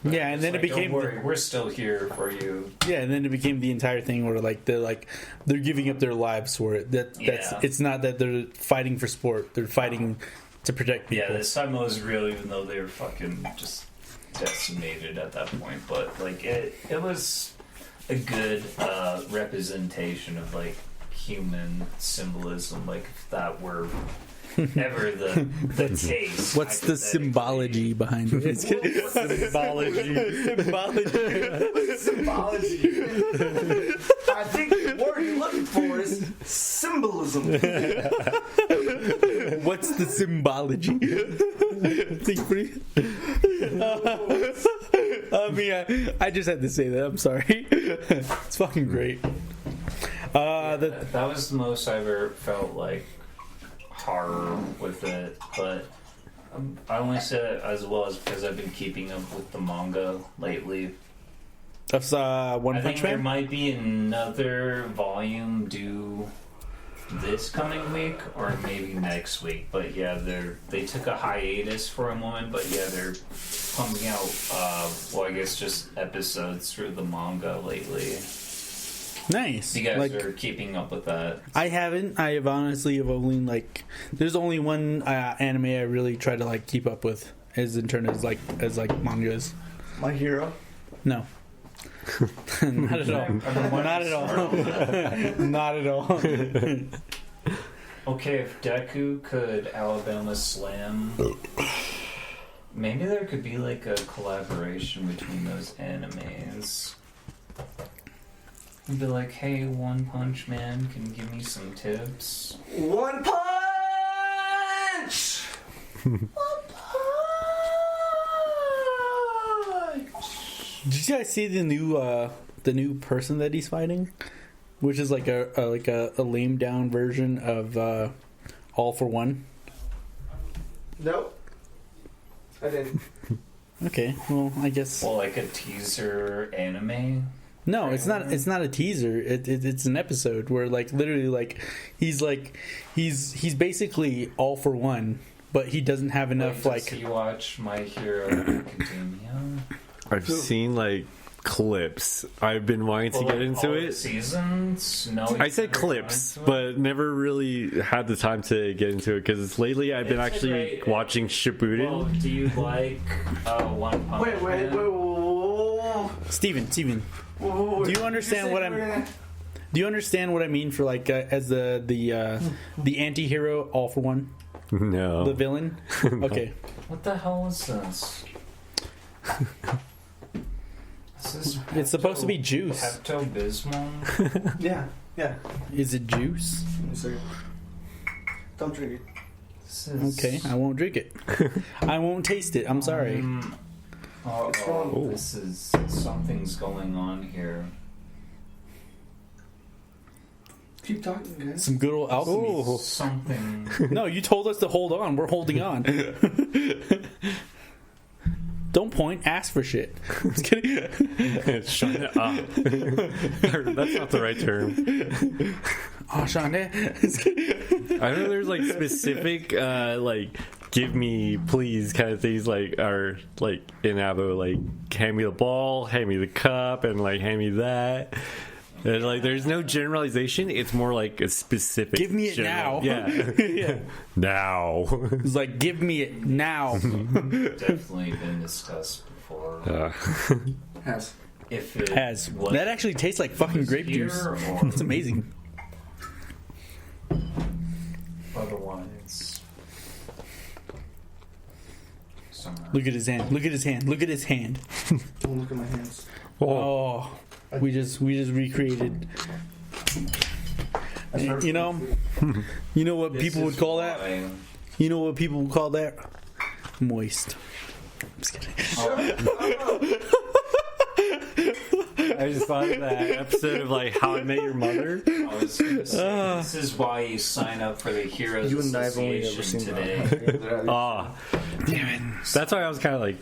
[SPEAKER 2] Yeah, and then
[SPEAKER 4] Like,
[SPEAKER 2] it became.
[SPEAKER 4] don't worry, we're still here for you.
[SPEAKER 2] Yeah, and then it became the entire thing where they're giving up their lives for it. That's
[SPEAKER 4] Yeah.
[SPEAKER 2] It's not that they're fighting for sport. They're fighting to protect people.
[SPEAKER 4] Yeah, this time it was real, even though they were fucking just decimated at that point. But like it was a good representation of like human symbolism. Like if that were ever the case.
[SPEAKER 2] What's the symbology behind it?
[SPEAKER 3] Symbology.
[SPEAKER 1] Symbology. I think the word you're looking for is symbolism.
[SPEAKER 2] What's the symbology? I mean, I just had to say that. I'm sorry. It's fucking great.
[SPEAKER 4] That was the most I ever felt like horror with it, but I only say it as well as because I've been keeping up with the manga lately.
[SPEAKER 2] That's One
[SPEAKER 4] I think
[SPEAKER 2] Punch
[SPEAKER 4] there
[SPEAKER 2] Man.
[SPEAKER 4] might be another volume due this coming week or maybe next week. But yeah, they took a hiatus for a moment. But yeah, they're pumping out. Well, I guess just episodes through the manga lately.
[SPEAKER 2] Nice.
[SPEAKER 4] You guys
[SPEAKER 2] Like,
[SPEAKER 4] are keeping up with that.
[SPEAKER 2] I haven't. I have honestly have only like. There's only one anime I really try to like keep up with, as in terms as like mangas.
[SPEAKER 1] My hero.
[SPEAKER 2] No. Not at all. Not at all. Not at all.
[SPEAKER 4] Okay, if Deku could Alabama Slam, maybe there could be like a collaboration between those animes. Be like, hey, One Punch Man, can you give me some tips?
[SPEAKER 1] One punch. One punch.
[SPEAKER 2] Did you guys see the new person that he's fighting, which is like a lame down version of All for One?
[SPEAKER 1] Nope. I didn't.
[SPEAKER 2] Okay, well I guess
[SPEAKER 4] Well, like a teaser anime?
[SPEAKER 2] No, it's not. It's not a teaser. It's an episode where like literally he's basically all for one, but he doesn't have enough
[SPEAKER 4] Does he watch My Hero Academia?
[SPEAKER 3] I've seen like clips. I've been wanting to get into it.
[SPEAKER 4] Seasons? No,
[SPEAKER 3] I said clips, but never really had the time to get into it because lately I've been actually watching Shippuden.
[SPEAKER 4] Well, do you like One Punch Man?
[SPEAKER 1] Whoa.
[SPEAKER 2] Steven, do you understand what I'm? Do you understand what I mean for like as the anti-hero all for one?
[SPEAKER 3] No.
[SPEAKER 2] The villain? Okay.
[SPEAKER 4] What the hell is this? Is this
[SPEAKER 2] It's supposed to be juice.
[SPEAKER 4] Pepto-Bismol?
[SPEAKER 1] Yeah.
[SPEAKER 2] Is it juice?
[SPEAKER 1] One second. Don't drink it.
[SPEAKER 4] This is...
[SPEAKER 2] Okay, I won't drink it. I won't taste it. I'm sorry.
[SPEAKER 4] This is... Something's going on here.
[SPEAKER 1] Keep talking, guys.
[SPEAKER 2] Some good old alchemy.
[SPEAKER 4] Something...
[SPEAKER 2] No, you told us to hold on. We're holding on. Don't point. Ask for shit. Just kidding.
[SPEAKER 3] Shut up. That's not the right term.
[SPEAKER 2] Oh, Shonda.
[SPEAKER 3] I know there's like specific like give me please kind of things like are like in Avo, like hand me the ball, hand me the cup, and like hand me that. And like there's no generalization, it's more like a specific
[SPEAKER 2] Give me it
[SPEAKER 3] general.
[SPEAKER 2] now.
[SPEAKER 3] Yeah.
[SPEAKER 2] Yeah.
[SPEAKER 3] Now.
[SPEAKER 2] It's like, give me it now.
[SPEAKER 4] Definitely been discussed before.
[SPEAKER 1] Has.
[SPEAKER 4] If it
[SPEAKER 2] Has.
[SPEAKER 4] was-
[SPEAKER 2] That actually tastes like fucking
[SPEAKER 4] was
[SPEAKER 2] grape
[SPEAKER 4] here
[SPEAKER 2] juice.
[SPEAKER 4] or
[SPEAKER 2] It's amazing.
[SPEAKER 4] Otherwise... somewhere.
[SPEAKER 2] Look at his hand. Look at his hand. Look at his hand.
[SPEAKER 1] Don't look at my hands.
[SPEAKER 2] Oh, we just recreated. You know what
[SPEAKER 4] This
[SPEAKER 2] people would
[SPEAKER 4] is
[SPEAKER 2] call that?
[SPEAKER 4] why-
[SPEAKER 2] You know what people would call that? Moist. I'm just kidding.
[SPEAKER 3] I just thought of that episode of like How I Met Your Mother.
[SPEAKER 4] I was gonna say, this is why you sign up for the Heroes
[SPEAKER 1] You and I have only ever
[SPEAKER 4] Association
[SPEAKER 1] seen
[SPEAKER 4] today.
[SPEAKER 1] that.
[SPEAKER 3] Ah, damn it. That's why I was kind of like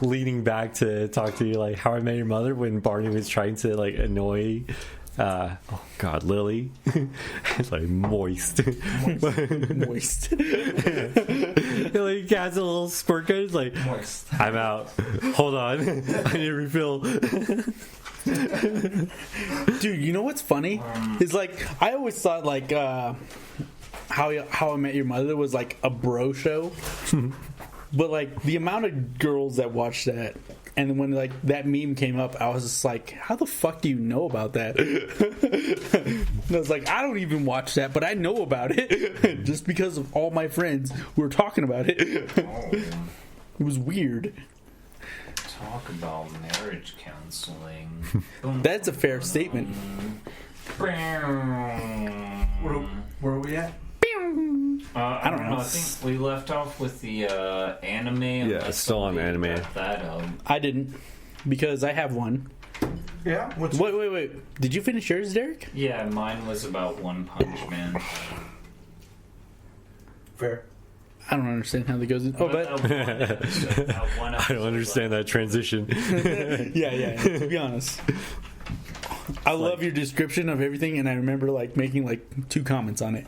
[SPEAKER 3] leaning back to talk to you like How I Met Your Mother when Barney was trying to like annoy oh god, Lily. It's like moist.
[SPEAKER 2] Moist.
[SPEAKER 3] Like he has a little squirt gun. It's like
[SPEAKER 4] Moist.
[SPEAKER 3] I'm out. Hold on. I need a refill.
[SPEAKER 2] Dude, you know what's funny? Is like I always thought like How I Met Your Mother was like a bro show. But like the amount of girls that watched that, and when like that meme came up, I was just like, how the fuck do you know about that? And I was like, I don't even watch that, but I know about it just because of all my friends who were talking about it. It was weird.
[SPEAKER 4] Talk about marriage counseling.
[SPEAKER 2] That's a fair statement.
[SPEAKER 1] Where are we at?
[SPEAKER 4] I don't know. I
[SPEAKER 2] know.
[SPEAKER 4] think we left off with the anime.
[SPEAKER 3] Yeah, it's still on
[SPEAKER 4] somebody
[SPEAKER 3] anime.
[SPEAKER 4] got that up.
[SPEAKER 2] I didn't, because I have one.
[SPEAKER 1] Yeah. What's
[SPEAKER 2] Wait. Did you finish yours, Derrick?
[SPEAKER 4] Yeah, mine was about One Punch Man.
[SPEAKER 1] fair?
[SPEAKER 2] I don't understand how that goes. Oh, but
[SPEAKER 3] I don't understand that transition.
[SPEAKER 2] yeah. To be honest, I love your description of everything, and I remember like making like 2 comments on it.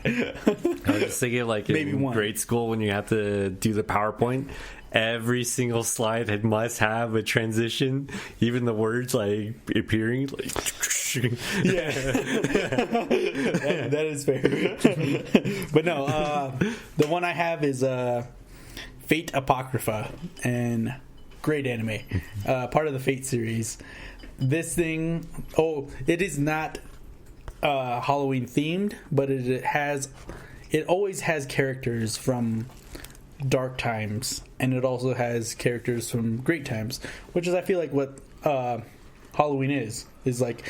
[SPEAKER 3] I was just thinking like
[SPEAKER 2] Maybe
[SPEAKER 3] in
[SPEAKER 2] one.
[SPEAKER 3] grade school when you have to do the PowerPoint, every single slide must have a transition, even the words like appearing like
[SPEAKER 2] Yeah, that is fair. But no, the one I have is Fate Apocrypha, and great anime, part of the Fate series. This thing, it is not Halloween themed, but it always has characters from dark times, and it also has characters from great times, which is I feel like what Halloween is like.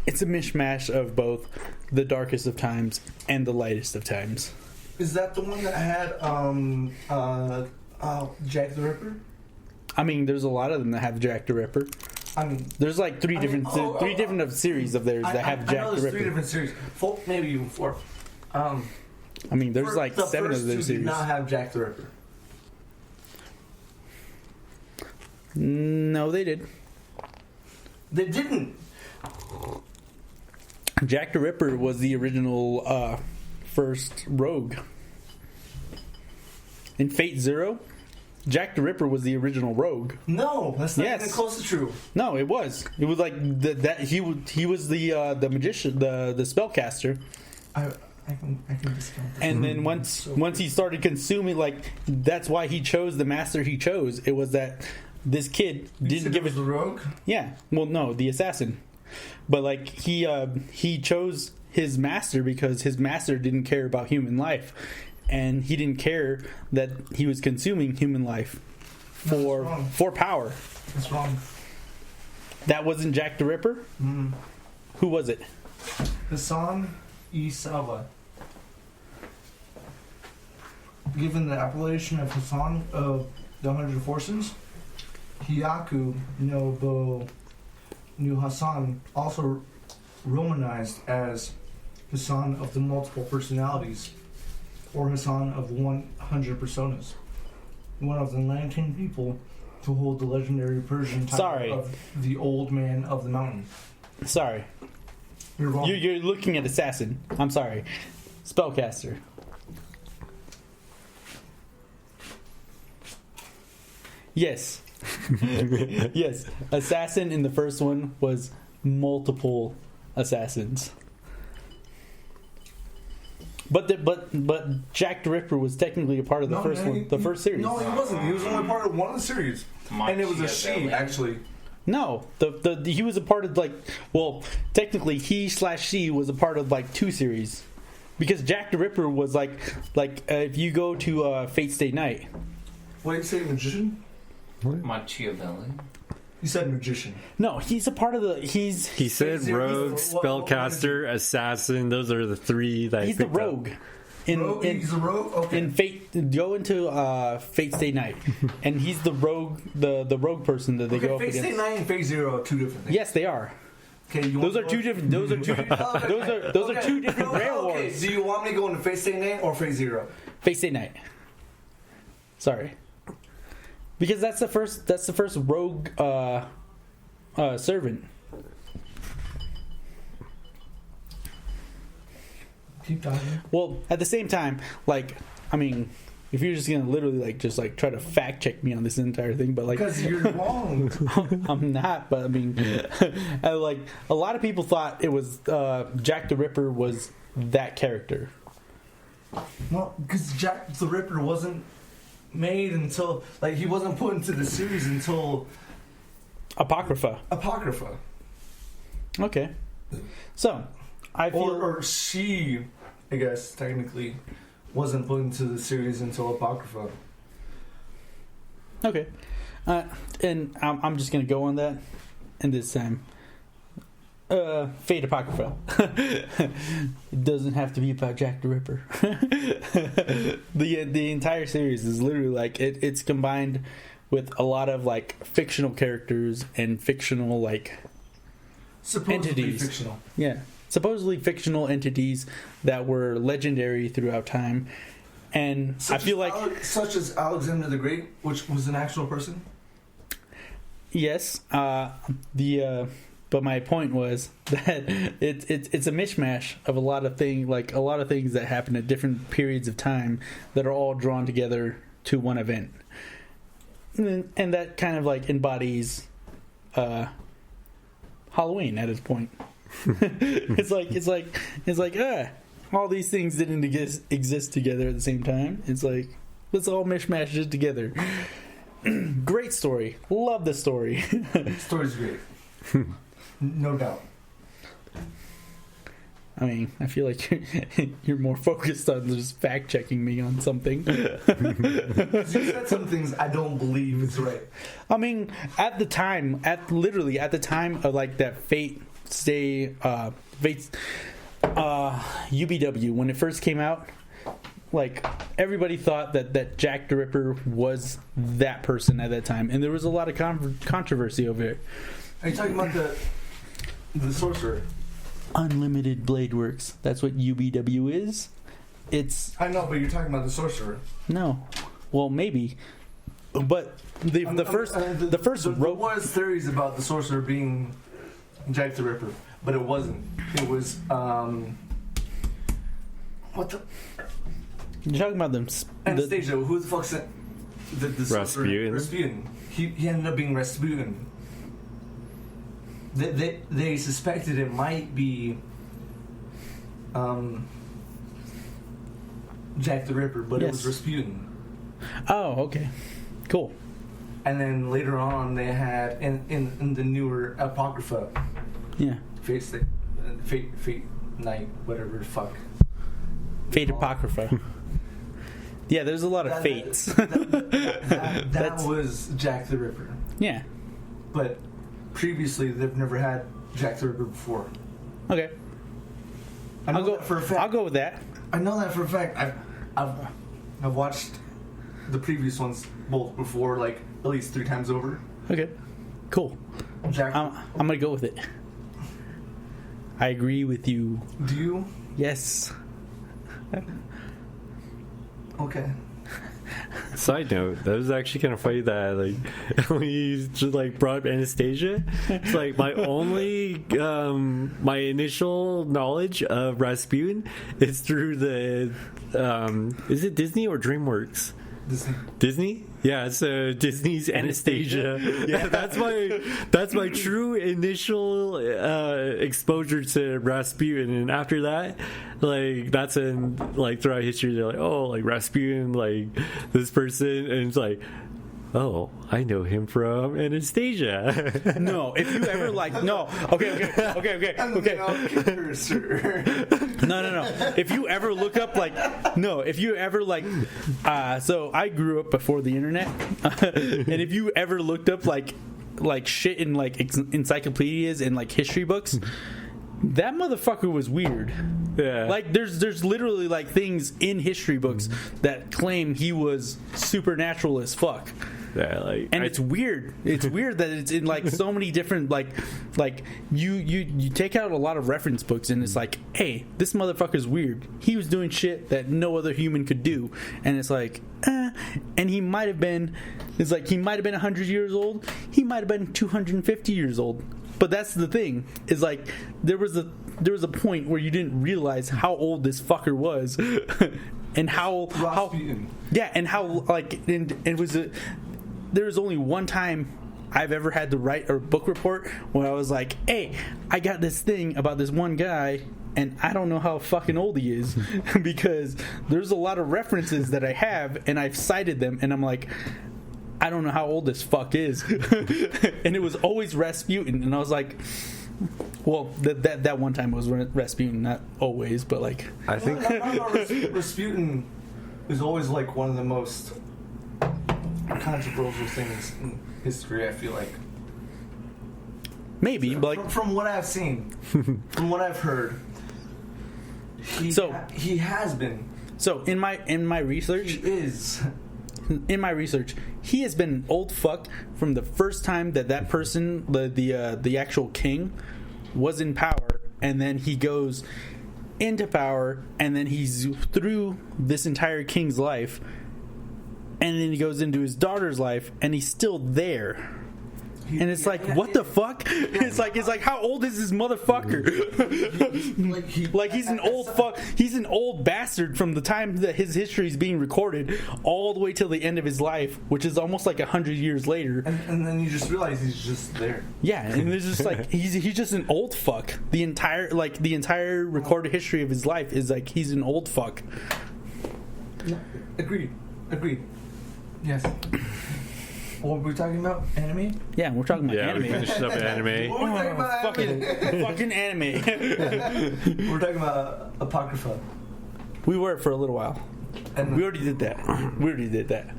[SPEAKER 2] It's a mishmash of both the darkest of times and the lightest of times.
[SPEAKER 1] Is that the one that had Jack the Ripper?
[SPEAKER 2] I mean, there's a lot of them that have Jack the Ripper.
[SPEAKER 1] I mean,
[SPEAKER 2] There's like three different of series of theirs that have
[SPEAKER 1] I
[SPEAKER 2] Jack
[SPEAKER 1] know
[SPEAKER 2] the
[SPEAKER 1] there's
[SPEAKER 2] Ripper.
[SPEAKER 1] 3 different series. 4, maybe even 4.
[SPEAKER 2] I mean, there's like
[SPEAKER 1] the
[SPEAKER 2] 7
[SPEAKER 1] first
[SPEAKER 2] of those
[SPEAKER 1] 2
[SPEAKER 2] series.
[SPEAKER 1] did not have Jack the Ripper.
[SPEAKER 2] No, they did.
[SPEAKER 1] They didn't.
[SPEAKER 2] Jack the Ripper was the original first rogue. In Fate Zero, Jack the Ripper was the original rogue.
[SPEAKER 1] No, that's not
[SPEAKER 2] Yes.
[SPEAKER 1] even close to true.
[SPEAKER 2] No, it was. It was like he was the magician, the spellcaster.
[SPEAKER 1] I can discount that.
[SPEAKER 2] And then once he started consuming, like that's why he chose the master he chose. It was that this kid didn't give
[SPEAKER 1] it
[SPEAKER 2] it.
[SPEAKER 1] the rogue.
[SPEAKER 2] Yeah, well, no, the assassin. But like he chose his master because his master didn't care about human life, and he didn't care that he was consuming human life for power.
[SPEAKER 1] That's wrong.
[SPEAKER 2] That wasn't Jack the Ripper.
[SPEAKER 1] Mm.
[SPEAKER 2] Who was it?
[SPEAKER 1] Hassan Isawa. Given the appellation of Hassan of the 100 Forces, Hiyaku Nobu New Hassan, also romanized as Hassan of the multiple personalities, or Hassan of 100 personas. One of the 19 people to hold the legendary Persian title of the Old Man of the Mountain.
[SPEAKER 2] Sorry.
[SPEAKER 1] You're wrong.
[SPEAKER 2] You're looking at assassin. I'm sorry. Spellcaster. Yes. Yes. Assassin in the first one was multiple assassins. But Jack the Ripper was technically a part of the first one, the first series.
[SPEAKER 1] No, he wasn't. He was only part of one of the series. And it was a she, actually.
[SPEAKER 2] No, he was a part of technically he/she was a part of like two series, because Jack the Ripper was like if you go to Fate Stay Night.
[SPEAKER 1] What did you say, magician?
[SPEAKER 4] Machiavelli.
[SPEAKER 1] You said magician.
[SPEAKER 2] No, he's a part of the.
[SPEAKER 3] He said rogue, spellcaster, assassin. Those are the three that
[SPEAKER 2] He's the rogue.
[SPEAKER 1] He's the rogue. Okay.
[SPEAKER 2] In Fate, go into Fate Stay Night, and he's the rogue, the rogue person that they go up
[SPEAKER 1] Fate
[SPEAKER 2] against.
[SPEAKER 1] Stay Night and Fate Zero are two different things.
[SPEAKER 2] Yes, they are.
[SPEAKER 1] Okay,
[SPEAKER 2] Those are two different. Those are two. Those are two different Grail Wars.
[SPEAKER 1] Okay, do you want me to go into Fate Stay Night or Fate Zero?
[SPEAKER 2] Fate Stay Night. Sorry, because that's the first. That's the first rogue servant.
[SPEAKER 1] Keep talking.
[SPEAKER 2] Well, at the same time, if you're just gonna literally try to fact check me on this entire thing, but
[SPEAKER 1] because you're wrong.
[SPEAKER 2] I'm not. But a lot of people thought it was Jack the Ripper was that character.
[SPEAKER 1] Well, because Jack the Ripper wasn't made until he wasn't put into the series until
[SPEAKER 2] Apocrypha. Okay, so I feel
[SPEAKER 1] or she, I guess technically, wasn't put into the series until Apocrypha.
[SPEAKER 2] Okay, and I'm just gonna go on that, and this time, Fate Apocrypha. It doesn't have to be about Jack the Ripper. The entire series is literally it's combined with a lot of fictional characters and fictional
[SPEAKER 1] Supposedly
[SPEAKER 2] entities.
[SPEAKER 1] fictional.
[SPEAKER 2] Yeah, supposedly fictional entities that were legendary throughout time, and I feel
[SPEAKER 1] such as Alexander the Great, which was an actual person.
[SPEAKER 2] Yes, but my point was that it's a mishmash of a lot of things that happen at different periods of time that are all drawn together to one event, and that kind of embodies Halloween at its point. it's like all these things didn't exist together at the same time. It's like let's all mishmash it together. Great story. Love the story.
[SPEAKER 1] Story's great. No doubt.
[SPEAKER 2] I mean, I feel like you're more focused on just fact checking me on something.
[SPEAKER 1] You said some things I don't believe is right.
[SPEAKER 2] I mean, at the time of that Fate Stay UBW when it first came out, everybody thought that Jack the Ripper was that person at that time, and there was a lot of controversy over it.
[SPEAKER 1] Are you talking about the sorcerer?
[SPEAKER 2] Unlimited Blade Works. That's what UBW is.
[SPEAKER 1] I know, but you're talking about the sorcerer.
[SPEAKER 2] No. Well, maybe. But the first
[SPEAKER 1] there was theories about the sorcerer being Jack the Ripper, but it wasn't. It was what the
[SPEAKER 2] You're talking about them.
[SPEAKER 1] Anastasia? Who the fuck's that? The
[SPEAKER 3] Rasputin.
[SPEAKER 1] Rasputin. He ended up being Rasputin. They suspected it might be Jack the Ripper, but it was Rasputin.
[SPEAKER 2] Oh, okay, cool.
[SPEAKER 1] And then later on, they had in the newer Apocrypha, Fate Night, whatever the fuck.
[SPEAKER 2] Fate Apocrypha. Yeah, there's a lot of fates.
[SPEAKER 1] That was Jack the Ripper.
[SPEAKER 2] Yeah.
[SPEAKER 1] But previously, they've never had Jack the Ripper before.
[SPEAKER 2] Okay.
[SPEAKER 1] I'll go for a fact.
[SPEAKER 2] I'll go with that.
[SPEAKER 1] I know that for a fact. I've watched the previous ones both before, like at least 3 times over.
[SPEAKER 2] Okay. Cool.
[SPEAKER 1] Jack.
[SPEAKER 2] I'm gonna go with it. I agree with you.
[SPEAKER 1] Do you?
[SPEAKER 2] Yes.
[SPEAKER 1] Okay.
[SPEAKER 3] Side note, that was actually kind of funny that like when you just like brought up Anastasia, it's like my only my initial knowledge of Rasputin is through the is it Disney or DreamWorks? Disney? Yeah, so Disney's Anastasia. Yeah, that's my true initial exposure to Rasputin, and after that, like that's in like throughout history, they're like, oh, like Rasputin, like this person, and it's like, oh, I know him from Anastasia.
[SPEAKER 2] No, if you ever like, no, okay. No. If you ever look up like, no, if you ever like, so I grew up before the internet, and if you ever looked up like shit in like encyclopedias and like history books, that motherfucker was weird.
[SPEAKER 3] Yeah.
[SPEAKER 2] Like there's literally like things in history books that claim he was supernatural as fuck.
[SPEAKER 3] Yeah, like,
[SPEAKER 2] and it's weird. It's weird that it's in like so many different like you take out a lot of reference books and it's like, hey, this motherfucker's weird. He was doing shit that no other human could do, and it's like, and he might have been. It's like he might have been 100 years old. He might have been 250 years old. But that's the thing. Is like there was a point where you didn't realize how old this fucker was, and how like and it was a. There was only one time I've ever had to write a book report when I was like, hey, I got this thing about this one guy and I don't know how fucking old he is because there's a lot of references that I have and I've cited them and I'm like, I don't know how old this fuck is. And it was always Rasputin, and I was like, well, that one time it was Rasputin, not always, but like
[SPEAKER 3] I think
[SPEAKER 1] Rasputin is always like one of the most controversial things in history, I feel like.
[SPEAKER 2] Maybe, but like
[SPEAKER 1] from what I've seen, from what I've heard, he has been. So in my research, he is. In my research, he has been an old fuck from the first time that person, the actual king, was in power, and then he goes into power, and then he's through this entire king's life. And then he goes into his daughter's life, and he's still there. And it's what the fuck? It's like, how old is this motherfucker? Like he's an old fuck. He's an old bastard from the time that his history is being recorded all the way till the end of his life, which is almost like 100 years later. And then you just realize he's just there.
[SPEAKER 2] Yeah, and it's just like he's just an old fuck. The entire recorded history of his life is like he's an old fuck.
[SPEAKER 1] No, agreed. Yes. What were we talking about? Anime?
[SPEAKER 2] Yeah, we're talking about anime.
[SPEAKER 3] We finished up anime.
[SPEAKER 1] What were we talking about?
[SPEAKER 2] Fucking anime.
[SPEAKER 1] We're talking about Apocrypha.
[SPEAKER 2] We were for a little while. And we already did that.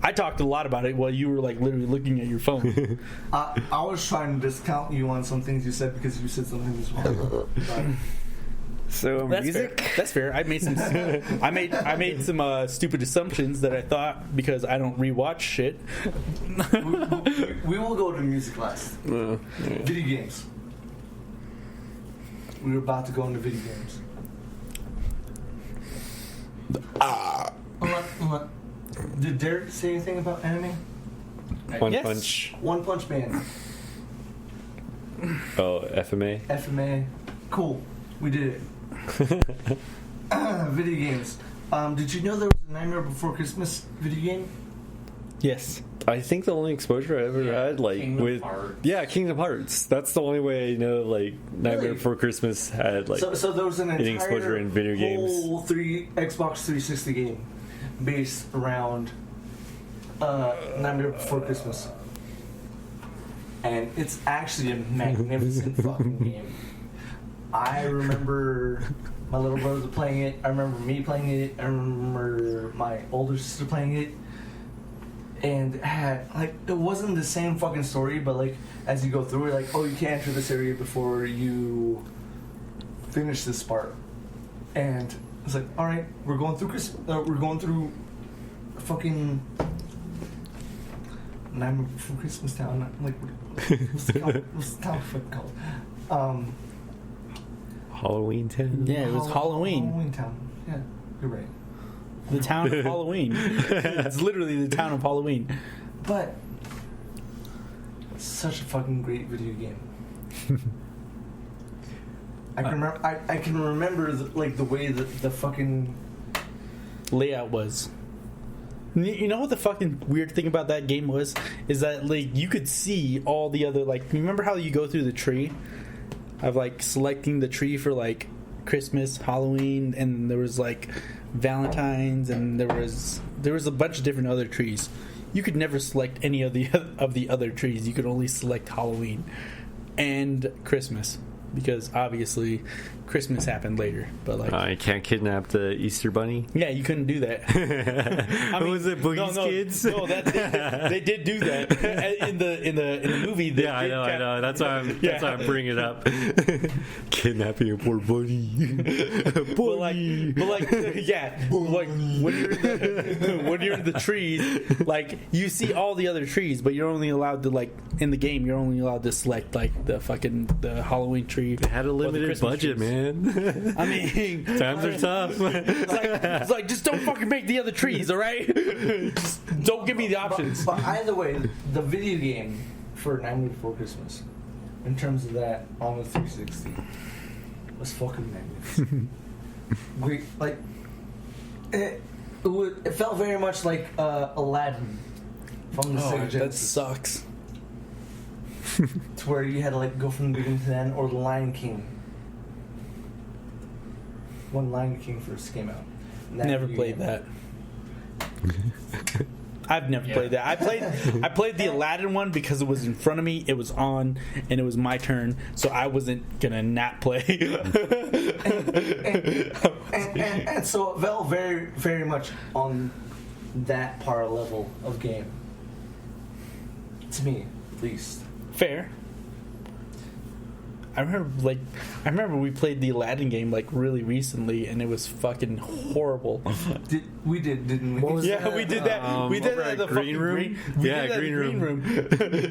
[SPEAKER 2] I talked a lot about it while you were like literally looking at your phone.
[SPEAKER 1] I was trying to discount you on some things you said because you said something as well.
[SPEAKER 3] So
[SPEAKER 2] that's
[SPEAKER 3] music?
[SPEAKER 2] Fair. That's fair. I made some stupid assumptions that I thought because I don't rewatch shit.
[SPEAKER 1] we will go to music last. Video games. We were about to go into video games. Did Derrick say anything about anime?
[SPEAKER 3] One Punch.
[SPEAKER 1] One Punch Man.
[SPEAKER 3] Oh, FMA.
[SPEAKER 1] FMA. Cool. We did it. Video games. Did you know there was a Nightmare Before Christmas video game?
[SPEAKER 2] Yes.
[SPEAKER 3] I think the only exposure I ever had, like
[SPEAKER 4] Kingdom Hearts.
[SPEAKER 3] Kingdom Hearts. That's the only way I know, like Nightmare
[SPEAKER 1] Really?
[SPEAKER 3] Before Christmas had like.
[SPEAKER 1] So there was an
[SPEAKER 3] Any
[SPEAKER 1] entire
[SPEAKER 3] exposure in video games.
[SPEAKER 1] whole Xbox 360 game based around Nightmare Before Christmas, and it's actually a magnificent fucking game. I remember my little brother playing it. I remember me playing it. I remember my older sister playing it. And it had, like, it wasn't the same fucking story, but, like, as you go through it, like, oh, you can't enter this area before you finish this part. And it's like, all right, we're going through fucking Nightmare Before Christmas Town. Like, what's the town fucking called?
[SPEAKER 3] Halloween Town.
[SPEAKER 2] Yeah, it was Halloween.
[SPEAKER 1] Halloween Town. Yeah, you're right.
[SPEAKER 2] The town of Halloween. It's literally the town of Halloween.
[SPEAKER 1] But it's such a fucking great video game. I can remember the way that the fucking
[SPEAKER 2] Layout was. You know what the fucking weird thing about that game was? Is that, like, you could see all the other, like, remember how you go through the tree? Of, like, selecting the tree for, like, Christmas, Halloween, and there was, like, Valentine's, and there was a bunch of different other trees. You could never select any of the other trees. You could only select Halloween and Christmas, because obviously Christmas happened later. But like,
[SPEAKER 3] I can't kidnap the Easter Bunny.
[SPEAKER 2] yeah, you couldn't do that. I mean,
[SPEAKER 3] was it Boogie's Kids?
[SPEAKER 2] No, they did do that in the movie. They
[SPEAKER 3] Yeah, I
[SPEAKER 2] did
[SPEAKER 3] know. That's why I'm bringing it up. Kidnapping a poor bunny.
[SPEAKER 2] But like, yeah, like when you're in the trees, like you see all the other trees, but you're only allowed to, like, in the game, you're only allowed to select like the Halloween tree.
[SPEAKER 3] They had a
[SPEAKER 2] or the
[SPEAKER 3] limited
[SPEAKER 2] Christmas
[SPEAKER 3] budget,
[SPEAKER 2] trees.
[SPEAKER 3] man.
[SPEAKER 2] I mean,
[SPEAKER 3] Times are tough.
[SPEAKER 2] it's like just don't fucking make the other trees, all right? Just don't give me the options.
[SPEAKER 1] But either way, the video game for Nightmare Before Christmas, in terms of that on the 360, was fucking magnificent. Great, like it felt very much like Aladdin from the Sega
[SPEAKER 2] That
[SPEAKER 1] Genesis,
[SPEAKER 2] sucks.
[SPEAKER 1] to where you had to like go from the beginning to the end, or the Lion King. When Lion King first came out.
[SPEAKER 2] Never played that. I've never played that. I played the Aladdin one because it was in front of me, it was on, and it was my turn, so I wasn't gonna not play.
[SPEAKER 1] and so it felt very, very much on that par level of game. To me, at least.
[SPEAKER 2] Fair. I remember we played the Aladdin game like really recently, and it was fucking horrible.
[SPEAKER 1] Didn't we?
[SPEAKER 2] Yeah, we did that. We did that at the
[SPEAKER 3] Green
[SPEAKER 2] fucking
[SPEAKER 3] Room?
[SPEAKER 2] We
[SPEAKER 3] Yeah,
[SPEAKER 2] did that
[SPEAKER 3] Green
[SPEAKER 2] at the
[SPEAKER 3] Room.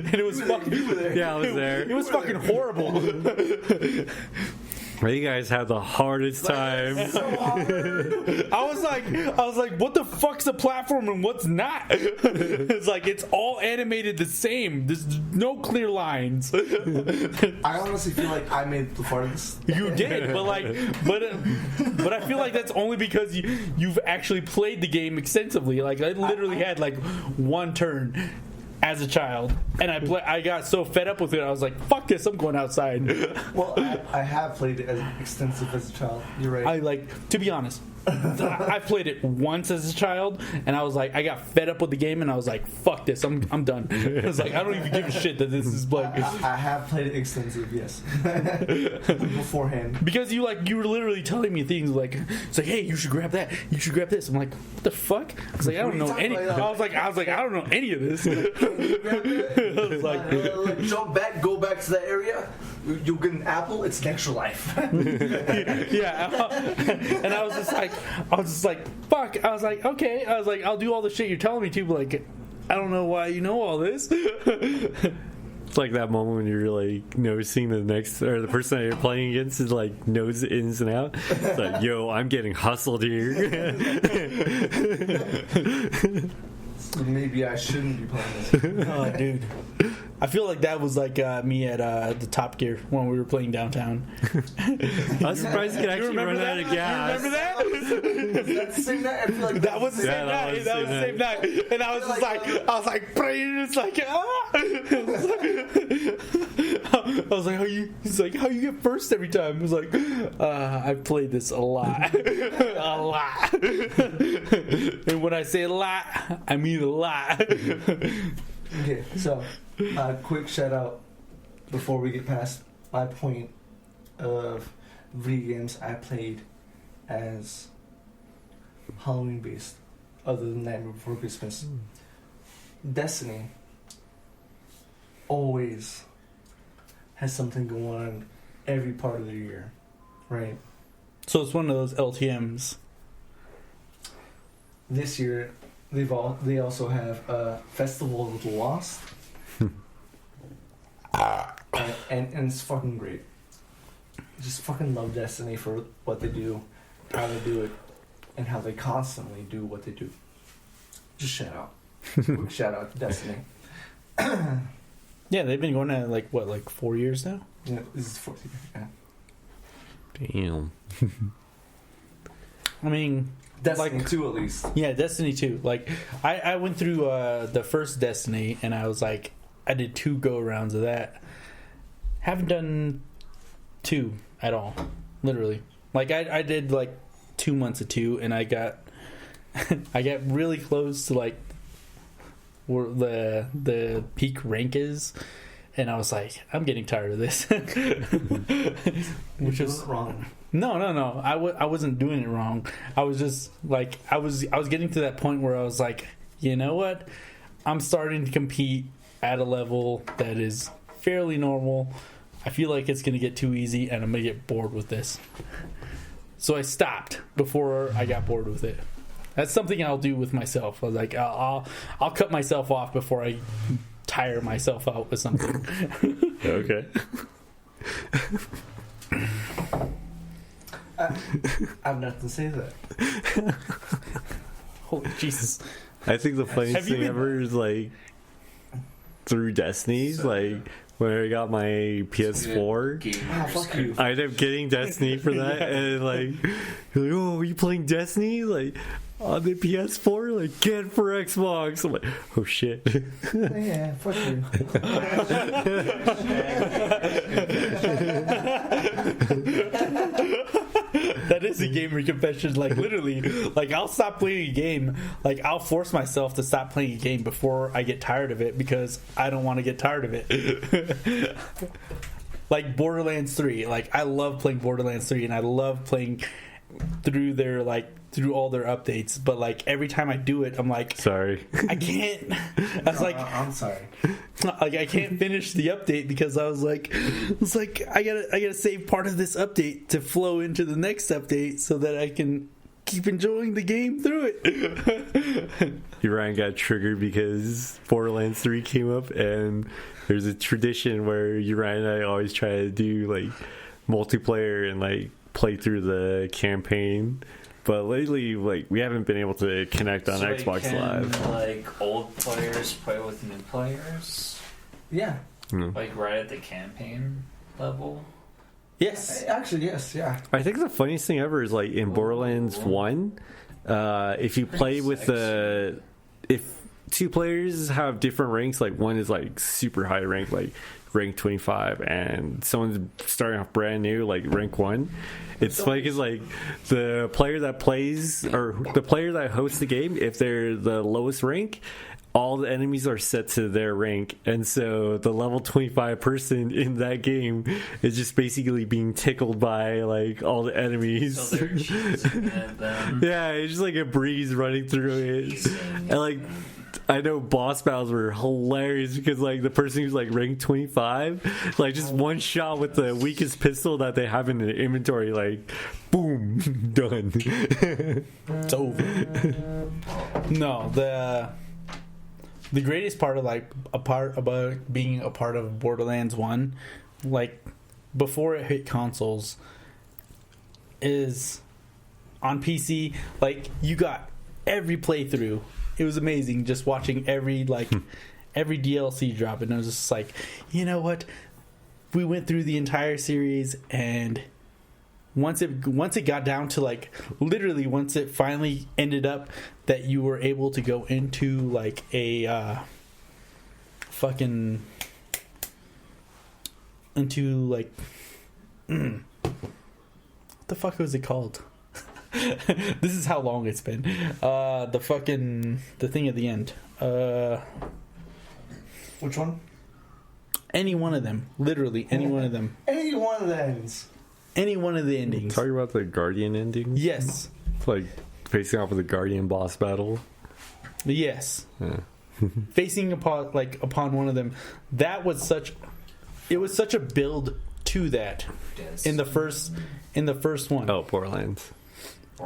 [SPEAKER 2] and it was fucking.
[SPEAKER 3] Yeah, I was there.
[SPEAKER 2] It was fucking horrible.
[SPEAKER 3] You guys had the hardest time.
[SPEAKER 1] So hard.
[SPEAKER 2] I was like, what the fuck's a platform and what's not? It's like it's all animated the same. There's no clear lines.
[SPEAKER 1] I honestly feel like I made the farthest.
[SPEAKER 2] You did, but I feel like that's only because you've actually played the game extensively. Like I literally had like one turn as a child, and I got so fed up with it, I was like, fuck this, I'm going outside.
[SPEAKER 1] Well, I have played it as extensive as a child. You're right.
[SPEAKER 2] To be honest, I played it once as a child, and I was like, I got fed up with the game, and I was like, fuck this, I'm done. I was like, I don't even give a shit that this is like.
[SPEAKER 1] I have played it extensive, yes. Beforehand.
[SPEAKER 2] Because you were literally telling me things like, it's like, hey, you should grab that, you should grab this. I'm like, what the fuck? I was like, I don't know any. I was like, I don't know any of this. I was like,
[SPEAKER 1] jump back, go back to that area. You'll get an apple. It's an extra life.
[SPEAKER 2] yeah, and I was just like, fuck. I was like, okay. I was like, I'll do all the shit you're telling me to, but like, I don't know why you know all this.
[SPEAKER 3] It's like that moment when you're like noticing the person that you're playing against is like knows the ins and out. It's like, yo, I'm getting hustled here.
[SPEAKER 1] So maybe I shouldn't be playing this.
[SPEAKER 2] Oh, dude. I feel like that was like me at the Top Gear when we were playing downtown.
[SPEAKER 3] I'm surprised you could actually run out of gas.
[SPEAKER 2] You remember that?
[SPEAKER 1] That's the same night. I feel like
[SPEAKER 2] That was the same
[SPEAKER 3] Yeah, that
[SPEAKER 2] night.
[SPEAKER 3] was
[SPEAKER 2] That was the same night. And I was just like, praying. It's like, I was like, how you? He's like, how you get first every time? I was like, I played this a lot, a lot. And when I say a lot, I mean a lot.
[SPEAKER 1] Okay, so quick shout out before we get past my point of video games I played as Halloween based, other than Nightmare Before Christmas. Destiny always has something going on every part of the year, right?
[SPEAKER 2] So it's one of those LTMs.
[SPEAKER 1] This year they also have Festival of the Lost. and it's fucking great. Just fucking love Destiny for what they do, how they do it, and how they constantly do what they do. Just shout out. Quick shout out to Destiny.
[SPEAKER 2] Yeah, they've been going at like 4 years now.
[SPEAKER 1] Yeah, this is 14. Yeah.
[SPEAKER 3] Damn.
[SPEAKER 2] I mean,
[SPEAKER 1] Destiny
[SPEAKER 2] like
[SPEAKER 1] 2 at least.
[SPEAKER 2] Yeah, Destiny 2. Like, I went through the first Destiny, and I was like, I did 2 go-arounds of that. Haven't done 2 at all. Literally. Like, I did, like, 2 months of 2, and I got really close to, like, where the peak rank is, and I was like, I'm getting tired of this. Which is
[SPEAKER 1] wrong.
[SPEAKER 2] No. I wasn't doing it wrong. I was just like, I was getting to that point where I was like, you know what? I'm starting to compete at a level that is fairly normal. I feel like it's going to get too easy and I'm going to get bored with this. So I stopped before I got bored with it. That's something I'll do with myself. I was like, I'll cut myself off before I tire myself out with something.
[SPEAKER 3] Okay.
[SPEAKER 1] I have nothing to say to that.
[SPEAKER 2] Holy Jesus.
[SPEAKER 3] I think the funniest
[SPEAKER 2] Have you
[SPEAKER 3] thing
[SPEAKER 2] been-
[SPEAKER 3] ever is like through Destiny's, like when I got my PS4.
[SPEAKER 1] Ah, fuck you.
[SPEAKER 3] I ended up getting Destiny for that, and like, you're like, oh, are you playing Destiny? Like on the PS4, like get it for Xbox. I'm like, oh shit.
[SPEAKER 1] Yeah, fuck you.
[SPEAKER 2] That is a gamer confession. Like, literally, like, I'll stop playing a game. Like, I'll force myself to stop playing a game before I get tired of it because I don't want to get tired of it. Like Borderlands 3. Like, I love playing Borderlands 3, and I love playing through their, like, through all their updates. But, like, every time I do it, I'm like,
[SPEAKER 3] Sorry.
[SPEAKER 2] I can't. I was like,
[SPEAKER 1] I'm sorry.
[SPEAKER 2] like, I can't finish the update because I was like, I gotta save part of this update to flow into the next update so that I can keep enjoying the game through it.
[SPEAKER 3] Ryan got triggered because Borderlands 3 came up, and there's a tradition where Ryan and I always try to do like multiplayer and like play through the campaign. But lately, like, we haven't been able to connect on
[SPEAKER 4] So
[SPEAKER 3] Xbox
[SPEAKER 4] can,
[SPEAKER 3] Live.
[SPEAKER 4] like, old players play with new players?
[SPEAKER 1] Yeah.
[SPEAKER 4] Like, right at the campaign level?
[SPEAKER 2] Yes.
[SPEAKER 1] Actually, yes, yeah.
[SPEAKER 3] I think the funniest thing ever is like in Borderlands 1, if you play with if 2 players have different ranks, like one is like super high rank, like rank 25, and someone's starting off brand new, like rank 1. It's funny because like the player that plays or the player that hosts the game, if they're the lowest rank, all the enemies are set to their rank, and so the level 25 person in that game is just basically being tickled by like all the enemies.
[SPEAKER 4] So they're cheesing at them.
[SPEAKER 3] Yeah, it's just like a breeze running through it. And like, I know boss battles were hilarious because like the person who's like ranked 25, like just one shot with the weakest pistol that they have in their inventory, like boom, done.
[SPEAKER 2] It's over. No, the greatest part of like about being a part of Borderlands 1, like before it hit consoles, is on PC. Like, you got every playthrough It was amazing just watching every DLC drop, and I was just like, you know what? We went through the entire series, and once it got down to like literally once it finally ended up that you were able to go into like a what the fuck was it called? This is how long it's been. The thing at the end.
[SPEAKER 1] Which one?
[SPEAKER 2] Any one of them. Literally, any one of them.
[SPEAKER 1] Any one of the ends.
[SPEAKER 2] Any one of the endings.
[SPEAKER 3] Talking about the Guardian ending?
[SPEAKER 2] Yes.
[SPEAKER 3] It's like facing off with the Guardian boss battle.
[SPEAKER 2] Yes.
[SPEAKER 3] Yeah.
[SPEAKER 2] Facing upon one of them. That was such a build to that in the first one.
[SPEAKER 3] Oh, Borderlands.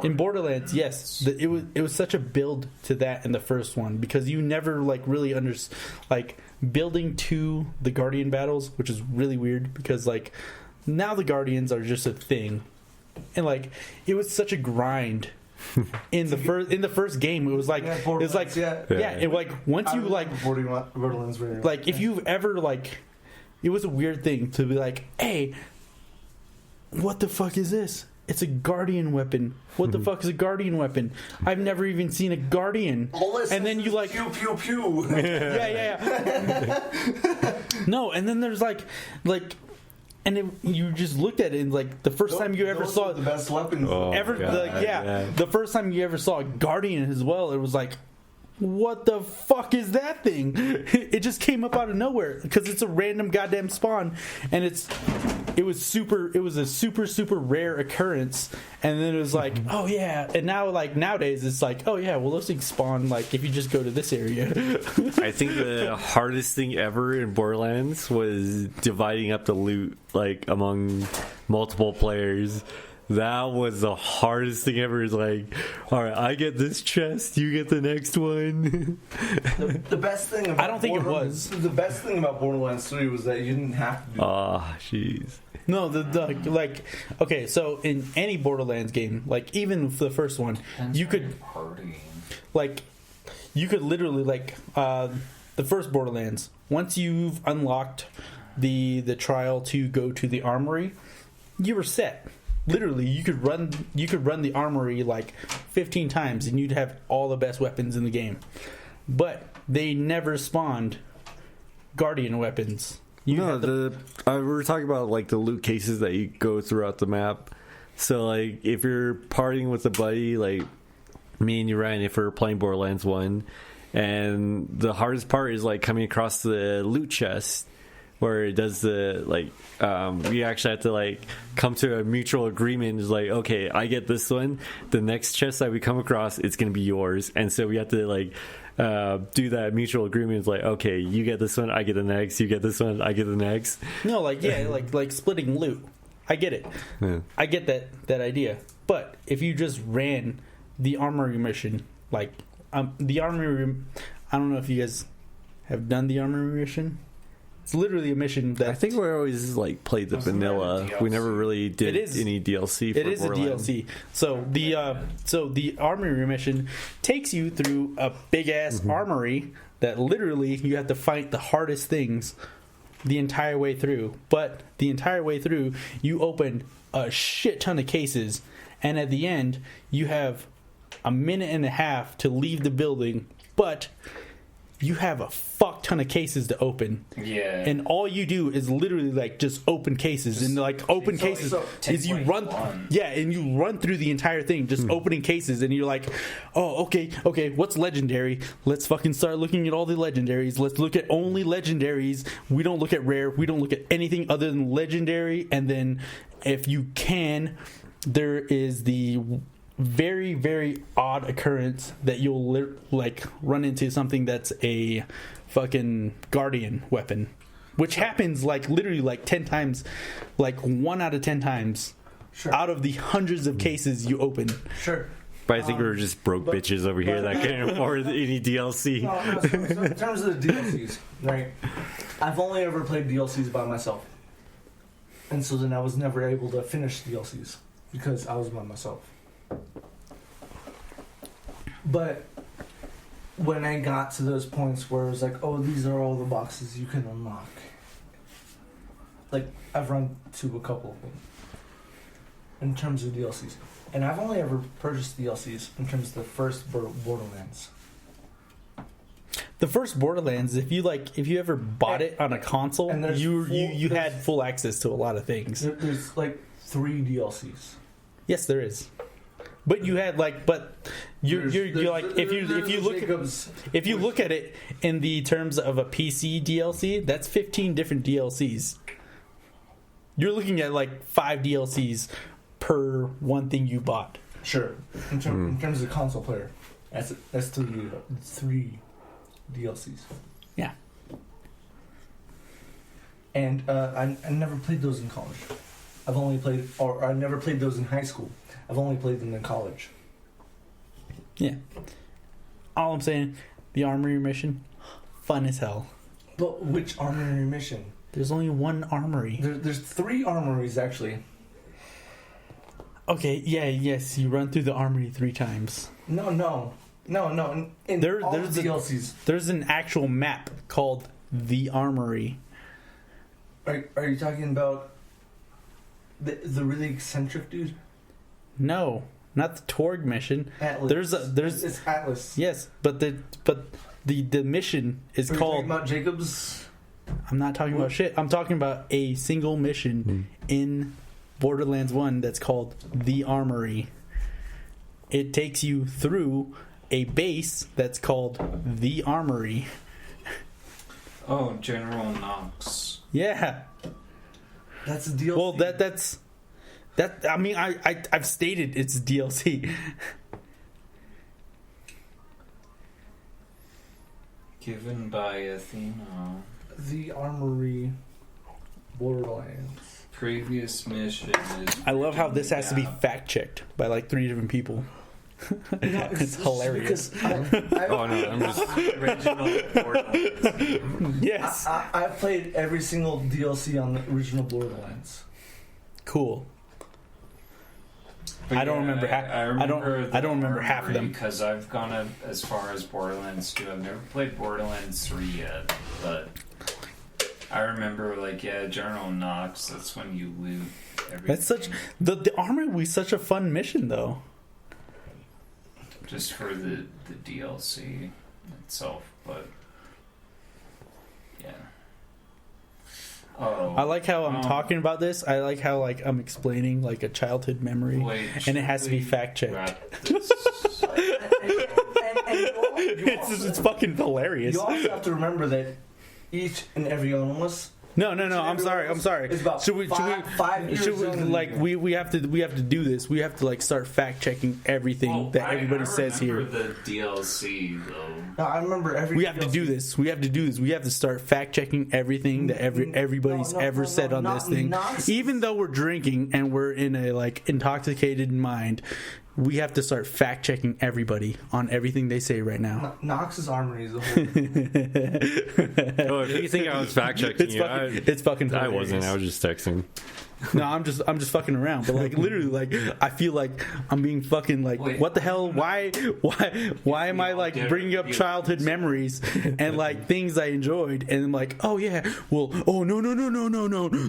[SPEAKER 2] In Borderlands, yes, it was such a build to that in the first one because you never really building to the Guardian battles, which is really weird because now the Guardians are just a thing, and it was such a grind in the first game. It was once you
[SPEAKER 1] Borderlands,
[SPEAKER 2] if you've ever it was a weird thing to be like, hey, what the fuck is this? It's a Guardian weapon. What the fuck is a Guardian weapon? I've never even seen a Guardian. And then you
[SPEAKER 1] pew pew pew.
[SPEAKER 2] Yeah. No, and then there's you just looked at it and the first time you ever saw
[SPEAKER 1] the best weapons
[SPEAKER 2] ever. The first time you ever saw a Guardian as well, it was like, what the fuck is that thing? It just came up out of nowhere because it's a random goddamn spawn, and it was a super rare occurrence. And then it was like, oh yeah, and now nowadays it's like, oh yeah, well those things spawn if you just go to this area.
[SPEAKER 3] I think the hardest thing ever in Borderlands was dividing up the loot among multiple players. That was the hardest thing ever. Is all right, I get this chest, you get the next one.
[SPEAKER 1] The best thing about
[SPEAKER 2] I don't think it was.
[SPEAKER 1] The best thing about Borderlands 3 was that you didn't have to do
[SPEAKER 3] jeez.
[SPEAKER 2] No, okay, so in any Borderlands game, even the first one, you could literally the first Borderlands, once you've unlocked the trial to go to the armory, you were set. Literally, you could run the armory 15 times and you'd have all the best weapons in the game. But they never spawned Guardian weapons.
[SPEAKER 3] We were talking about the loot cases that you go throughout the map. So if you're partying with a buddy, me and you, Ryan, if we're playing Borderlands 1, and the hardest part is coming across the loot chest, where it does the we actually have to come to a mutual agreement. Is okay, I get this one, the next chest that we come across, it's gonna be yours, and so we have to do that mutual agreement. It's okay, you get this one, I get the next, you get this one, I get the next.
[SPEAKER 2] No, splitting loot. I get it. Yeah. I get that idea. But if you just ran the armory mission, the armory, I don't know if you guys have done the armory mission. It's literally a mission that
[SPEAKER 3] I think we always played the vanilla. We never really did any DLC. For
[SPEAKER 2] it is
[SPEAKER 3] Borderlands.
[SPEAKER 2] a DLC. So the armory mission takes you through a big ass armory that literally you have to fight the hardest things the entire way through. But the entire way through, you open a shit ton of cases, and at the end, you have a minute and a half to leave the building, but you have a fuck ton of cases to open.
[SPEAKER 4] Yeah.
[SPEAKER 2] And all you do is literally just open cases. And open cases is you run and you run through the entire thing just opening cases, and you're oh, okay, what's legendary? Let's fucking start looking at all the legendaries. Let's look at only legendaries. We don't look at rare. We don't look at anything other than legendary. And then if you can, there is the very, very odd occurrence that you'll run into something that's a fucking Guardian weapon, which happens literally 10 times, 1 out of 10 times out of the hundreds of cases you open.
[SPEAKER 1] Sure.
[SPEAKER 3] But I think we were just broke bitches over here that can't afford any DLC.
[SPEAKER 1] No, so in terms of the DLCs, right? I've only ever played DLCs by myself, and so then I was never able to finish DLCs because I was by myself. But when I got to those points where it was like, oh, these are all the boxes you can unlock. Like, I've run to a couple of them in terms of DLCs. And I've only ever purchased DLCs in terms of the first Borderlands.
[SPEAKER 2] The first Borderlands, if you ever bought it on a console,
[SPEAKER 1] and there's
[SPEAKER 2] you had full access to a lot of things.
[SPEAKER 1] There's like 3 DLCs.
[SPEAKER 2] Yes, there is. But you had you're like if you look at it in the terms of a PC DLC, that's 15 different DLCs. You're looking at like 5 DLCs per one thing you bought.
[SPEAKER 1] Sure. In terms of console player, that's 3 DLCs.
[SPEAKER 2] Yeah.
[SPEAKER 1] And I never played those in college. I never played those in high school. I've only played them in college.
[SPEAKER 2] Yeah. All I'm saying, the armory mission, fun as hell.
[SPEAKER 1] But which armory mission?
[SPEAKER 2] There's only one armory.
[SPEAKER 1] There's 3 armories, actually.
[SPEAKER 2] Okay, yes, you run through the armory 3 times.
[SPEAKER 1] No. In all
[SPEAKER 2] There's
[SPEAKER 1] DLCs.
[SPEAKER 2] There's an actual map called the armory.
[SPEAKER 1] Are you talking about the really eccentric dude?
[SPEAKER 2] No, not the Torg mission.
[SPEAKER 1] Atlas. It's Atlas.
[SPEAKER 2] Yes, but the mission is
[SPEAKER 1] Are you
[SPEAKER 2] called.
[SPEAKER 1] talking about Jacob's?
[SPEAKER 2] I'm not talking about shit. I'm talking about a single mission in Borderlands 1 that's called the Armory. It takes you through a base that's called the Armory.
[SPEAKER 4] Oh, General Knox.
[SPEAKER 2] Yeah.
[SPEAKER 1] That's a DLC.
[SPEAKER 2] Well, that's. I mean, I've stated it's DLC.
[SPEAKER 4] Given by Athena.
[SPEAKER 1] The Armory Borderlands.
[SPEAKER 4] Previous mission is...
[SPEAKER 2] I love how this has to be fact checked by like 3 different people. It's hilarious.
[SPEAKER 3] Oh no, I'm just
[SPEAKER 4] original Borderlands.
[SPEAKER 2] Yes.
[SPEAKER 1] I've played every single DLC on the original Borderlands.
[SPEAKER 2] Cool.
[SPEAKER 4] But
[SPEAKER 2] I don't remember half. I don't remember half of them
[SPEAKER 4] because I've gone as far as Borderlands 2. I've never played Borderlands 3 yet, but I remember General Knox. That's when you loot everything.
[SPEAKER 2] That's such the armory was such a fun mission though.
[SPEAKER 4] Just for the DLC itself, but yeah. Oh,
[SPEAKER 2] I like how I'm talking about this. I like how I'm explaining like a childhood memory, and it has to be fact checked. It's fucking hilarious.
[SPEAKER 1] You also have to remember that each and every one of us.
[SPEAKER 2] No. I'm sorry.
[SPEAKER 1] It's about
[SPEAKER 2] Should we
[SPEAKER 1] 5 years
[SPEAKER 2] should we
[SPEAKER 1] younger than
[SPEAKER 2] like
[SPEAKER 1] you.
[SPEAKER 2] we have to do this. We have to like start fact checking everything that everybody says here.
[SPEAKER 4] I remember the DLC though.
[SPEAKER 1] No, I remember every.
[SPEAKER 2] We have to do this. We have to start fact checking everything that everybody's ever said on this thing.
[SPEAKER 1] Nonsense.
[SPEAKER 2] Even though we're drinking and we're in a like intoxicated mind, we have to start fact checking everybody on everything they say right now.
[SPEAKER 1] Knox's Armory is a whole.
[SPEAKER 3] Oh, if you think I was fact checking you,
[SPEAKER 2] It's fucking.
[SPEAKER 3] I
[SPEAKER 2] hilarious.
[SPEAKER 3] wasn't. I was just texting.
[SPEAKER 2] No, I'm just fucking around. But like literally, like I feel like I'm being fucking like,
[SPEAKER 4] Wait,
[SPEAKER 2] what the hell? Why am I like bringing up childhood memories and like things I enjoyed? And I'm like, oh yeah, well, oh no,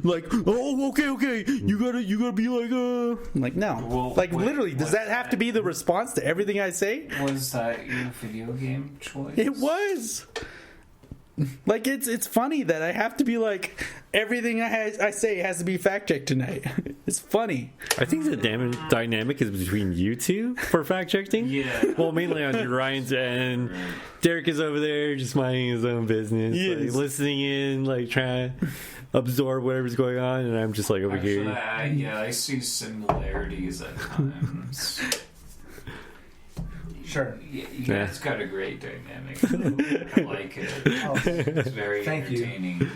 [SPEAKER 2] like, oh okay, you gotta be like, I'm like no,
[SPEAKER 4] Well,
[SPEAKER 2] like
[SPEAKER 4] wait,
[SPEAKER 2] literally, does that have to be the response to everything I say?
[SPEAKER 4] Was that your video game choice?
[SPEAKER 2] It was. Like it's funny that I have to be like everything I say has to be fact checked tonight. It's funny.
[SPEAKER 3] I think the dynamic is between you two for fact checking.
[SPEAKER 4] Yeah.
[SPEAKER 3] Well, mainly on Ryan's end. Derrick is over there just minding his own business, like, listening in, like trying to absorb whatever's going on, and I'm just like over
[SPEAKER 4] Actually,
[SPEAKER 3] here.
[SPEAKER 4] I see similarities at times.
[SPEAKER 1] Sure.
[SPEAKER 4] You guys got a great dynamic. I like it. It's very
[SPEAKER 1] Thank you.
[SPEAKER 4] entertaining.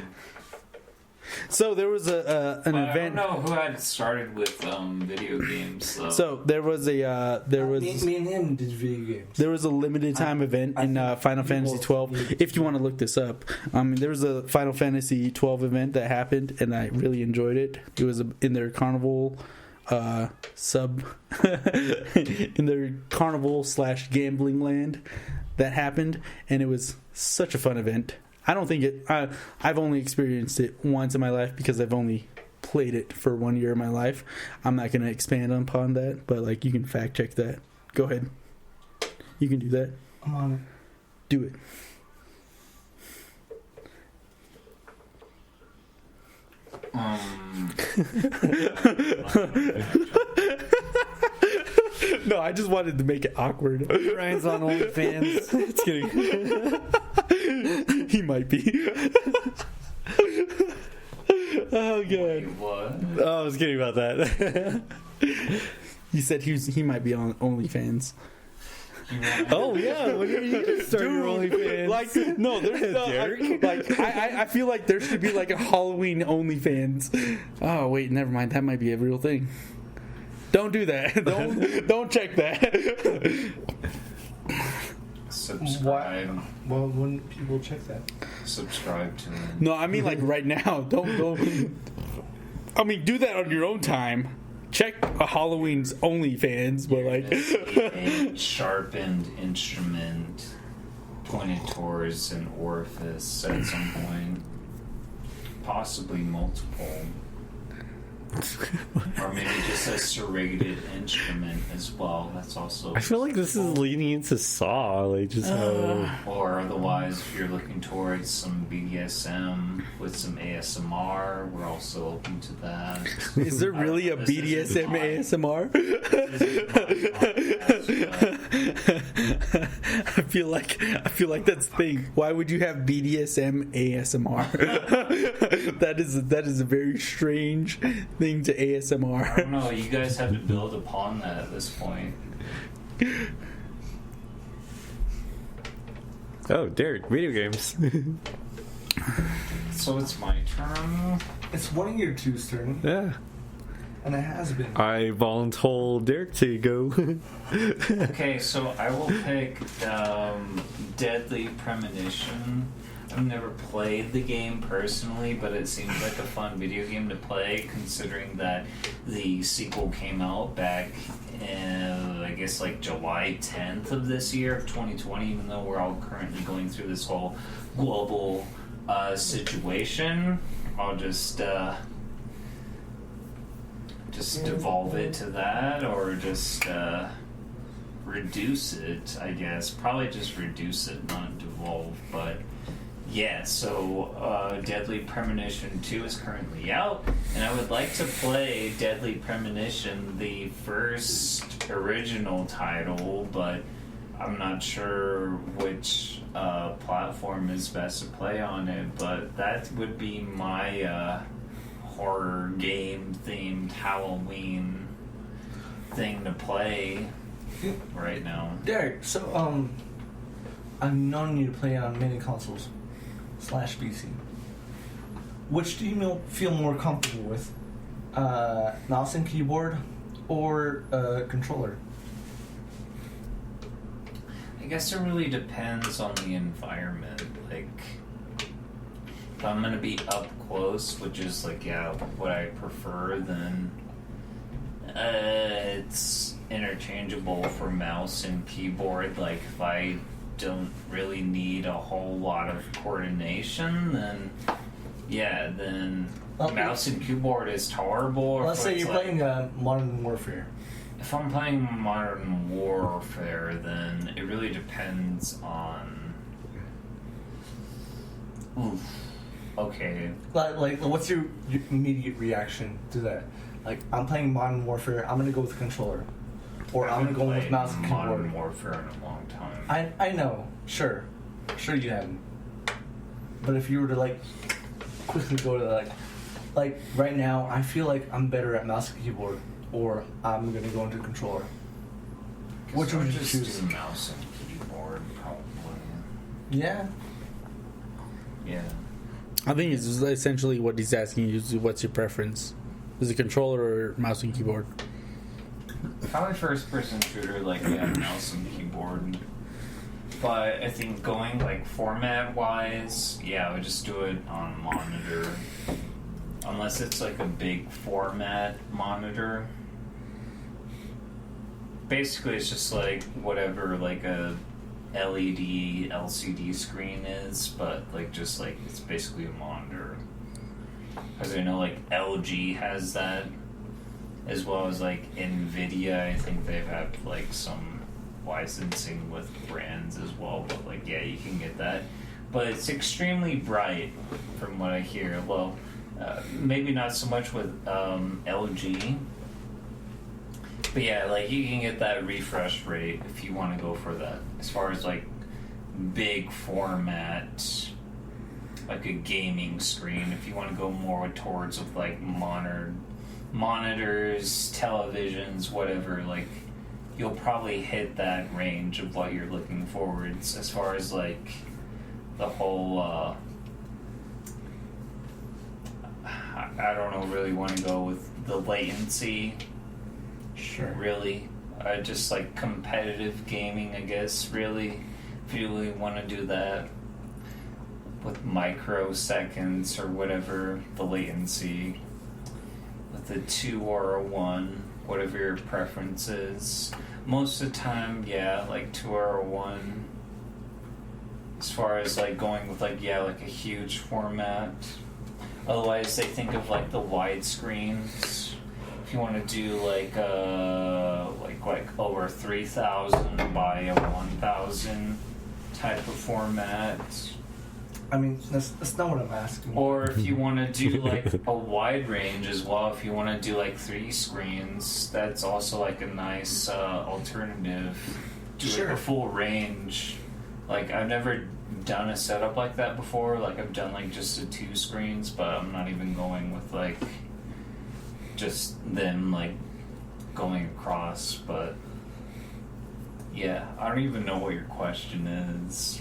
[SPEAKER 2] So there was an
[SPEAKER 4] But
[SPEAKER 2] event.
[SPEAKER 4] I don't know who had started with video games. Though.
[SPEAKER 2] So there was
[SPEAKER 1] Me and him did video games.
[SPEAKER 2] There was a limited time event in Final Fantasy 12. If you want to look this up, there was a Final Fantasy 12 event that happened, and I really enjoyed it. It was in their carnival in their carnival / gambling land. that happened, and it was such a fun event. I don't think I've only experienced it once in my life because I've only played it for 1 year of my life. I'm not going to expand upon that, but like you can fact check that. Go ahead. You can do that.
[SPEAKER 1] I'm on it.
[SPEAKER 2] Do it. No, I just wanted to make it awkward.
[SPEAKER 3] Ryan's on OnlyFans. It's kidding.
[SPEAKER 2] He might be. Oh god.
[SPEAKER 4] What?
[SPEAKER 3] Oh, I was kidding about that.
[SPEAKER 2] He said he might be on OnlyFans.
[SPEAKER 3] Oh yeah, when you just start your OnlyFans.
[SPEAKER 2] Like no, there's no,
[SPEAKER 3] Derrick?
[SPEAKER 2] I feel like there should be like a Halloween OnlyFans. Oh wait, never mind. That might be a real thing. Don't do that. Don't check that.
[SPEAKER 4] Subscribe.
[SPEAKER 1] Well, wouldn't people check that?
[SPEAKER 4] Subscribe to it.
[SPEAKER 2] No, I mean like right now. Don't. I mean, do that on your own time. Check a Halloween's OnlyFans, but like
[SPEAKER 4] a sharpened instrument pointed towards an orifice at some point, possibly multiple, or maybe just a serrated instrument as well. That's also.
[SPEAKER 3] I feel like this is leading into Saw, like just how.
[SPEAKER 4] Or otherwise, if you're looking towards some BDSM with some ASMR, we're also open to that.
[SPEAKER 2] is there really a BDSM ASMR? I feel like that's the thing. Why would you have BDSM ASMR? that is a very strange thing to
[SPEAKER 4] I
[SPEAKER 2] ASMR.
[SPEAKER 4] don't know. You guys have to build upon that at this point.
[SPEAKER 3] Oh, Derrick, video games.
[SPEAKER 4] So it's my turn.
[SPEAKER 1] It's one of your two's turn,
[SPEAKER 3] Yeah.
[SPEAKER 1] and it has been.
[SPEAKER 3] I voluntold Derrick to go.
[SPEAKER 4] Okay, so I will pick Deadly Premonition. I've never played the game personally, but it seems like a fun video game to play, considering that the sequel came out back in, I guess, like July 10th of this year, of 2020, even though we're all currently going through this whole global situation. I'll just devolve it to that, or just reduce it, I guess. Probably just reduce it, not devolve, but yeah, so Deadly Premonition 2 is currently out, and I would like to play Deadly Premonition, the first original title, but I'm not sure which platform is best to play on it, but that would be my horror game themed Halloween thing to play right now.
[SPEAKER 1] Derrick, so I've known you to play on many consoles / PC. Which do you feel more comfortable with? Mouse and keyboard or controller?
[SPEAKER 4] I guess it really depends on the environment. Like, if I'm gonna be up close, which is like, yeah, what I prefer, then it's interchangeable for mouse and keyboard. Like, if I don't really need a whole lot of coordination, then yeah, then mouse and keyboard is tolerable. Or
[SPEAKER 1] Let's say you're playing Modern Warfare.
[SPEAKER 4] If I'm playing Modern Warfare, then it really depends on. Oof. Okay.
[SPEAKER 1] Like, what's your immediate reaction to that? Like, I'm playing Modern Warfare, I'm gonna go with the controller, or I'm gonna go with mouse and keyboard.
[SPEAKER 4] Modern Warfare in a long time.
[SPEAKER 1] I know, sure you haven't. But if you were to like quickly go to like right now, I feel like I'm better at mouse and keyboard, or I'm gonna go into controller. Which would you
[SPEAKER 4] just
[SPEAKER 1] choose?
[SPEAKER 4] do mouse and keyboard, probably.
[SPEAKER 1] Yeah.
[SPEAKER 4] Yeah.
[SPEAKER 2] I think it's essentially what he's asking you is what's your preference? Is it controller or mouse and keyboard?
[SPEAKER 4] Probably first-person shooter, like, yeah, mouse and keyboard. But I think going, like, format-wise, yeah, I would just do it on monitor. Unless it's, like, a big format monitor. Basically, it's just, like, whatever, like, a LED LCD screen is, but like just like it's basically a monitor. Because I know like LG has that, as well as like Nvidia. I think they've had like some licensing with brands as well. But like yeah, you can get that. But it's extremely bright, from what I hear. Well, maybe not so much with LG. But yeah, like you can get that refresh rate if you want to go for that. As far as like big format, like a gaming screen, if you want to go more towards with like monitors, televisions, whatever, like you'll probably hit that range of what you're looking forwards. As far as like the whole, I don't know, really want to go with the latency.
[SPEAKER 1] Sure.
[SPEAKER 4] Really, just like competitive gaming, I guess. Really, if you really want to do that with microseconds or whatever, the latency with the 2 or a 1, whatever your preference is. Most of the time, yeah, like 2 or a 1. As far as like going with like like a huge format. Otherwise, they think of like the wide screens. If you want to do like over 3,000 by a 1,000 type of format.
[SPEAKER 1] I mean, that's not what I'm asking.
[SPEAKER 4] Or if you want to do like a wide range as well, if you want to do like 3 screens, that's also like a nice alternative to
[SPEAKER 1] Sure.
[SPEAKER 4] like a full range. Like I've never done a setup like that before. Like I've done like just the 2 screens, but I'm not even going with like just them like going across. But yeah, I don't even know what your question is.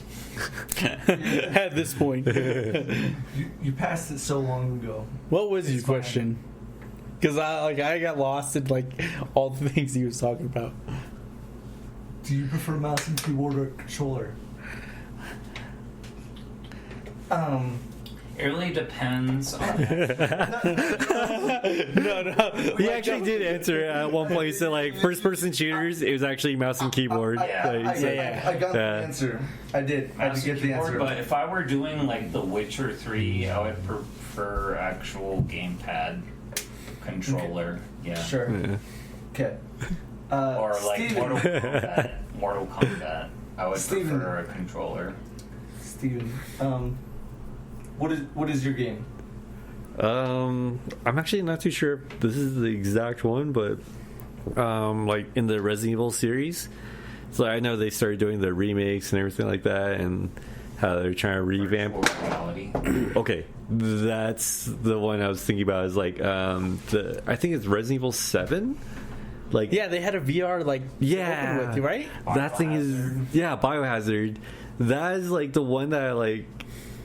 [SPEAKER 2] At this point.
[SPEAKER 1] You passed it so long ago.
[SPEAKER 2] What was
[SPEAKER 1] It's
[SPEAKER 2] your question? Because I got lost in like all the things he was talking about.
[SPEAKER 1] Do you prefer mouse and keyboard or controller?
[SPEAKER 4] It really depends on
[SPEAKER 2] No.
[SPEAKER 3] He actually did answer at one point. He said, like, first person shooters, it was actually mouse and keyboard.
[SPEAKER 1] I got the
[SPEAKER 3] Yeah.
[SPEAKER 1] answer. I did. I
[SPEAKER 4] mouse
[SPEAKER 1] did
[SPEAKER 4] and
[SPEAKER 1] get the
[SPEAKER 4] keyboard,
[SPEAKER 1] answer.
[SPEAKER 4] but if I were doing like The Witcher 3, I would prefer actual gamepad controller. Yeah.
[SPEAKER 1] Sure.
[SPEAKER 3] Yeah.
[SPEAKER 1] Okay.
[SPEAKER 4] Or like
[SPEAKER 1] Steven.
[SPEAKER 4] Mortal Kombat. I would
[SPEAKER 1] Steven.
[SPEAKER 4] prefer a controller.
[SPEAKER 1] Steven, what is your game?
[SPEAKER 3] I'm actually not too sure if this is the exact one, but like in the Resident Evil series, so I know they started doing the remakes and everything like that, and how they're trying to revamp.
[SPEAKER 4] Virtual reality.
[SPEAKER 3] Okay, that's the one I was thinking about. Is like I think it's Resident Evil 7. Like
[SPEAKER 2] Yeah, they had a VR like
[SPEAKER 3] Yeah.
[SPEAKER 2] open with you, right?
[SPEAKER 3] that thing is Biohazard. That is like the one that like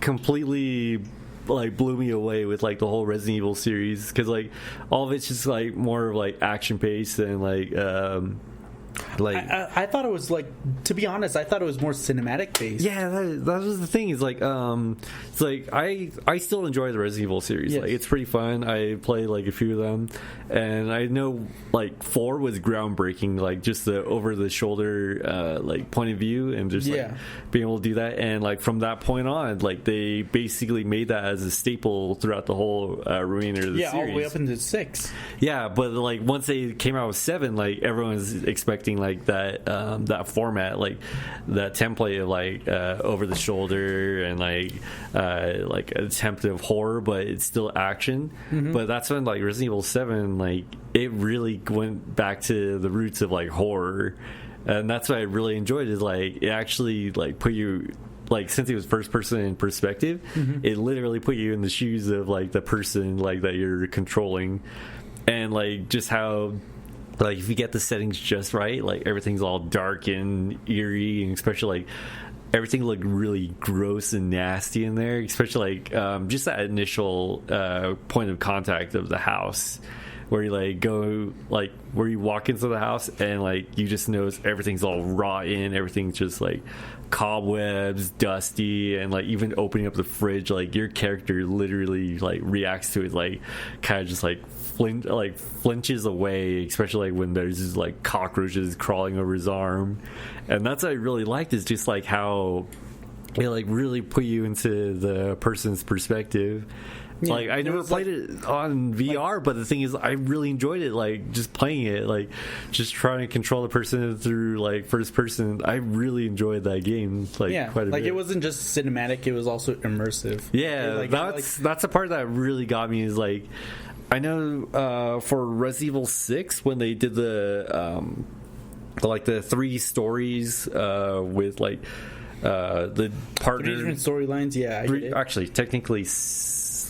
[SPEAKER 3] completely like blew me away with like the whole Resident Evil series, because like all of it's just like more of like action based and like
[SPEAKER 2] I thought it was like, to be honest, I thought it was more cinematic based.
[SPEAKER 3] yeah, that was the thing. Is like it's like I still enjoy the Resident Evil series.
[SPEAKER 2] Yes.
[SPEAKER 3] Like it's pretty fun. I played like a few of them, and I know like 4 was groundbreaking. Like just the over the shoulder like point of view, and just like being able to do that. And like from that point on, like they basically made that as a staple throughout the whole remainder of the series.
[SPEAKER 2] all the way up into 6.
[SPEAKER 3] Yeah, but like once they came out with 7, like everyone's expecting like that format, like that template of like over the shoulder and like attempted horror, but it's still action. But that's when like Resident Evil 7, like it really went back to the roots of like horror, and that's what I really enjoyed. Is like it actually like put you, like, since it was first person in perspective, it literally put you in the shoes of like the person like that you're controlling, and like just how like if you get the settings just right, like everything's all dark and eerie, and especially like everything looked really gross and nasty in there, especially like just that initial point of contact of the house, where you like go, like where you walk into the house and like you just notice everything's all rotten, everything's just like cobwebs, dusty, and like even opening up the fridge, like your character literally like reacts to it, like kind of just like flinches away, especially like when there's just like cockroaches crawling over his arm. And that's what I really liked, is just like how it like really put you into the person's perspective. Yeah, like I never played it on VR, but the thing is, I really enjoyed it. Like just playing it, like just trying to control the person through like first person. I really enjoyed that game. Like quite a bit.
[SPEAKER 2] It wasn't just cinematic; it was also immersive.
[SPEAKER 3] Yeah, that's the part that really got me. Is like I know for Resident Evil 6 when they did the 3 stories with like the partner
[SPEAKER 2] storylines. Yeah, I get it.
[SPEAKER 3] Actually, technically.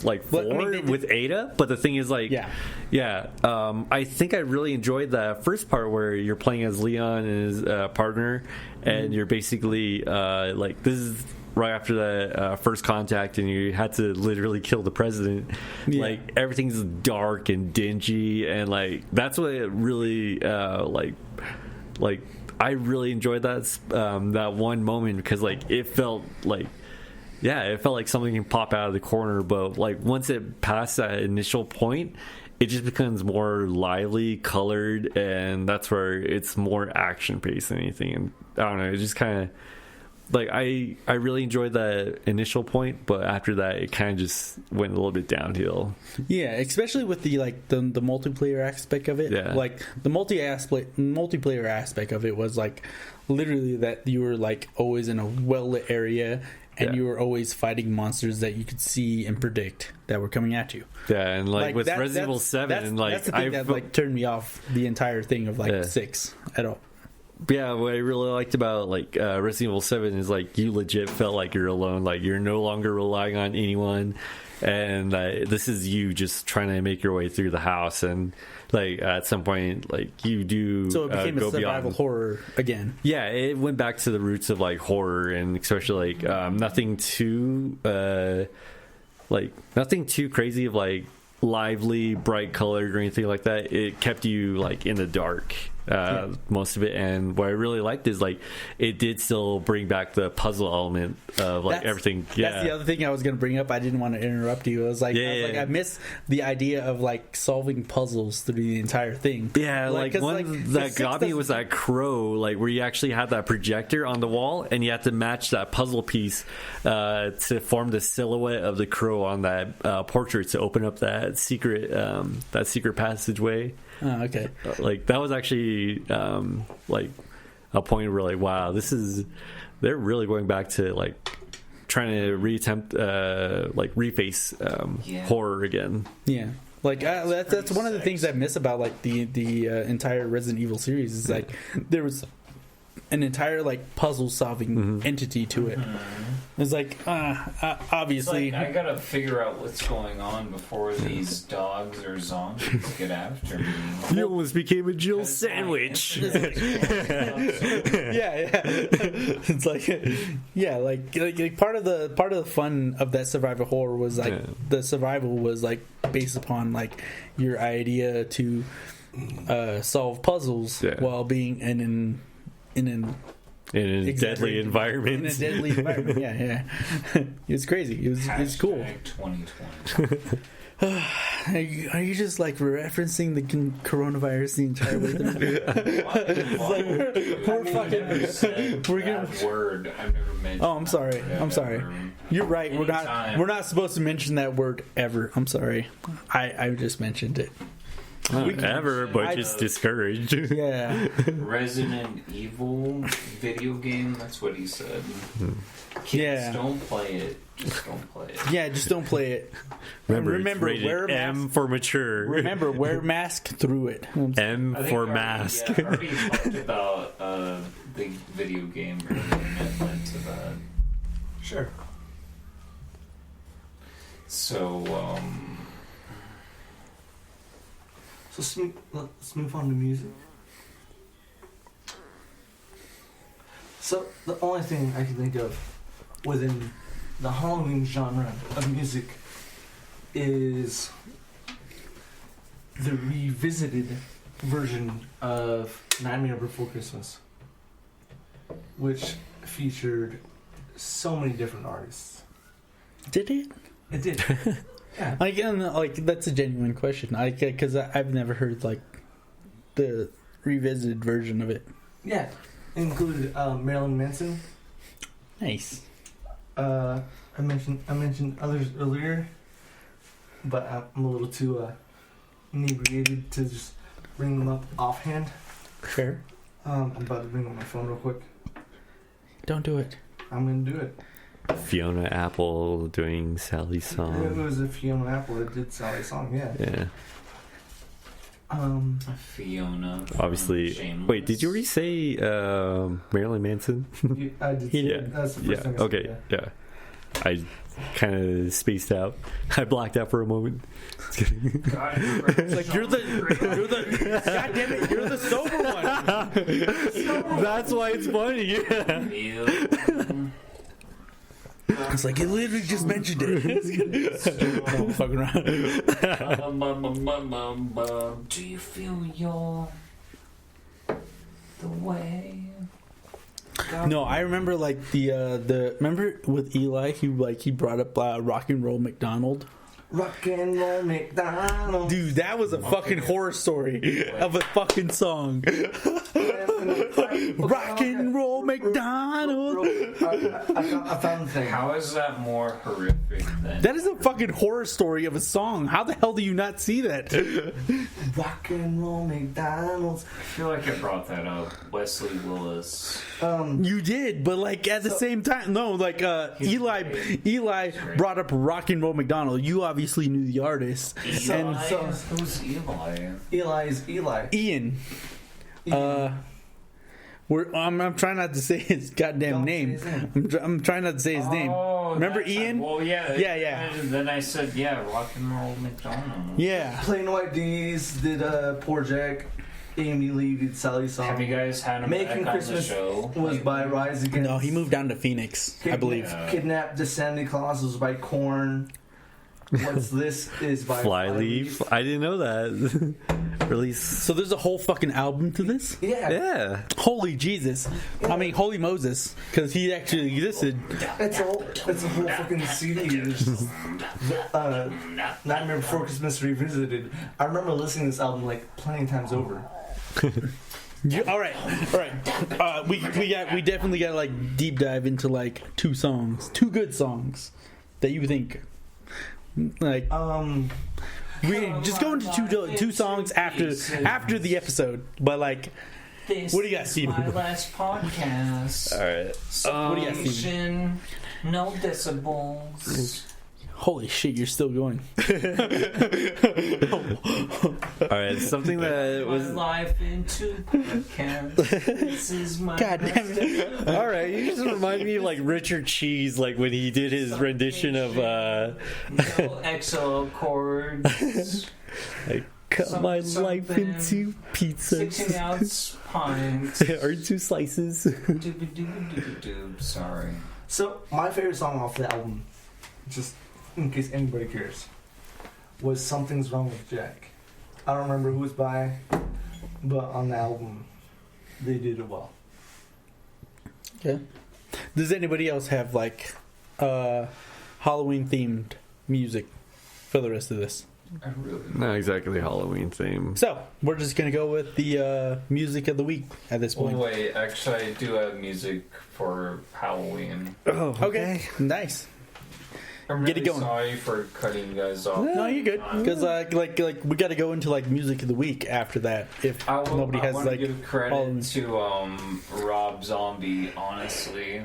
[SPEAKER 3] Like 4 with Ada, but the thing is like I think I really enjoyed that first part where you're playing as Leon and his partner, and you're basically like this is right after the first contact, and you had to literally kill the president. Like everything's dark and dingy, and like that's what it really like I really enjoyed that one moment, because like it felt like something can pop out of the corner, but like once it passed that initial point, it just becomes more lively, colored, and that's where it's more action paced than anything. And I don't know, it just kind of like I really enjoyed that initial point, but after that it kind of just went a little bit downhill.
[SPEAKER 2] Yeah, especially with the the multiplayer aspect of it.
[SPEAKER 3] Yeah.
[SPEAKER 2] Like the multiplayer aspect of it was like literally that you were like always in a well-lit area, and you were always fighting monsters that you could see and predict that were coming at you.
[SPEAKER 3] Yeah, and like with Resident Evil 7,
[SPEAKER 2] that's the thing that like turned me off the entire thing of 6 at all.
[SPEAKER 3] Yeah, what I really liked about like Resident Evil 7 is like you legit felt like you're alone, like you're no longer relying on anyone, and this is you just trying to make your way through the house, and like at some point like you do
[SPEAKER 2] so it became a survival horror again.
[SPEAKER 3] Yeah, it went back to the roots of like horror, and especially like nothing too crazy of like lively, bright colored or anything like that. It kept you like in the dark most of it, and what I really liked is like it did still bring back the puzzle element of like everything.
[SPEAKER 2] That's the other thing I was going to bring up. I didn't want to interrupt you. I was like, I miss the idea of like solving puzzles through the entire thing.
[SPEAKER 3] Yeah, like one that got me was that crow, like where you actually had that projector on the wall, and you had to match that puzzle piece to form the silhouette of the crow on that portrait to open up that secret passageway.
[SPEAKER 2] Oh, okay.
[SPEAKER 3] Like that was actually like a point where like, wow, they're really going back to like trying to reface horror again.
[SPEAKER 2] Yeah. Like that's one of the things I miss about like the entire Resident Evil series is like there was an entire like puzzle solving entity to it. It's like obviously
[SPEAKER 4] it's like, I gotta figure out what's going on before these dogs or zombies get after me.
[SPEAKER 3] You almost became a Jill sandwich.
[SPEAKER 2] yeah. It's like like part of the fun of that survival horror was like the survival was like based upon like your idea to solve puzzles while being in a deadly environment. In a deadly environment, yeah. It was crazy. It was cool.
[SPEAKER 4] 2020.
[SPEAKER 2] Are you just like referencing the coronavirus the entire way through?
[SPEAKER 4] We're gonna word. I've never mentioned.
[SPEAKER 2] Oh, I'm sorry. You're right. We're not supposed to mention that word ever. I'm sorry. I just mentioned it.
[SPEAKER 3] But just discouraged.
[SPEAKER 2] Yeah.
[SPEAKER 4] Resident Evil video game. That's what he said. Kids, don't play it. Just don't play it.
[SPEAKER 2] Yeah, just don't play it.
[SPEAKER 3] Remember, wear M for mature.
[SPEAKER 2] Remember, wear mask through it.
[SPEAKER 3] M for mask.
[SPEAKER 4] I already talked about the video game that led to that.
[SPEAKER 1] Sure.
[SPEAKER 4] So,
[SPEAKER 1] So let's move on to music. So the only thing I can think of within the Halloween genre of music is the revisited version of Nightmare Before Christmas, which featured so many different artists.
[SPEAKER 2] Did it?
[SPEAKER 1] It did. Yeah.
[SPEAKER 2] Again, like that's a genuine question. Because I've never heard like the revisited version of it.
[SPEAKER 1] Yeah. It included Marilyn Manson.
[SPEAKER 2] Nice.
[SPEAKER 1] I mentioned others earlier, but I'm a little too inebriated to just bring them up offhand.
[SPEAKER 2] Fair.
[SPEAKER 1] I'm about to bring up my phone real quick.
[SPEAKER 2] Don't do it.
[SPEAKER 1] I'm gonna do it.
[SPEAKER 3] Fiona Apple doing Sally's
[SPEAKER 1] It
[SPEAKER 3] song.
[SPEAKER 1] was a Fiona Apple that did Sally's song. Yeah.
[SPEAKER 3] Yeah.
[SPEAKER 4] Fiona.
[SPEAKER 3] Obviously.
[SPEAKER 4] Shameless.
[SPEAKER 3] Wait, did you already say Marilyn Manson?
[SPEAKER 1] I did. Say
[SPEAKER 3] Yeah.
[SPEAKER 1] it. That's the first
[SPEAKER 3] Yeah.
[SPEAKER 1] thing I said,
[SPEAKER 3] Okay. Yeah. I kind of spaced out. I blacked out for a moment.
[SPEAKER 4] God,
[SPEAKER 2] It's like you're the God damn it, you're the sober one.
[SPEAKER 3] That's why it's funny. Yeah.
[SPEAKER 2] It's like you literally just mentioned it. Don't fuck around.
[SPEAKER 4] Do you feel the way?
[SPEAKER 2] No, I remember like the remember with Eli, he brought up Rock and Roll McDonald.
[SPEAKER 1] Rock and Roll McDonald.
[SPEAKER 2] Dude, that was a fucking horror story of a fucking song. Rock and Roll McDonald.
[SPEAKER 1] I found the thing.
[SPEAKER 4] How is that more horrific than?
[SPEAKER 2] That is a fucking horror story of a song. How the hell do you not see that?
[SPEAKER 1] Rock and Roll McDonald's.
[SPEAKER 4] I feel like I brought that up. Wesley Willis.
[SPEAKER 2] You did, but like at the same time, no. Like Eli brought up Rock and Roll McDonald. You obviously knew the artist, and
[SPEAKER 4] Who's Eli?
[SPEAKER 1] Eli's Eli.
[SPEAKER 2] Ian. I'm trying not to say his goddamn
[SPEAKER 1] Don't
[SPEAKER 2] name.
[SPEAKER 1] say his name.
[SPEAKER 2] I'm trying not to say his name. Remember
[SPEAKER 4] that's
[SPEAKER 2] Ian?
[SPEAKER 4] Well, yeah.
[SPEAKER 2] Yeah.
[SPEAKER 4] And then I said, yeah, Rock and Roll McDonald.
[SPEAKER 2] Yeah.
[SPEAKER 1] Plain White D's did Poor Jack. Amy Lee did Sally's song.
[SPEAKER 4] Have you guys had him
[SPEAKER 1] Making
[SPEAKER 4] back
[SPEAKER 1] Christmas
[SPEAKER 4] on the show?
[SPEAKER 1] was by Rise Against.
[SPEAKER 2] No, he moved down to Phoenix, I believe.
[SPEAKER 1] Kidnapped the Santa Claus was by Korn. What's This is by
[SPEAKER 3] Flyleaf. I didn't know that. Release.
[SPEAKER 2] So there's a whole fucking album to this?
[SPEAKER 1] Yeah.
[SPEAKER 3] Yeah.
[SPEAKER 2] Holy Jesus. I mean, holy Moses. Because he actually existed.
[SPEAKER 1] It's a whole fucking CD. There's Nightmare Before Christmas Revisited. I remember listening to this album like plenty of times over.
[SPEAKER 2] All right. We definitely got to like deep dive into like two good songs that you think like we just go into two songs after the episode. But like,
[SPEAKER 4] This
[SPEAKER 2] what do you got,
[SPEAKER 4] is
[SPEAKER 2] Steven?
[SPEAKER 4] My last podcast.
[SPEAKER 3] All right.
[SPEAKER 2] What do you got, Steven?
[SPEAKER 4] No decibels.
[SPEAKER 2] Holy shit, you're still going.
[SPEAKER 3] All right. Something that
[SPEAKER 4] My
[SPEAKER 3] was.
[SPEAKER 4] life into podcast. This is my
[SPEAKER 2] God damn it.
[SPEAKER 3] All right. You just remind me of like Richard Cheese, like when he did his rendition of.
[SPEAKER 4] No XO chords.
[SPEAKER 3] Like, cut my life
[SPEAKER 4] something.
[SPEAKER 3] into
[SPEAKER 4] 16
[SPEAKER 3] pizzas.
[SPEAKER 4] ounce pints.
[SPEAKER 3] Or 2 slices.
[SPEAKER 4] Doob. Sorry.
[SPEAKER 1] So my favorite song off the album, just in case anybody cares, was Something's Wrong with Jack. I don't remember who it's by, but on the album, they did it well.
[SPEAKER 2] Okay. Does anybody else have like Halloween themed music for the rest of this?
[SPEAKER 4] I really.
[SPEAKER 3] Not exactly Halloween theme.
[SPEAKER 2] So we're just gonna go with the music of the week at this point.
[SPEAKER 4] Oh, wait, actually, I do have music for Halloween.
[SPEAKER 3] Oh,
[SPEAKER 2] Okay, nice.
[SPEAKER 4] I'm
[SPEAKER 2] Get
[SPEAKER 4] really
[SPEAKER 2] it going.
[SPEAKER 4] sorry for cutting you guys off.
[SPEAKER 2] No, you're good. Because like we got to go into like music of the week after that. If nobody has
[SPEAKER 4] I want
[SPEAKER 2] like
[SPEAKER 4] to give credit
[SPEAKER 2] all-
[SPEAKER 4] to Rob Zombie, honestly,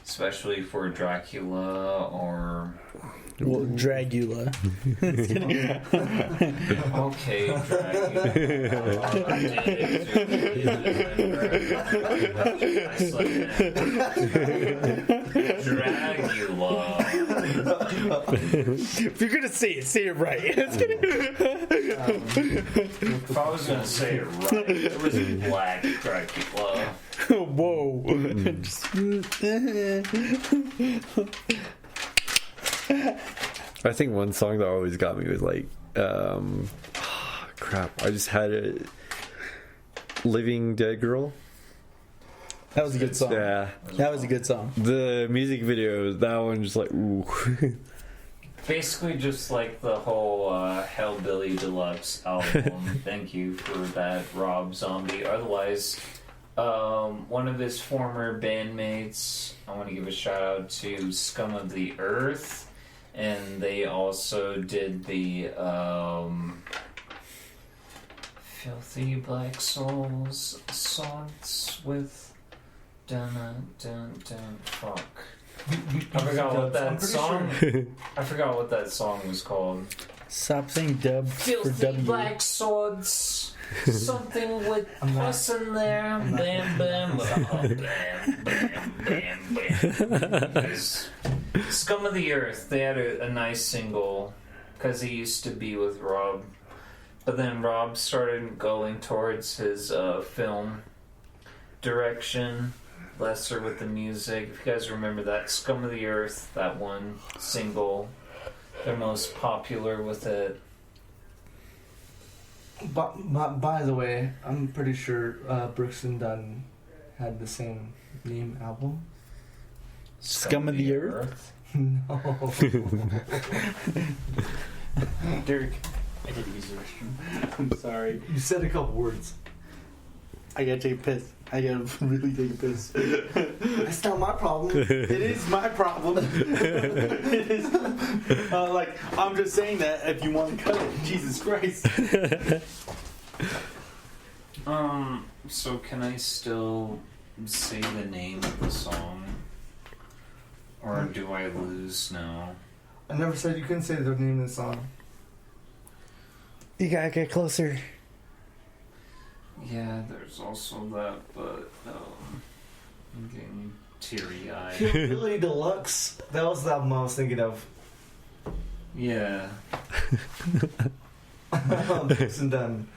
[SPEAKER 4] especially for Dracula or
[SPEAKER 2] Dragula.
[SPEAKER 4] okay, Dragula.
[SPEAKER 2] If you're gonna say it right.
[SPEAKER 4] If I was gonna say it right, it was Black Dracula.
[SPEAKER 2] Whoa.
[SPEAKER 3] I think one song that always got me was like, crap. I just had a Living Dead Girl.
[SPEAKER 2] That was a good song.
[SPEAKER 3] Yeah.
[SPEAKER 2] That was a good song.
[SPEAKER 3] The music video, that one just like, ooh.
[SPEAKER 4] Basically, just like the whole Hellbilly Deluxe album. Thank you for that, Rob Zombie. Otherwise, one of his former bandmates, I want to give a shout out to Scum of the Earth, and they also did the Filthy Black Souls songs with fuck. I forgot what that song. I forgot what that song was called.
[SPEAKER 2] Stop saying dub for
[SPEAKER 4] Filthy
[SPEAKER 2] W.
[SPEAKER 4] Black Swords. Something with us in there. Bam, bam, bam, bam, bam, bam, bam. Scum of the Earth. They had a nice single because he used to be with Rob, but then Rob started going towards his film direction. Lesser with the music. If you guys remember that, Scum of the Earth, that one single, they're most popular with it.
[SPEAKER 1] By the way, I'm pretty sure Brooks and Dunn had the same name album.
[SPEAKER 2] Scum of the Earth?
[SPEAKER 1] No.
[SPEAKER 2] Derrick, I gotta use the restroom. I'm sorry.
[SPEAKER 1] You said a couple words.
[SPEAKER 2] I gotta take a piss. I gotta really take a piss.
[SPEAKER 1] That's not my problem.
[SPEAKER 2] It is my problem. It is. I'm just saying that if you want to cut it. Jesus Christ.
[SPEAKER 4] So can I still say the name of the song? Or do I lose now?
[SPEAKER 1] I never said you couldn't say the name of the song.
[SPEAKER 2] You gotta get closer.
[SPEAKER 4] Yeah, there's also that, but I'm getting teary-eyed.
[SPEAKER 1] Hillbilly Deluxe. That was the album I was thinking of.
[SPEAKER 4] Yeah.
[SPEAKER 1] Brooks and Dunn.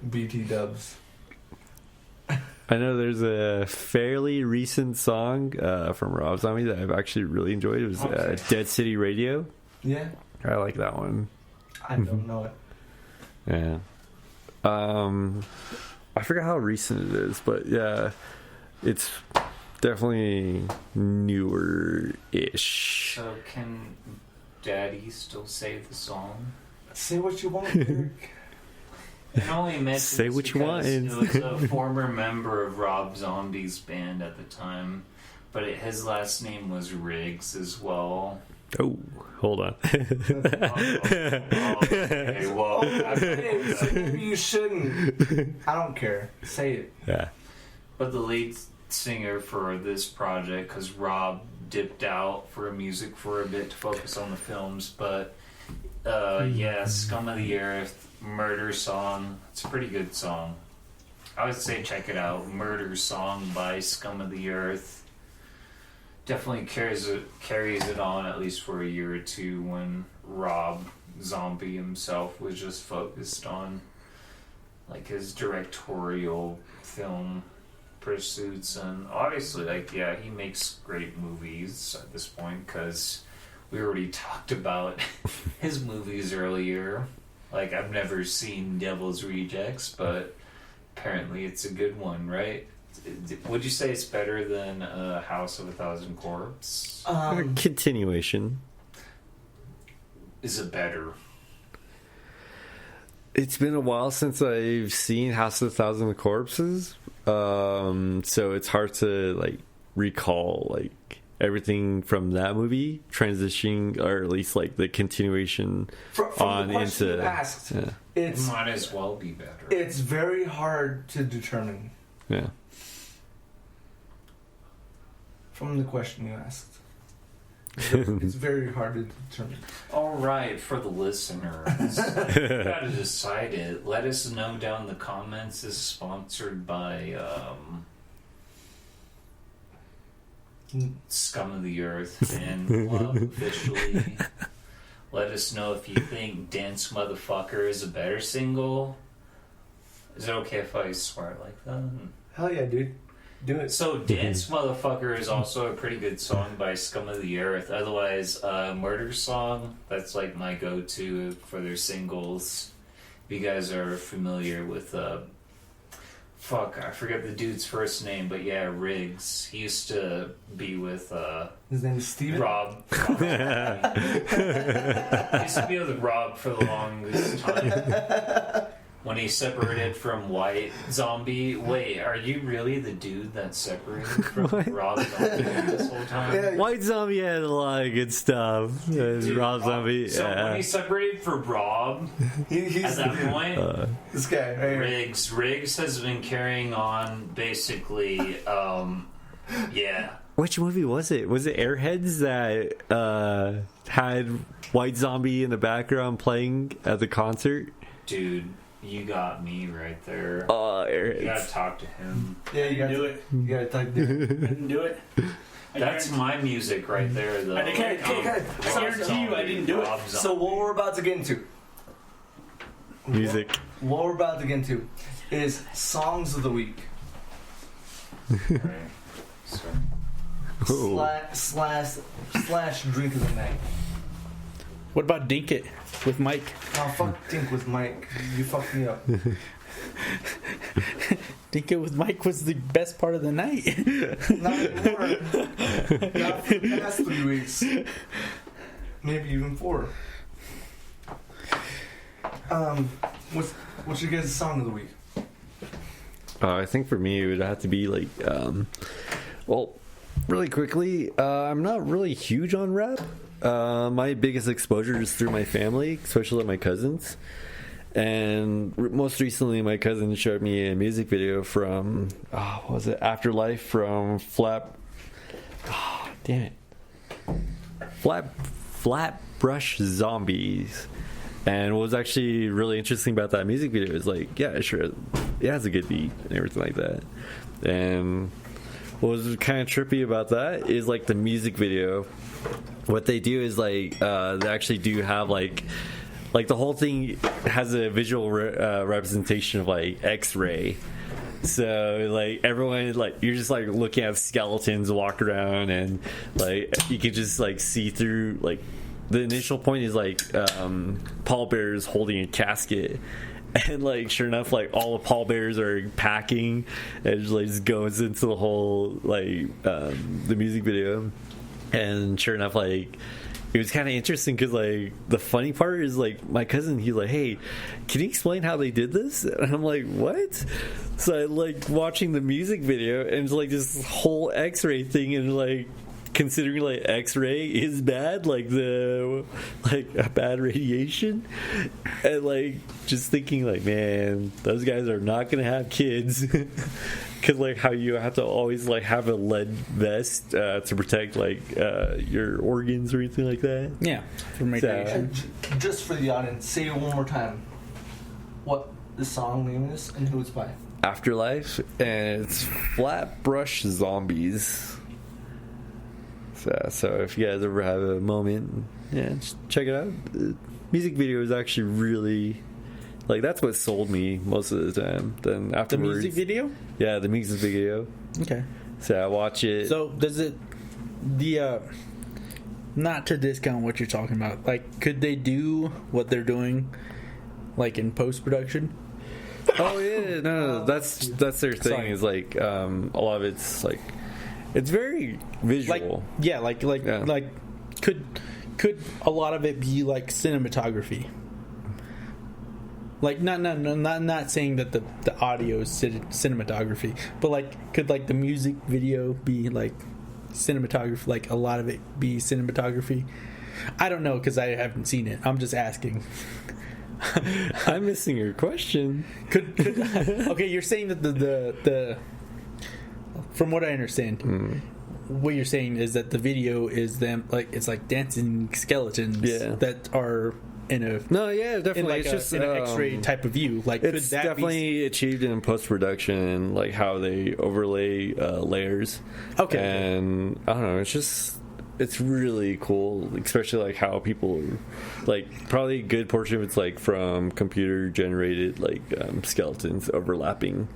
[SPEAKER 1] BT Dubs.
[SPEAKER 3] I know there's a fairly recent song from Rob Zombie that I've actually really enjoyed. It was Dead City Radio.
[SPEAKER 1] Yeah?
[SPEAKER 3] I like that one.
[SPEAKER 1] I don't know it.
[SPEAKER 3] Yeah. I forgot how recent it is, but yeah, it's definitely newer-ish.
[SPEAKER 4] So can Daddy still say the song?
[SPEAKER 1] Say what you want, Derrick.
[SPEAKER 4] I only mentioned
[SPEAKER 3] Say
[SPEAKER 4] this
[SPEAKER 3] what you want.
[SPEAKER 4] because it was a former member of Rob Zombie's band at the time, but his last name was Riggs as well.
[SPEAKER 3] Oh, hold on.
[SPEAKER 4] Okay, well,
[SPEAKER 1] Hey, so maybe you shouldn't. I don't care. Say it.
[SPEAKER 3] Yeah.
[SPEAKER 4] but the lead singer for this project, because Rob dipped out for music for a bit to focus on the films, but yeah, Scum of the Earth, Murder Song. It's a pretty good song. I would say check it out. Murder Song by Scum of the Earth. Definitely carries it on at least for a year or two when Rob Zombie himself was just focused on like his directorial film pursuits, and obviously he makes great movies at this point because we already talked about his movies earlier. Like, I've never seen Devil's Rejects, but apparently it's a good one, right? Would you say it's better than House of a Thousand Corpses?
[SPEAKER 3] Continuation.
[SPEAKER 4] Is it better?
[SPEAKER 3] It's been a while since I've seen House of a Thousand Corpses, so it's hard to like recall like everything from that movie transitioning, or at least like the continuation
[SPEAKER 1] From
[SPEAKER 3] on
[SPEAKER 1] the question
[SPEAKER 3] into.
[SPEAKER 1] you asked,
[SPEAKER 3] Yeah.
[SPEAKER 1] it's
[SPEAKER 4] Might as well be better.
[SPEAKER 1] it's very hard to determine
[SPEAKER 3] Yeah.
[SPEAKER 1] from the question you asked. It's very hard to determine.
[SPEAKER 4] All right, for the listeners, you gotta decide it. Let us know down in the comments. This is sponsored by Scum of the Earth and Love officially. Let us know if you think Dance Motherfucker is a better single. Is it okay if I swear like that?
[SPEAKER 1] Hell yeah, dude. Do it.
[SPEAKER 4] So, Dance Motherfucker is also a pretty good song by Scum of the Earth. Otherwise, Murder Song, that's like my go-to for their singles. If you guys are familiar with fuck, I forget the dude's first name, but yeah, Riggs. He used to be with
[SPEAKER 1] His name is Steven?
[SPEAKER 4] Rob. He used to be with Rob for the longest time. When he separated from White Zombie. Wait, are you really the dude that separated from Rob Zombie this whole time?
[SPEAKER 1] Yeah.
[SPEAKER 3] White Zombie had a lot of good stuff.
[SPEAKER 4] Dude,
[SPEAKER 3] Rob Zombie,
[SPEAKER 4] So when he separated from Rob,
[SPEAKER 1] He's
[SPEAKER 4] at that
[SPEAKER 1] the-
[SPEAKER 4] point,
[SPEAKER 1] this guy right here.
[SPEAKER 4] Riggs has been carrying on basically, yeah.
[SPEAKER 3] Which movie was it? Was it Airheads that had White Zombie in the background playing at the concert?
[SPEAKER 4] Dude, you got me right there.
[SPEAKER 3] Oh,
[SPEAKER 4] You gotta
[SPEAKER 3] Airheads.
[SPEAKER 4] talk to him.
[SPEAKER 1] Yeah, you gotta
[SPEAKER 2] do it.
[SPEAKER 1] You gotta type it.
[SPEAKER 2] Didn't do it.
[SPEAKER 4] That's my music right there, though.
[SPEAKER 2] I guarantee you I didn't do it.
[SPEAKER 4] Rob
[SPEAKER 1] So
[SPEAKER 4] Zombie.
[SPEAKER 1] what we're about to get into.
[SPEAKER 3] Music.
[SPEAKER 1] What we're about to get into is songs of the week.
[SPEAKER 4] Right. Sorry.
[SPEAKER 3] Oh.
[SPEAKER 1] Slash drink of the night.
[SPEAKER 2] What about Dink It with Mike?
[SPEAKER 1] Oh, fuck Dink with Mike. You fucked me up.
[SPEAKER 2] Dink It with Mike was the best part of the night.
[SPEAKER 1] Not anymore. Not for the past 3 weeks. Maybe even 4. What's your guys' song of the week?
[SPEAKER 3] I think for me it would have to be like, well, really quickly, I'm not really huge on rap. My biggest exposure is through my family, especially my cousins. And most recently, my cousin showed me a music video from, what was it, Afterlife from Flat Brush Zombies. And what was actually really interesting about that music video is like, yeah, sure, it has a good beat and everything like that. And what was kind of trippy about that is like the music video. What they do is like they actually do have like the whole thing has a visual representation of like X-ray. So like everyone, like you're just like looking at skeletons walk around, and like you can just like see through. Like the initial point is like pallbearers holding a casket, and like sure enough, like all the pallbearers are packing, and it just goes into the whole like the music video. And sure enough, like it was kind of interesting because like the funny part is like my cousin, he's like, hey, can you explain how they did this? And I'm like, what? So I like watching the music video, and it's like this whole X-ray thing, and like considering like X-ray is bad, like the like a bad radiation, and like just thinking like, man, those guys are not gonna have kids. Because like how you have to always like have a lead vest to protect like your organs or anything like that.
[SPEAKER 2] Yeah, from radiation.
[SPEAKER 1] Just for the audience, say it one more time. What the song name is and who it's by.
[SPEAKER 3] Afterlife, and it's Flat Brush Zombies. So if you guys ever have a moment, yeah, just check it out. The music video is actually really like that's what sold me most of the time. Then
[SPEAKER 2] The
[SPEAKER 3] afterwards,
[SPEAKER 2] music video?
[SPEAKER 3] yeah, the music video.
[SPEAKER 2] Okay.
[SPEAKER 3] So I watch it.
[SPEAKER 2] So does it not to discount what you're talking about, like could they do what they're doing like in post-production?
[SPEAKER 3] Oh yeah, no, that's their thing.
[SPEAKER 2] Sorry.
[SPEAKER 3] Is like a lot of it's like it's very visual.
[SPEAKER 2] Like could a lot of it be like cinematography? Like not saying that the audio is cinematography, but like could like the music video be like cinematography? Like a lot of it be cinematography? I don't know because I haven't seen it. I'm just asking.
[SPEAKER 3] I'm missing your question.
[SPEAKER 2] Could okay? You're saying that the from what I understand, what you're saying is that the video is them like it's like dancing skeletons that are in a
[SPEAKER 3] definitely.
[SPEAKER 2] in like
[SPEAKER 3] it's just
[SPEAKER 2] in an X-ray type of view. Like
[SPEAKER 3] it's
[SPEAKER 2] could that
[SPEAKER 3] definitely achieved in post production, like how they overlay layers.
[SPEAKER 2] Okay.
[SPEAKER 3] And I don't know. It's really cool, especially like how people like probably a good portion of it's like from computer generated like skeletons overlapping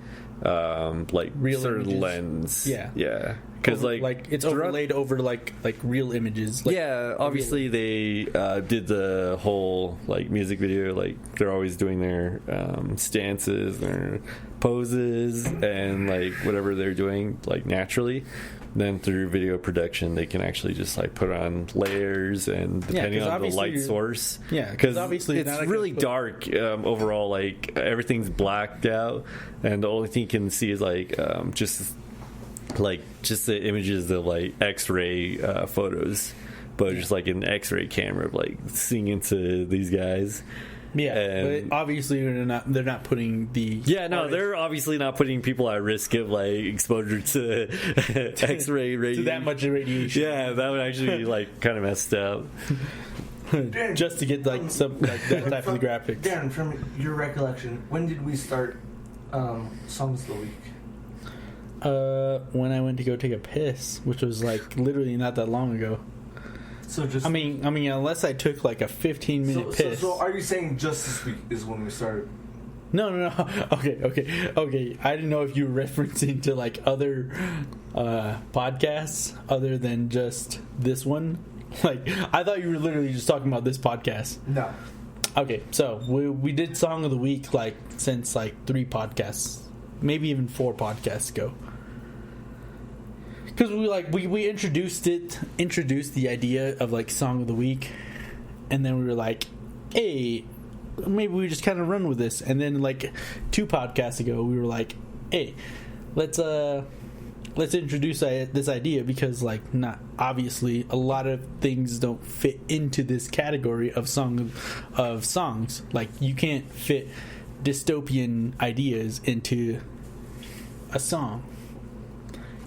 [SPEAKER 3] like
[SPEAKER 2] Real
[SPEAKER 3] sort of
[SPEAKER 2] images.
[SPEAKER 3] lens.
[SPEAKER 2] Yeah.
[SPEAKER 3] Because
[SPEAKER 2] it's overlaid over like real images. Like,
[SPEAKER 3] obviously they did the whole like music video. Like they're always doing their stances, their poses, and like whatever they're doing like naturally. Then through video production, they can actually just like put on layers and depending
[SPEAKER 2] 'cause
[SPEAKER 3] on the light
[SPEAKER 2] obviously
[SPEAKER 3] source.
[SPEAKER 2] Yeah,
[SPEAKER 3] because
[SPEAKER 2] obviously
[SPEAKER 3] it's
[SPEAKER 2] not like
[SPEAKER 3] really
[SPEAKER 2] a-
[SPEAKER 3] dark overall. Like everything's blacked out, and the only thing you can see is like just the images of like X-ray photos, but just like an X-ray camera, like seeing into these guys.
[SPEAKER 2] Yeah,
[SPEAKER 3] And-
[SPEAKER 2] but obviously they're not putting the
[SPEAKER 3] They're obviously not putting people at risk of like exposure to X-ray
[SPEAKER 2] to
[SPEAKER 3] radiation.
[SPEAKER 2] that much radiation.
[SPEAKER 3] Yeah, that would actually be like kind of messed up.
[SPEAKER 2] Just to get like some like that type of graphics.
[SPEAKER 1] Darren, from your recollection, when did we start Songs of the Week?
[SPEAKER 2] When I went to go take a piss, which was like literally not that long ago.
[SPEAKER 1] So just
[SPEAKER 2] I mean, unless I took like a 15-minute piss.
[SPEAKER 1] So are you saying just this week is when we started?
[SPEAKER 2] No. Okay. I didn't know if you were referencing to like other podcasts other than just this one. Like, I thought you were literally just talking about this podcast.
[SPEAKER 1] No.
[SPEAKER 2] Okay, so we did Song of the Week like since like 3 podcasts, maybe even 4 podcasts ago. Because we introduced the idea of like Song of the Week, and then we were like, hey, maybe we just kind of run with this. And then like 2 podcasts ago, we were like, hey, let's introduce this idea, because like not obviously a lot of things don't fit into this category of songs. Like you can't fit dystopian ideas into a song.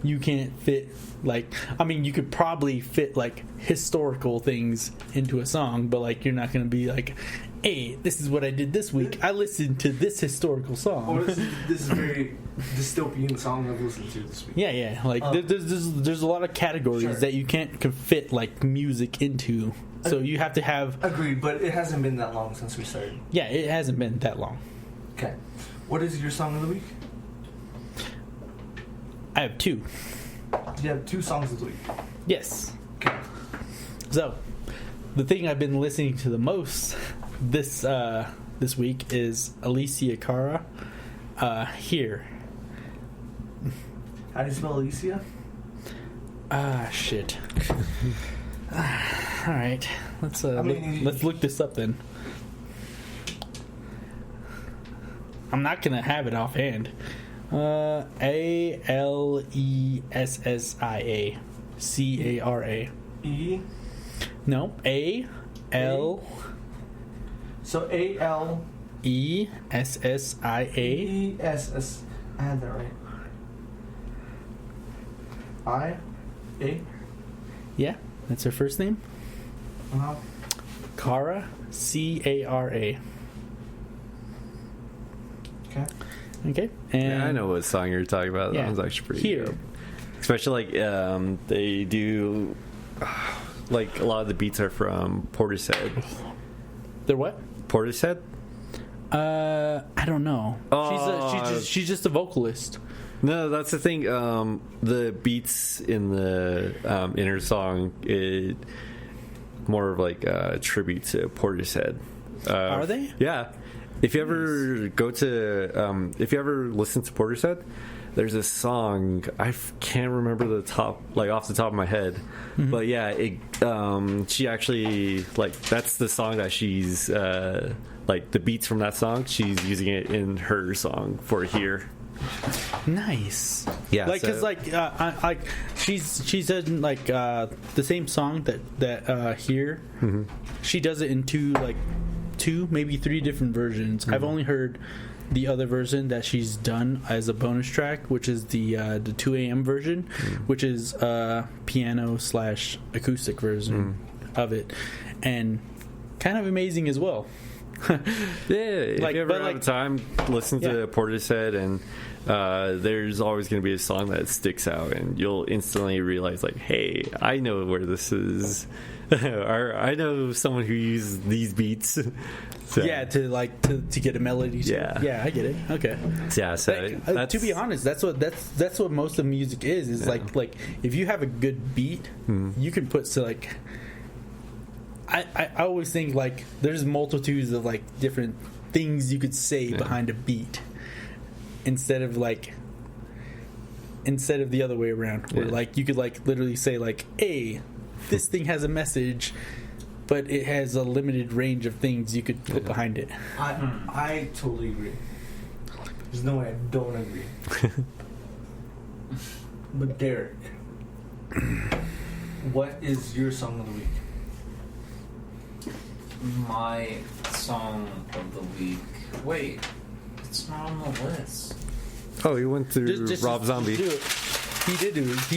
[SPEAKER 2] You can't fit you could probably fit like historical things into a song, but like you're not going to be like, hey, this is what I did this week. I listened to this historical song.
[SPEAKER 1] Or this is a very dystopian song I've listened to this week.
[SPEAKER 2] Yeah. Like there's a lot of categories
[SPEAKER 1] Sure.
[SPEAKER 2] that you can't fit like music into. So you have to have.
[SPEAKER 1] Agreed, but it hasn't been that long since we started.
[SPEAKER 2] Yeah, it hasn't been that long.
[SPEAKER 1] Okay. What is your song of the week?
[SPEAKER 2] I have 2.
[SPEAKER 1] You have 2 songs of the week.
[SPEAKER 2] Yes.
[SPEAKER 1] Okay.
[SPEAKER 2] So the thing I've been listening to the most this week is Alicia Cara. Here.
[SPEAKER 1] How do you spell Alicia?
[SPEAKER 2] Shit. All right, let's let's look this up then. I'm not gonna have it offhand. Alessia Cara.
[SPEAKER 1] E.
[SPEAKER 2] No, A-L.
[SPEAKER 1] So A-L.
[SPEAKER 2] E-S-S-I-A.
[SPEAKER 1] E-S-S. I had that right. I-A.
[SPEAKER 2] Yeah, that's her first name.
[SPEAKER 1] Uh-huh.
[SPEAKER 2] Cara. C-A-R-A.
[SPEAKER 1] Okay.
[SPEAKER 2] Okay. And
[SPEAKER 3] Yeah, I know what song you're talking about.
[SPEAKER 2] Yeah.
[SPEAKER 3] That one's actually pretty
[SPEAKER 2] Here.
[SPEAKER 3] good. Especially like they do like a lot of the beats are from Portishead.
[SPEAKER 2] They're what?
[SPEAKER 3] Portishead?
[SPEAKER 2] I don't know.
[SPEAKER 3] Oh.
[SPEAKER 2] She's just a vocalist.
[SPEAKER 3] No, that's the thing. The beats in the inner song, it more of like a tribute to Portishead.
[SPEAKER 2] Are they?
[SPEAKER 3] Yeah. If you ever if you ever listen to Portishead, there's a song can't remember the top, like off the top of my head, but yeah, she actually like that's the song that she's like the beats from that song. She's using it in her song for Here.
[SPEAKER 2] Nice.
[SPEAKER 3] Yeah,
[SPEAKER 2] Like, cause
[SPEAKER 3] so-
[SPEAKER 2] like she's in like the same song that Here. She does it in 2, maybe 3 different versions. I've only heard the other version that she's done as a bonus track, which is the 2 a.m. version, which is piano / acoustic version of it, and kind of amazing as well.
[SPEAKER 3] Yeah, if
[SPEAKER 2] Like,
[SPEAKER 3] you ever
[SPEAKER 2] but
[SPEAKER 3] have
[SPEAKER 2] like-
[SPEAKER 3] time, listen
[SPEAKER 2] Yeah.
[SPEAKER 3] to Portishead, and there's always going to be a song that sticks out, and you'll instantly realize, like, hey, I know where this is I know someone who uses these beats. So,
[SPEAKER 2] Yeah, to get a melody.
[SPEAKER 3] Yeah.
[SPEAKER 2] Yeah, I get it. Okay.
[SPEAKER 3] yeah. So
[SPEAKER 2] To be honest, that's what most of music is like if you have a good beat, you can put I always think like there's multitudes of like different things you could say behind a beat instead of the other way around where like you could like literally say like, hey, this thing has a message, but it has a limited range of things you could put behind it.
[SPEAKER 1] I totally agree. There's no way I don't agree. But Derek, what is your song of the week?
[SPEAKER 4] My song of the week. Wait, it's not on the list.
[SPEAKER 3] Oh, you went through Rob Zombie.
[SPEAKER 2] Do it. He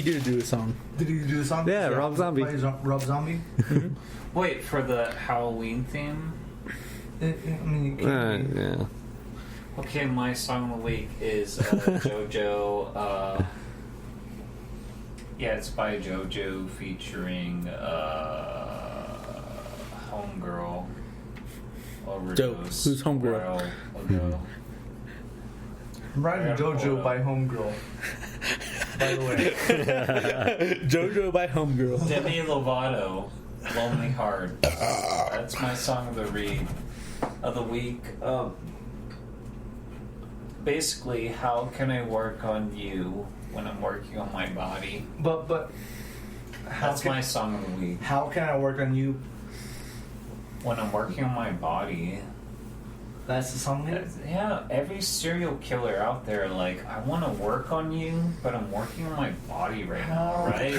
[SPEAKER 2] did do a song.
[SPEAKER 1] Did he do a song?
[SPEAKER 3] Yeah, Rob Zombie.
[SPEAKER 1] Rob Zombie?
[SPEAKER 4] Wait, for the Halloween theme?
[SPEAKER 1] I mean, you can't be-
[SPEAKER 3] Yeah.
[SPEAKER 4] Okay, my song of the week is JoJo. Yeah, it's by JoJo featuring Homegirl. Overdose.
[SPEAKER 2] Dope. Who's Homegirl?
[SPEAKER 4] a while ago.
[SPEAKER 1] I'm riding JoJo by Homegirl. By the way.
[SPEAKER 2] JoJo by Homegirl.
[SPEAKER 4] Demi Lovato, Lonely Heart. That's my song of the week. Basically, how can I work on you when I'm working on my body?
[SPEAKER 1] But
[SPEAKER 4] That's my song of the week.
[SPEAKER 1] how can I work on you?
[SPEAKER 4] When I'm working on my body.
[SPEAKER 1] That's the song name?
[SPEAKER 4] Yeah, every serial killer out there, like, I want to work on you, but I'm working on my body right now, right?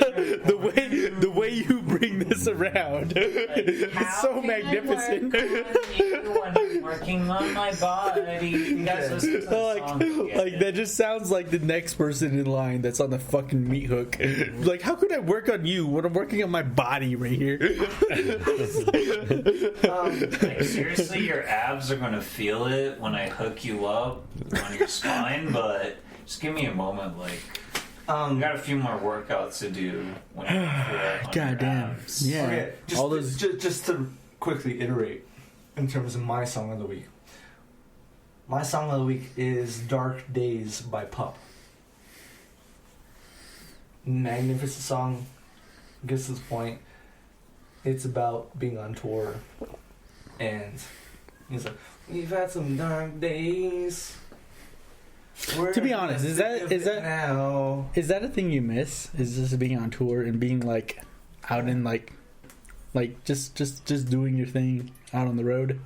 [SPEAKER 2] The way you bring this around is so magnificent.
[SPEAKER 4] When I'm working on my body. You guys listen to the song,
[SPEAKER 2] Like that just sounds like the next person in line that's on the fucking meat hook. Like, how could I work on you when I'm working on my body right here?
[SPEAKER 4] Like, seriously, your abs are gonna feel it when I hook you up on your spine, but just give me a moment. Like, I got a few more workouts to do. When I feel it on your
[SPEAKER 2] Goddamn.
[SPEAKER 4] abs.
[SPEAKER 2] Yeah.
[SPEAKER 1] Okay, just,
[SPEAKER 2] All those.
[SPEAKER 1] just to quickly iterate in terms of my song of the week. My song of the week is Dark Days by Pup. Magnificent song. Gets to the point. It's about being on tour. And he's like, we've had some dark days.
[SPEAKER 2] To be honest, is that
[SPEAKER 1] now?
[SPEAKER 2] is that a thing you miss? Is just being on tour and being like out in like just doing your thing out on the road?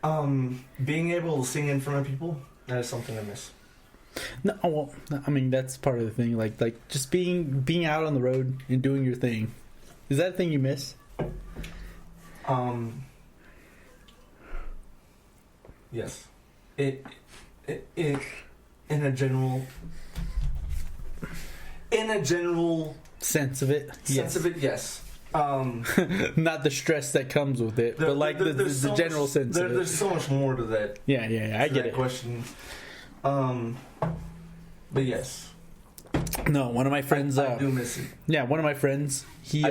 [SPEAKER 1] Being able to sing in front of people, that is something I miss.
[SPEAKER 2] No, well, I mean that's part of the thing. Like just being out on the road and doing your thing. Is that a thing you miss?
[SPEAKER 1] Yes. It in a general
[SPEAKER 2] Sense of it.
[SPEAKER 1] sense of it, yes.
[SPEAKER 2] Not the stress that comes with it, but like
[SPEAKER 1] there's
[SPEAKER 2] the
[SPEAKER 1] so
[SPEAKER 2] general
[SPEAKER 1] much,
[SPEAKER 2] sense of it.
[SPEAKER 1] There's so much more to that.
[SPEAKER 2] Yeah, I
[SPEAKER 1] to
[SPEAKER 2] get
[SPEAKER 1] that
[SPEAKER 2] it.
[SPEAKER 1] question. But yes,
[SPEAKER 2] No, one of my friends.
[SPEAKER 1] I do miss it.
[SPEAKER 2] Yeah, one of my friends. He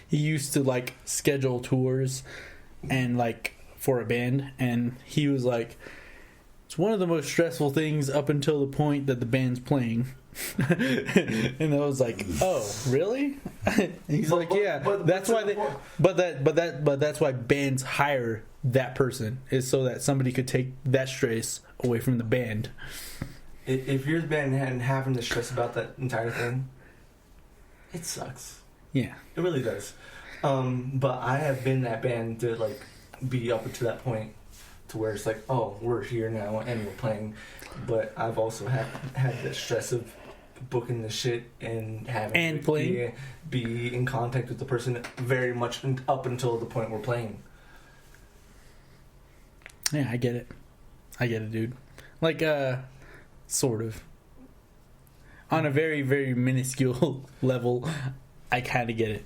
[SPEAKER 2] used to like schedule tours, and like for a band, and he was like, it's one of the most stressful things up until the point that the band's playing. And I was like, oh, really? And he's like, yeah, that's why they. But that's why bands hire that person, is so that somebody could take that stress away from the band.
[SPEAKER 1] If your band hadn't having the stress about that entire thing, it sucks.
[SPEAKER 2] Yeah.
[SPEAKER 1] It really does. But I have been that band to like be up to that point to where it's like, oh, we're here now and we're playing. But I've also had the stress of booking the shit and having
[SPEAKER 2] And
[SPEAKER 1] to
[SPEAKER 2] playing.
[SPEAKER 1] be in contact with the person very much up until the point we're playing.
[SPEAKER 2] Yeah, I get it, dude. Like, sort of. On a very, very minuscule level, I kind of get it.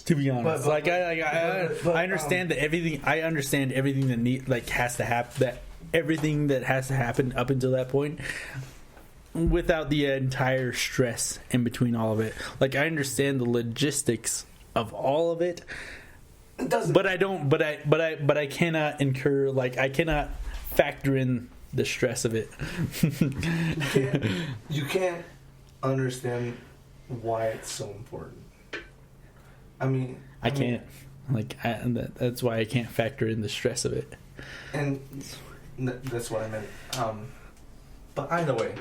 [SPEAKER 2] To be honest, I understand that everything. I understand everything that has to happen. That everything that has to happen up until that point. without the entire stress in between all of it. Like, I understand the logistics of all of it, but I don't. But I cannot incur. Like, I cannot factor in the stress of it.
[SPEAKER 1] You can't understand why it's so important. I mean,
[SPEAKER 2] I can't. Like, that's why I can't factor in the stress of it.
[SPEAKER 1] And that's what I meant. But either way,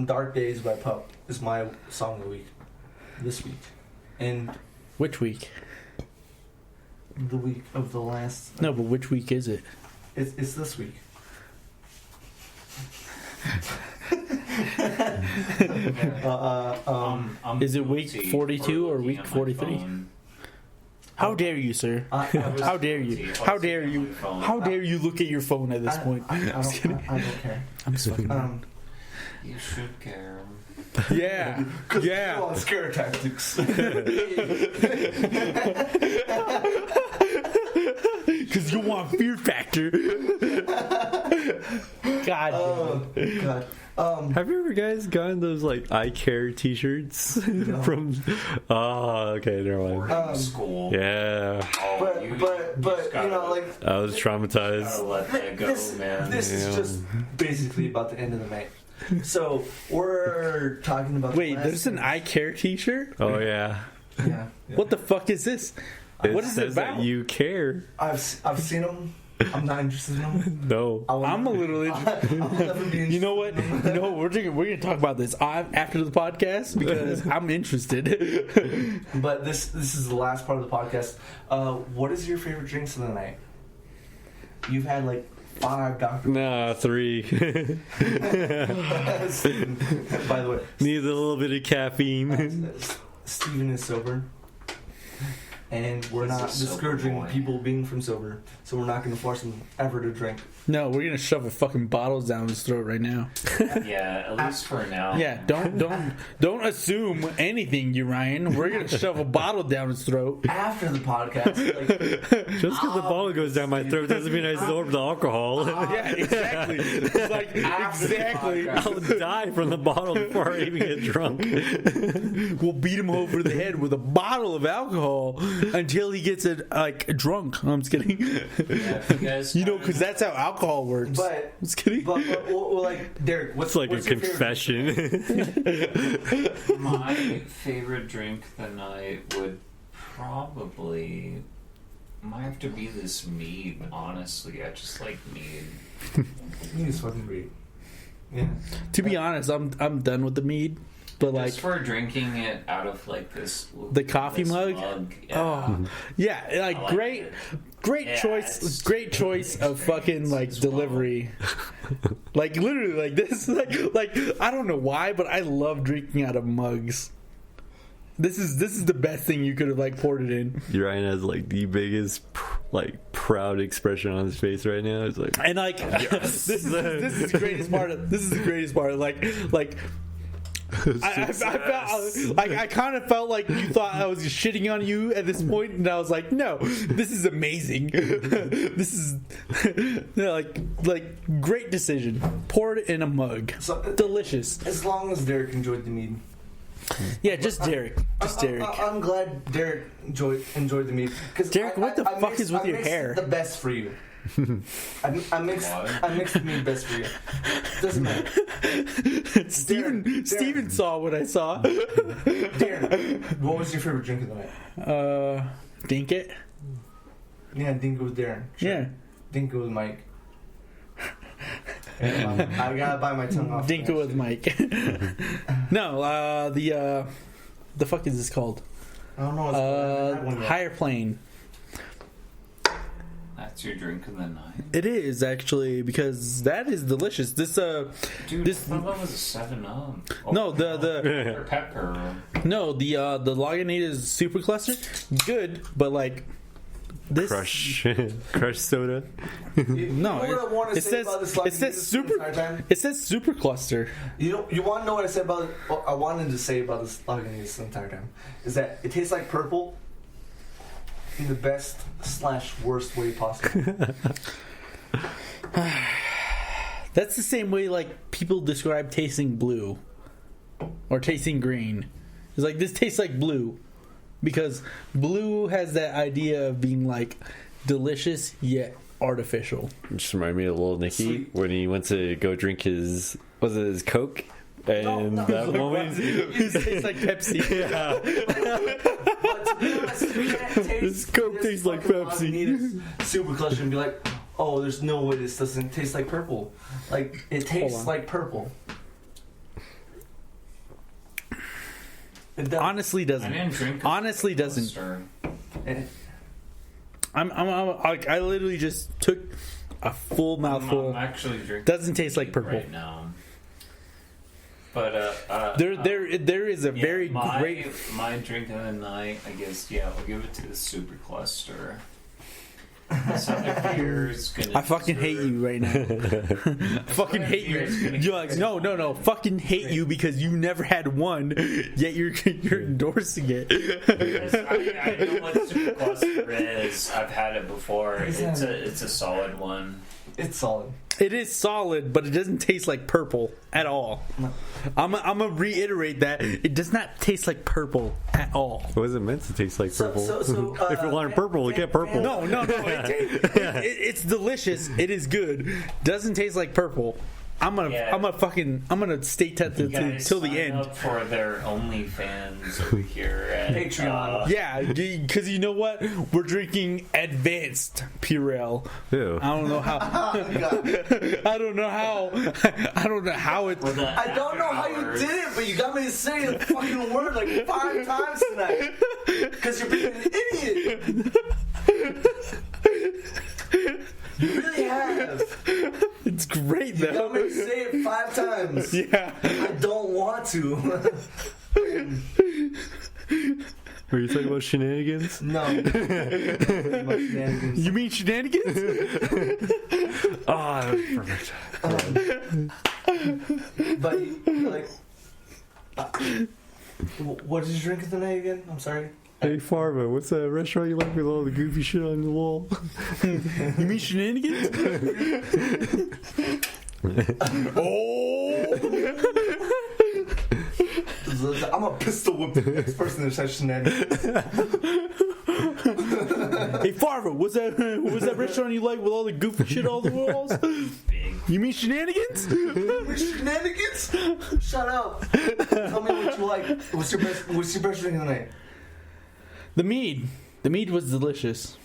[SPEAKER 1] "Dark Days" by Pup is my song of the week this week, and
[SPEAKER 2] Which week?
[SPEAKER 1] the week of the last.
[SPEAKER 2] No, but which week is it?
[SPEAKER 1] It's this week.
[SPEAKER 2] Is it week
[SPEAKER 4] guilty
[SPEAKER 2] 42
[SPEAKER 4] for
[SPEAKER 2] or
[SPEAKER 4] looking
[SPEAKER 2] week
[SPEAKER 4] at my
[SPEAKER 2] 43?
[SPEAKER 4] phone.
[SPEAKER 2] How dare you, sir? How dare you? How dare you? How dare you look at your phone at this point?
[SPEAKER 1] I don't care.
[SPEAKER 2] I'm just fucking.
[SPEAKER 4] You should care.
[SPEAKER 2] Yeah. Yeah.
[SPEAKER 1] On scare tactics.
[SPEAKER 2] Because you want fear factor. God.
[SPEAKER 1] God.
[SPEAKER 3] Have you ever guys gotten those like "I Care" T-shirts from? Oh, okay, never mind.
[SPEAKER 4] School.
[SPEAKER 3] Yeah,
[SPEAKER 1] But
[SPEAKER 4] you
[SPEAKER 1] know, like,
[SPEAKER 3] I was traumatized.
[SPEAKER 4] gotta let that go, man.
[SPEAKER 1] this is just basically about the end of the night. So we're talking about.
[SPEAKER 2] Wait, there's an "I Care" T-shirt?
[SPEAKER 3] Oh yeah,
[SPEAKER 1] Yeah.
[SPEAKER 2] What the fuck is this? What is it
[SPEAKER 3] says that
[SPEAKER 2] about?
[SPEAKER 3] you care.
[SPEAKER 1] I've seen them. I'm not interested in them.
[SPEAKER 3] No,
[SPEAKER 2] I'm a little interested.
[SPEAKER 1] I'll never be interested.
[SPEAKER 2] You know what? We're gonna talk about this after the podcast because I'm interested.
[SPEAKER 1] But this is the last part of the podcast. What is your favorite drinks of the night? You've had like 5 Dr.
[SPEAKER 3] nah, 3.
[SPEAKER 1] By the way,
[SPEAKER 3] Needs a little bit of caffeine.
[SPEAKER 1] Steven is sober. And we're
[SPEAKER 4] He's a
[SPEAKER 1] not
[SPEAKER 4] sober
[SPEAKER 1] discouraging
[SPEAKER 4] boy.
[SPEAKER 1] people being from sober, so we're not going to force them ever to drink.
[SPEAKER 2] No, we're gonna shove a fucking bottles down his throat right now.
[SPEAKER 4] Yeah, at least for now.
[SPEAKER 2] Yeah, don't assume anything, you Ryan. We're gonna shove a bottle down his throat.
[SPEAKER 1] After the podcast, like,
[SPEAKER 3] Just because the ball goes down my throat doesn't mean I absorb the alcohol.
[SPEAKER 2] Yeah, exactly. It's like
[SPEAKER 1] After the
[SPEAKER 2] exactly.
[SPEAKER 1] podcast.
[SPEAKER 3] I'll die from the bottle before I even get drunk.
[SPEAKER 2] We'll beat him over the head with a bottle of alcohol until he gets it like drunk. I'm just kidding.
[SPEAKER 4] Yeah, if you guys
[SPEAKER 2] You know, because that's how alcohol works.
[SPEAKER 1] but,
[SPEAKER 2] I'm just kidding.
[SPEAKER 1] well, like, Derrick,
[SPEAKER 3] It's like a
[SPEAKER 1] what's your favorite
[SPEAKER 3] confession.
[SPEAKER 4] My favorite drink of the night would might have to be this mead, honestly. I just like mead.
[SPEAKER 1] drink? Mead is fucking great. Yeah.
[SPEAKER 2] To be honest, I'm done with the mead. But like
[SPEAKER 4] Just for drinking it out of like this
[SPEAKER 2] The coffee
[SPEAKER 4] this
[SPEAKER 2] mug?
[SPEAKER 4] Yeah.
[SPEAKER 2] Oh, yeah, like
[SPEAKER 4] I like
[SPEAKER 2] great,
[SPEAKER 4] it.
[SPEAKER 2] great
[SPEAKER 4] Yeah,
[SPEAKER 2] choice,
[SPEAKER 4] it's
[SPEAKER 2] great choice of fucking like
[SPEAKER 4] as well.
[SPEAKER 2] delivery. Like literally, like this, like I don't know why, but I love drinking out of mugs. This is the best thing you could have like poured it in.
[SPEAKER 3] Ryan has like the biggest proud expression on his face right now. It's like,
[SPEAKER 2] And like this is the greatest part. This is the greatest part. Like. I felt like I kind of felt like you thought I was shitting on you at this point, and I was like, no, this is amazing. This is like great decision. Pour it in a mug.
[SPEAKER 1] So,
[SPEAKER 2] Delicious.
[SPEAKER 1] as long as Derrick enjoyed the mead.
[SPEAKER 2] Yeah, just Derrick. Just Derrick.
[SPEAKER 1] I'm glad Derrick enjoyed the mead.
[SPEAKER 2] Derrick, what the fuck is with your hair?
[SPEAKER 1] The best for you. I mixed the mead best for you. Doesn't matter.
[SPEAKER 2] Steven saw what I saw.
[SPEAKER 1] Darren, what was your favorite drink of the night?
[SPEAKER 2] Dink it.
[SPEAKER 1] Yeah, Dink it with Darren. Sure.
[SPEAKER 2] Yeah.
[SPEAKER 1] Dink it with Mike. I gotta bite my tongue off.
[SPEAKER 2] Dink it with Mike. No, the fuck is this called?
[SPEAKER 1] I don't know. What's I haven't had one yet.
[SPEAKER 2] Higher plane.
[SPEAKER 4] That's your drink of the night?
[SPEAKER 2] It is actually because that is delicious. This
[SPEAKER 4] Dude,
[SPEAKER 2] This-
[SPEAKER 4] I thought that was a 7-Up.
[SPEAKER 2] No, the-
[SPEAKER 4] Or pepper.
[SPEAKER 2] no the Lagunitas super cluster, good, but like this
[SPEAKER 3] crush soda.
[SPEAKER 1] You
[SPEAKER 2] No,
[SPEAKER 1] know what I want to
[SPEAKER 2] it
[SPEAKER 1] say
[SPEAKER 2] says
[SPEAKER 1] about this
[SPEAKER 2] it says super. It says super cluster.
[SPEAKER 1] You want to know what I said about it? What I wanted to say about this Lagunitas the entire time is that it tastes like purple in the best / worst way possible.
[SPEAKER 2] That's the same way like people describe tasting blue or tasting green. It's like this tastes like blue because blue has that idea of being like delicious yet artificial.
[SPEAKER 3] It just reminded me of Little Nicky when he went to go drink his Coke. And that moment,
[SPEAKER 2] it tastes like Pepsi.
[SPEAKER 3] Yeah.
[SPEAKER 1] But to be honest, we can't taste
[SPEAKER 3] This Coke tastes like Pepsi.
[SPEAKER 1] Super clutch and be like, oh, there's no way this doesn't taste like purple. Like it tastes like purple. It does.
[SPEAKER 2] Honestly,
[SPEAKER 4] I
[SPEAKER 2] doesn't.
[SPEAKER 4] didn't drink.
[SPEAKER 2] Honestly, doesn't.
[SPEAKER 4] Stir.
[SPEAKER 2] I literally just took a full mouthful.
[SPEAKER 4] I'm actually drinking.
[SPEAKER 2] Doesn't taste like purple.
[SPEAKER 4] Right now. But
[SPEAKER 2] There is a
[SPEAKER 4] yeah,
[SPEAKER 2] very great.
[SPEAKER 4] my drink of the night. I guess I'll give it to the Super Cluster. This other beer is gonna.
[SPEAKER 2] I fucking hate you right now. I fucking hate you. You're like, no. Fucking hate you because you never had one, yet you're endorsing it.
[SPEAKER 4] I know what Super Cluster is. I've had it before. It's a solid one.
[SPEAKER 1] It's solid.
[SPEAKER 2] It is solid, but it doesn't taste like purple at all. I'm gonna reiterate that it does not taste like purple at all.
[SPEAKER 3] It wasn't meant to taste like purple. If you wanted purple, get purple.
[SPEAKER 2] No. It's delicious. It is good. Doesn't taste like purple. I'm gonna stay tested till the end.
[SPEAKER 4] Up for their OnlyFans over here at
[SPEAKER 1] Patreon.
[SPEAKER 2] Yeah, because you know what? We're drinking advanced Purell.
[SPEAKER 3] Ew.
[SPEAKER 2] I don't know how. I don't know how. I don't know how it.
[SPEAKER 1] I don't know how you did it, but you got me to say the fucking word like 5 times tonight. Because you're being an idiot. You really have.
[SPEAKER 2] It's great
[SPEAKER 1] You
[SPEAKER 2] though.
[SPEAKER 1] got me to say it 5 times.
[SPEAKER 2] Yeah.
[SPEAKER 1] I don't want to.
[SPEAKER 3] Are you talking about shenanigans?
[SPEAKER 1] No. Shenanigans.
[SPEAKER 2] You mean shenanigans?
[SPEAKER 3] Oh, that was perfect.
[SPEAKER 1] But like, what did you drink tonight again? I'm sorry.
[SPEAKER 3] Hey, Farva, what's that restaurant you like with all the goofy shit on the wall?
[SPEAKER 2] You mean shenanigans? Oh!
[SPEAKER 1] I'm a pistol whip the next person that says shenanigans.
[SPEAKER 2] Hey, Farva, what's that restaurant you like with all the goofy shit on the walls? You mean shenanigans?
[SPEAKER 1] Shenanigans? Shut up. Tell me what you like. What's your best drink tonight?
[SPEAKER 2] The mead. The mead was delicious.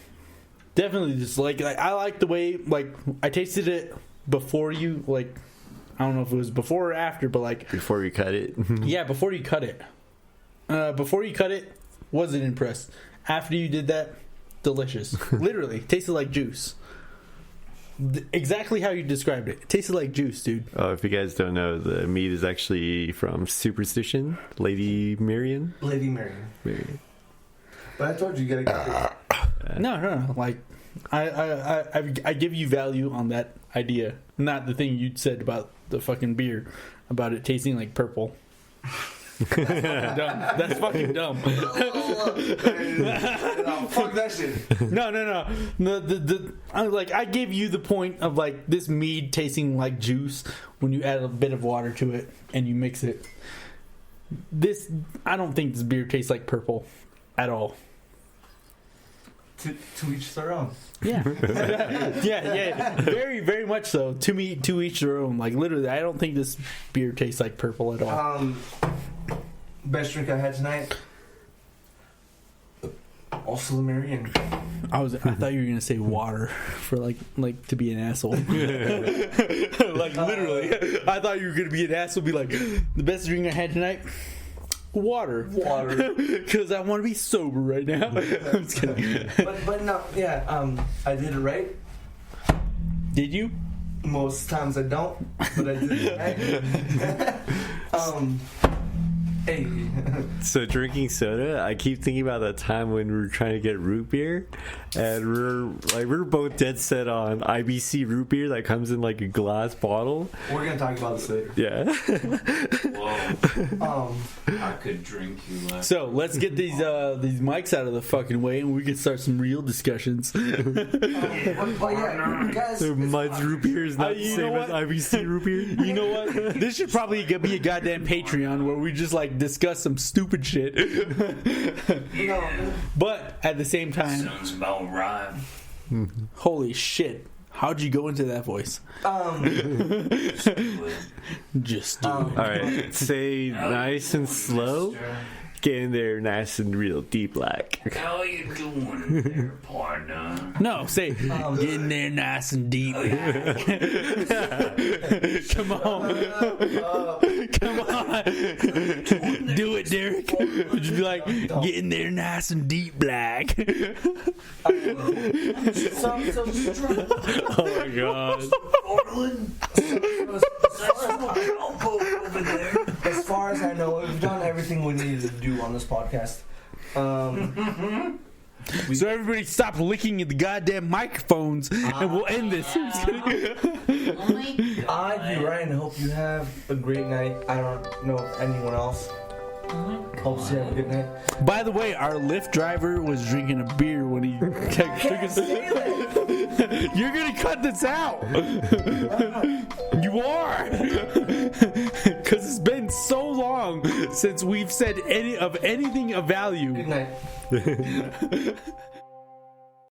[SPEAKER 2] Definitely just like I like the way like I tasted it before you like I don't know if it was before or after, but like
[SPEAKER 3] Before we cut it.
[SPEAKER 2] yeah, before you cut it. Before you cut it, wasn't impressed. After you did that, delicious. Literally, tasted like juice. Exactly how you described it. It tasted like juice, dude.
[SPEAKER 3] Oh, if you guys don't know, the meat is actually from Superstition, Lady Marion.
[SPEAKER 1] Lady Marion. But I told you gotta get it.
[SPEAKER 2] No. Like, I give you value on that idea, not the thing you said about the fucking beer, about it tasting like purple. That's fucking dumb.
[SPEAKER 1] Fuck that shit.
[SPEAKER 2] No. I gave you the point of like this mead tasting like juice when you add a bit of water to it and you mix it. I don't think this beer tastes like purple at all.
[SPEAKER 1] To each their own.
[SPEAKER 2] Yeah. yeah. Very, very much so. To each their own. Like literally, I don't think this beer tastes like purple at all.
[SPEAKER 1] Best drink I had tonight. Also the Marion.
[SPEAKER 2] I thought you were gonna say water for like to be an asshole. Like literally, I thought you were gonna be an asshole. Be like, the best drink I had tonight. Water, because I want to be sober right now. I'm just kidding.
[SPEAKER 1] But no, yeah. I did it right.
[SPEAKER 2] Did you?
[SPEAKER 1] Most times I don't, but I did it right. Hey.
[SPEAKER 3] So drinking soda, I keep thinking about that time when we were trying to get root beer, and we're both dead set on IBC root beer that comes in like a glass bottle.
[SPEAKER 1] We're gonna talk about this later.
[SPEAKER 3] Yeah.
[SPEAKER 4] Whoa. I could drink you like.
[SPEAKER 2] So let's get these mics out of the fucking way, and we can start some real discussions.
[SPEAKER 6] But yeah, guys,
[SPEAKER 3] Mine's root beer is not the
[SPEAKER 2] you
[SPEAKER 3] same
[SPEAKER 2] know
[SPEAKER 3] as
[SPEAKER 2] what?
[SPEAKER 3] IBC root beer.
[SPEAKER 2] You know what? This should probably be a goddamn Patreon where we just like discuss some stupid shit. But at the same time,
[SPEAKER 4] Sounds about right.
[SPEAKER 2] holy shit. How'd you go into that voice? Just do it.
[SPEAKER 3] All right, say nice and slow. Get in there nice and real deep like.
[SPEAKER 4] How you doing there, partner?
[SPEAKER 2] No, say get in there nice and deep. Come on. Come on. Do it, Derrick. Would you be like, get in there nice and deep black?
[SPEAKER 3] Oh my god.
[SPEAKER 6] as far as I know, we've done everything we needed to do on this podcast.
[SPEAKER 2] So everybody stop licking at the goddamn microphones and we'll end this.
[SPEAKER 6] I do, Ryan. Hope you have a great night. I don't know if anyone else. Hope you have a good night.
[SPEAKER 2] By the way, our Lyft driver was drinking a beer when he took us. You're gonna cut this out. You are, because it's been so long since we've said anything of value.
[SPEAKER 6] Good night.